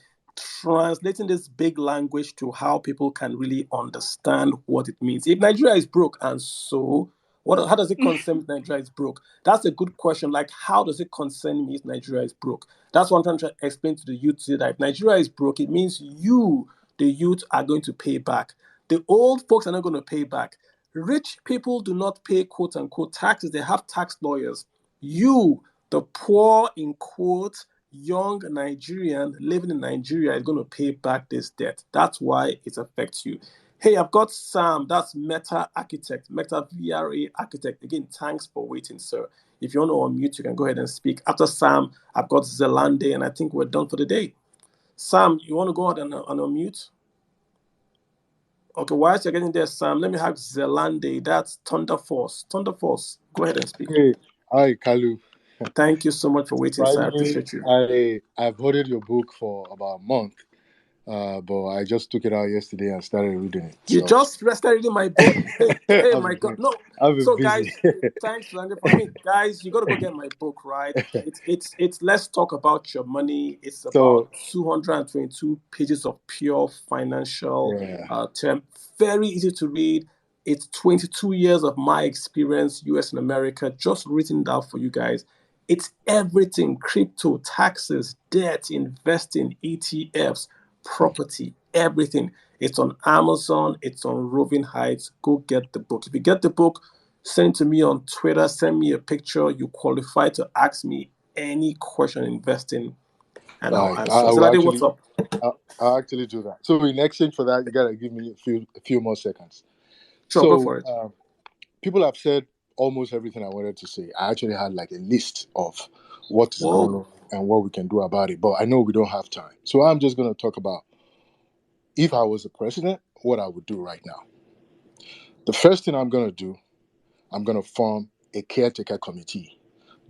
translating this big language to how people can really understand what it means. If Nigeria is broke, and so how does it concern if Nigeria is broke? That's a good question. Like, how does it concern me if Nigeria is broke? That's what I'm trying to explain to the youth today. That if Nigeria is broke, it means you, the youth, are going to pay back. The old folks are not going to pay back. Rich people do not pay quote unquote taxes. They have tax lawyers. You, the poor, in quotes, young Nigerian living in Nigeria, is going to pay back this debt. That's why it affects you. Hey, I've got Sam. That's Meta Architect, Meta VRA Architect. Again, thanks for waiting, sir. If you want to unmute, you can go ahead and speak. After Sam, I've got Xlade, and I think we're done for the day. Sam, you want to go ahead and unmute? Okay, whilst you're getting there, Sam, let me have Xlade. That's Thunder Force. Thunder Force, go ahead and speak. Hey, hi, Kalu. Thank you so much for waiting, sir. I appreciate you. I've ordered your book for about a month, but I just took it out yesterday and started reading it. You So just started reading my book. Hey, my I've God, been, no. I've been So, busy. guys, thanks, Randy. I mean, guys, you got to go get my book, right? It's. Let's talk about your money. It's about So 222 pages of pure financial yeah, term. Very easy to read. It's 22 years of my experience, US and America, just written down for you guys. It's everything: crypto, taxes, debt, investing, ETFs, property, everything. It's on Amazon, it's on Roving Heights. Go get the book. If you get the book, send it to me on Twitter, send me a picture. You qualify to ask me any question investing, and I'll all right. answer. I will Xlade, what's actually, up? I'll actually do that. So in exchange for that, you gotta give me a few more seconds. Sure, go So for it. people have said almost everything I wanted to say. I actually had like a list of what is going Whoa. on and what we can do about it, but I know we don't have time. So I'm just gonna talk about if I was the president, what I would do right now. The first thing I'm gonna do, I'm gonna form a caretaker committee.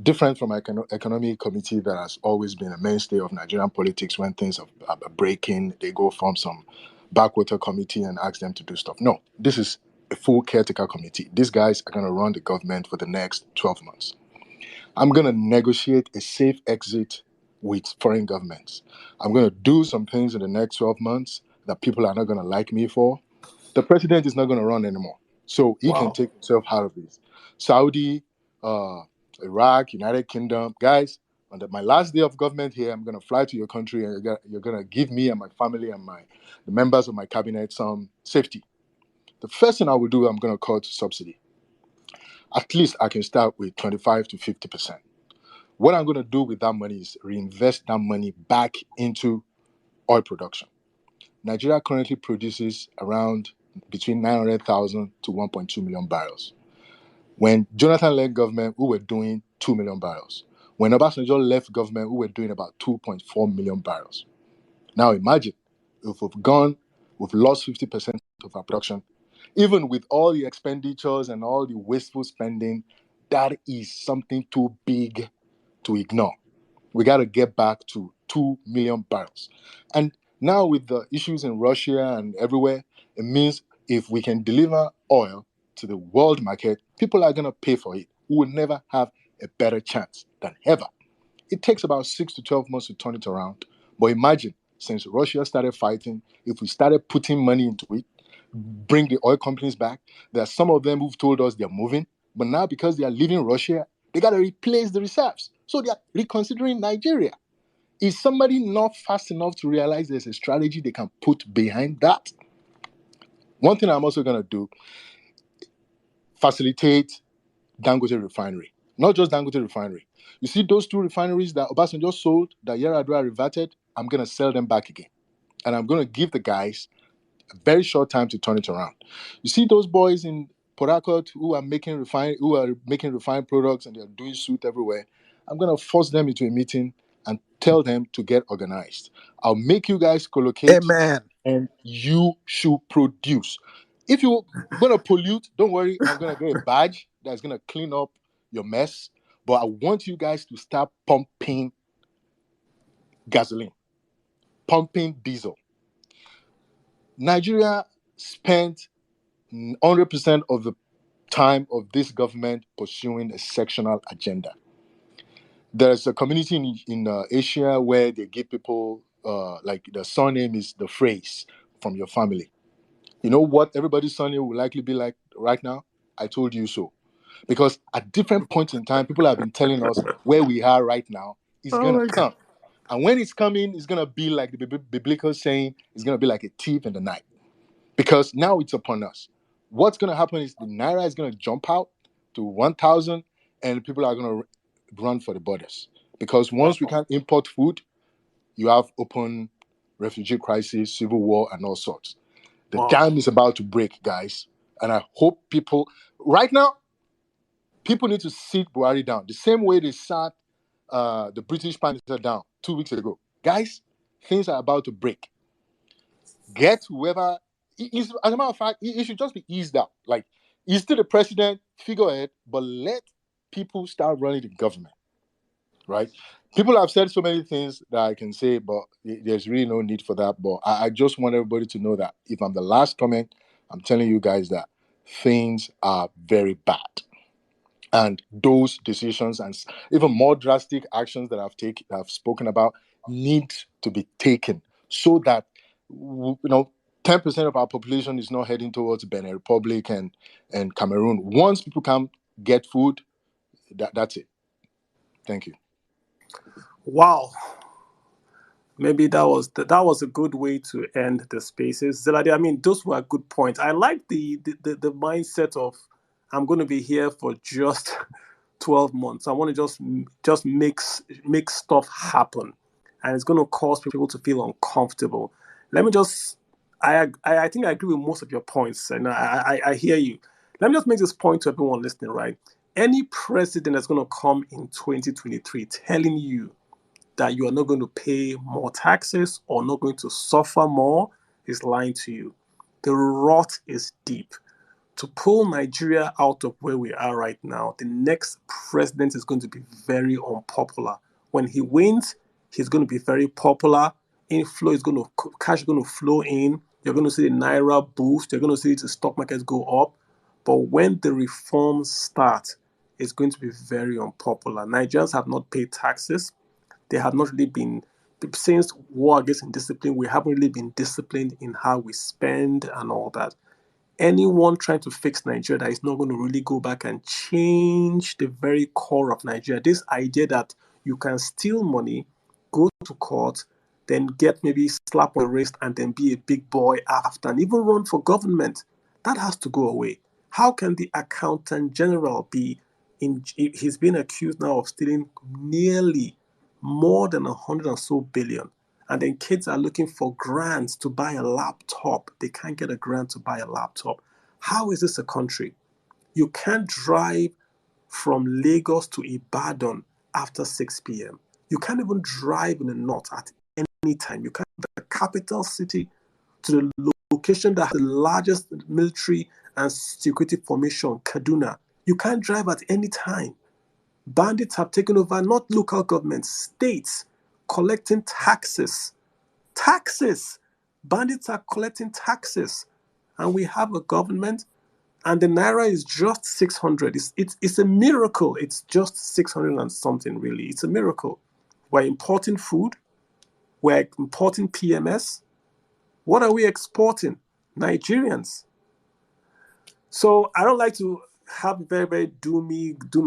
Different from economic committee that has always been a mainstay of Nigerian politics. When things are breaking, they go form some backwater committee and ask them to do stuff. No, this is a full caretaker committee. These guys are going to run the government for the next 12 months. I'm going to negotiate a safe exit with foreign governments. I'm going to do some things in the next 12 months that people are not going to like me for. The president is not going to run anymore. So he can Wow. take himself out of this. Saudi, Iraq, United Kingdom, guys, on my last day of government here, I'm going to fly to your country and you're going to give me and my family and the members of my cabinet some safety. The first thing I will do, I'm going to cut subsidy. At least I can start with 25 to 50%. What I'm going to do with that money is reinvest that money back into oil production. Nigeria currently produces around between 900,000 to 1.2 million barrels. When Jonathan led government, we were doing 2 million barrels. When Obasanjo left government, we were doing about 2.4 million barrels. Now imagine if we've lost 50% of our production. Even with all the expenditures and all the wasteful spending, that is something too big to ignore. We got to get back to 2 million barrels. And now with the issues in Russia and everywhere, it means if we can deliver oil to the world market, people are going to pay for it. We will never have a better chance than ever. It takes about 6 to 12 months to turn it around. But imagine, since Russia started fighting, if we started putting money into it, bring the oil companies back, there are some of them who've told us they're moving, but now because they are leaving Russia, they got to replace the reserves. So they are reconsidering Nigeria. Is somebody not fast enough to realize there's a strategy they can put behind that? One thing I'm also going to do, facilitate Dangote refinery. Not just Dangote refinery. You see those two refineries that Obasanjo sold, that Yar'Adua reverted, I'm going to sell them back again. And I'm going to give the guys a very short time to turn it around. You see those boys in Port Harcourt who are making refined products and they're doing suit everywhere. I'm going to force them into a meeting and tell them to get organized. I'll make you guys collocate Amen. and you should produce. If you're going to pollute, don't worry, I'm going to get a badge that's going to clean up your mess. But I want you guys to start pumping gasoline, pumping diesel. Nigeria spent 100% of the time of this government pursuing a sectional agenda. There's a community in Asia where they give people, like the surname is the phrase from your family. You know what everybody's surname will likely be like right now? I told you so. Because at different points in time, people have been telling us where we are right now is going to come. And when it's coming, it's going to be like the biblical saying, it's going to be like a thief in the night. Because now it's upon us. What's going to happen is the Naira is going to jump out to 1,000 and people are going to run for the borders. Because once we can't import food, you have open refugee crisis, civil war, and all sorts. The dam is about to break, guys. And I hope people, right now, people need to sit Buhari down. The same way they sat the British Prime Minister down 2 weeks ago. Guys, things are about to break. Get whoever, as a matter of fact, he should just be eased out. Like, he's still the president, figurehead, but let people start running the government. right? People have said so many things that I can say, but there's really no need for that. But I just want everybody to know that if I'm the last comment, I'm telling you guys that things are very bad. And those decisions and even more drastic actions that I've spoken about need to be taken so that 10% of our population is not heading towards Benin Republic and Cameroon. Once people can get food, that's it. Thank you. Wow. Maybe that was a good way to end the spaces. Xlade, I mean, those were good points. I like the mindset of I'm going to be here for just 12 months. I want to just make stuff happen, and it's going to cause people to feel uncomfortable. Let me just I think I agree with most of your points, and I hear you. Let me just make this point to everyone listening, right? Any president that's going to come in 2023 telling you that you are not going to pay more taxes or not going to suffer more is lying to you. The rot is deep. To pull Nigeria out of where we are right now, the next president is going to be very unpopular. When he wins, he's going to be very popular. Cash is going to flow in. You're going to see the Naira boost. You're going to see the stock markets go up. But when the reforms start, it's going to be very unpopular. Nigerians have not paid taxes. They have not really been, since war against indiscipline, we haven't really been disciplined in how we spend and all that. Anyone trying to fix Nigeria that is not going to really go back and change the very core of Nigeria. This idea that you can steal money, go to court, then get maybe slap on the wrist and then be a big boy after and even run for government, that has to go away. How can the accountant general he's been accused now of stealing nearly more than 100 and so billion. And then kids are looking for grants to buy a laptop. They can't get a grant to buy a laptop. How is this a country? You can't drive from Lagos to Ibadan after 6 p.m. You can't even drive in the north at any time. You can't the capital city to the location that has the largest military and security formation, Kaduna. You can't drive at any time. Bandits have taken over not local governments, states, collecting taxes. Taxes! Bandits are collecting taxes. And we have a government, and the Naira is just 600. It's a miracle. It's just 600 and something, really. It's a miracle. We're importing food. We're importing PMS. What are we exporting? Nigerians. So I don't like to have very, very doom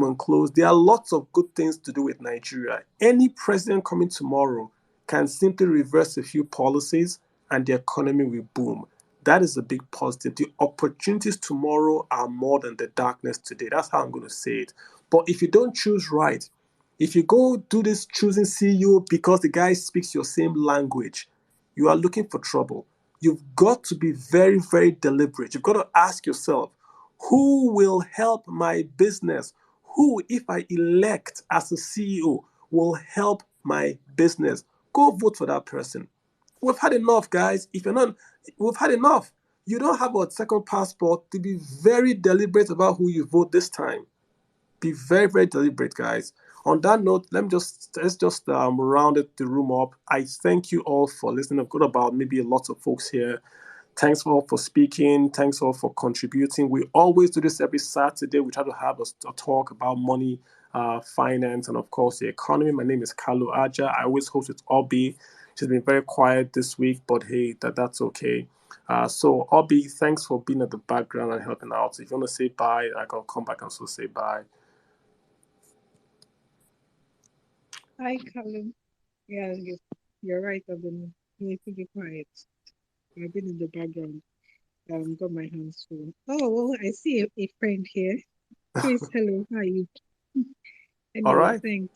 and close. There are lots of good things to do with Nigeria. Any president coming tomorrow can simply reverse a few policies and the economy will boom. That is a big positive. The opportunities tomorrow are more than the darkness today. That's how I'm going to say it. But if you don't choose right, if you go do this choosing CEO because the guy speaks your same language, you are looking for trouble. You've got to be very, very deliberate. You've got to ask yourself, who will help my business? Who, if I elect as a CEO, will help my business? Go vote for that person. We've had enough, guys. If you're not, we've had enough. You don't have a second passport to be very deliberate about who you vote this time. Be very, very deliberate, guys. On that note, let's just round the room up. I thank you all for listening. I've got about maybe lots of folks here. Thanks all for speaking. Thanks all for contributing. We always do this every Saturday. We try to have a talk about money, finance, and of course the economy. My name is Kalu Aja. I always host with Obi. She's been very quiet this week, but hey, that's okay. So Obi, thanks for being at the background and helping out. So if you want to say bye, I can come back and so say bye. Hi, Kalu. Yeah, you're right. I've been need to be quiet. I've been in the background. Got my hands full. Oh, well, I see a friend here. Chris, hello. How are you? All Anyway, right. thanks.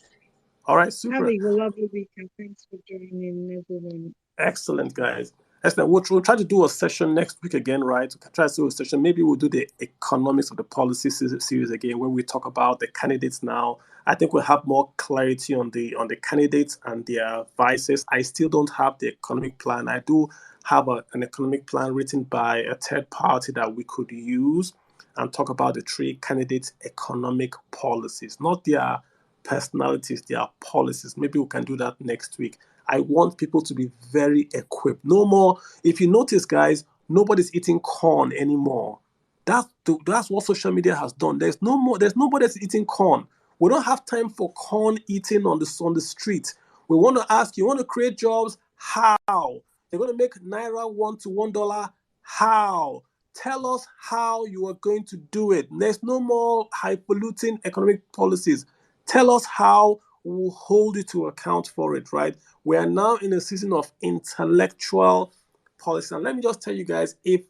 All right, super. Having a lovely weekend. Thanks for joining, everyone. Excellent, guys. Excellent. We'll try to do a session next week again, right? We'll try to do a session. Maybe we'll do the economics of the policy series again, where we talk about the candidates now. I think we'll have more clarity on the candidates and their vices. I still don't have the economic plan. I do have an economic plan written by a third party that we could use and talk about the three candidates' economic policies, not their personalities, their policies. Maybe we can do that next week. I want people to be very equipped. No more, if you notice, guys, nobody's eating corn anymore. That's what social media has done. There's nobody that's eating corn. We don't have time for corn eating on the street. We want to ask, you want to create jobs? How? You're going to make Naira $1 to $1? How? Tell us how you are going to do it. There's no more highfalutin economic policies. Tell us how, we'll hold you to account for it, right? We are now in a season of intellectual policy. And let me just tell you guys, if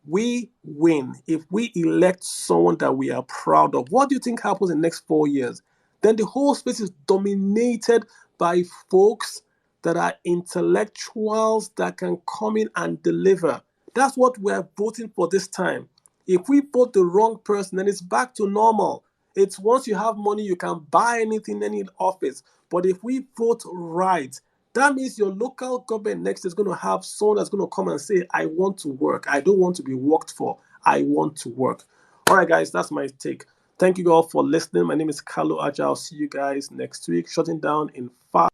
we win, if we elect someone that we are proud of, what do you think happens in the next 4 years? Then the whole space is dominated by folks that are intellectuals that can come in and deliver. That's what we're voting for this time. If we vote the wrong person, then it's back to normal. It's once you have money, you can buy anything, any office. But if we vote right, that means your local government next is going to have someone that's going to come and say, I want to work. I don't want to be worked for. I want to work. All right, guys, that's my take. Thank you all for listening. My name is Kalu Aja. I'll see you guys next week. Shutting down in 5.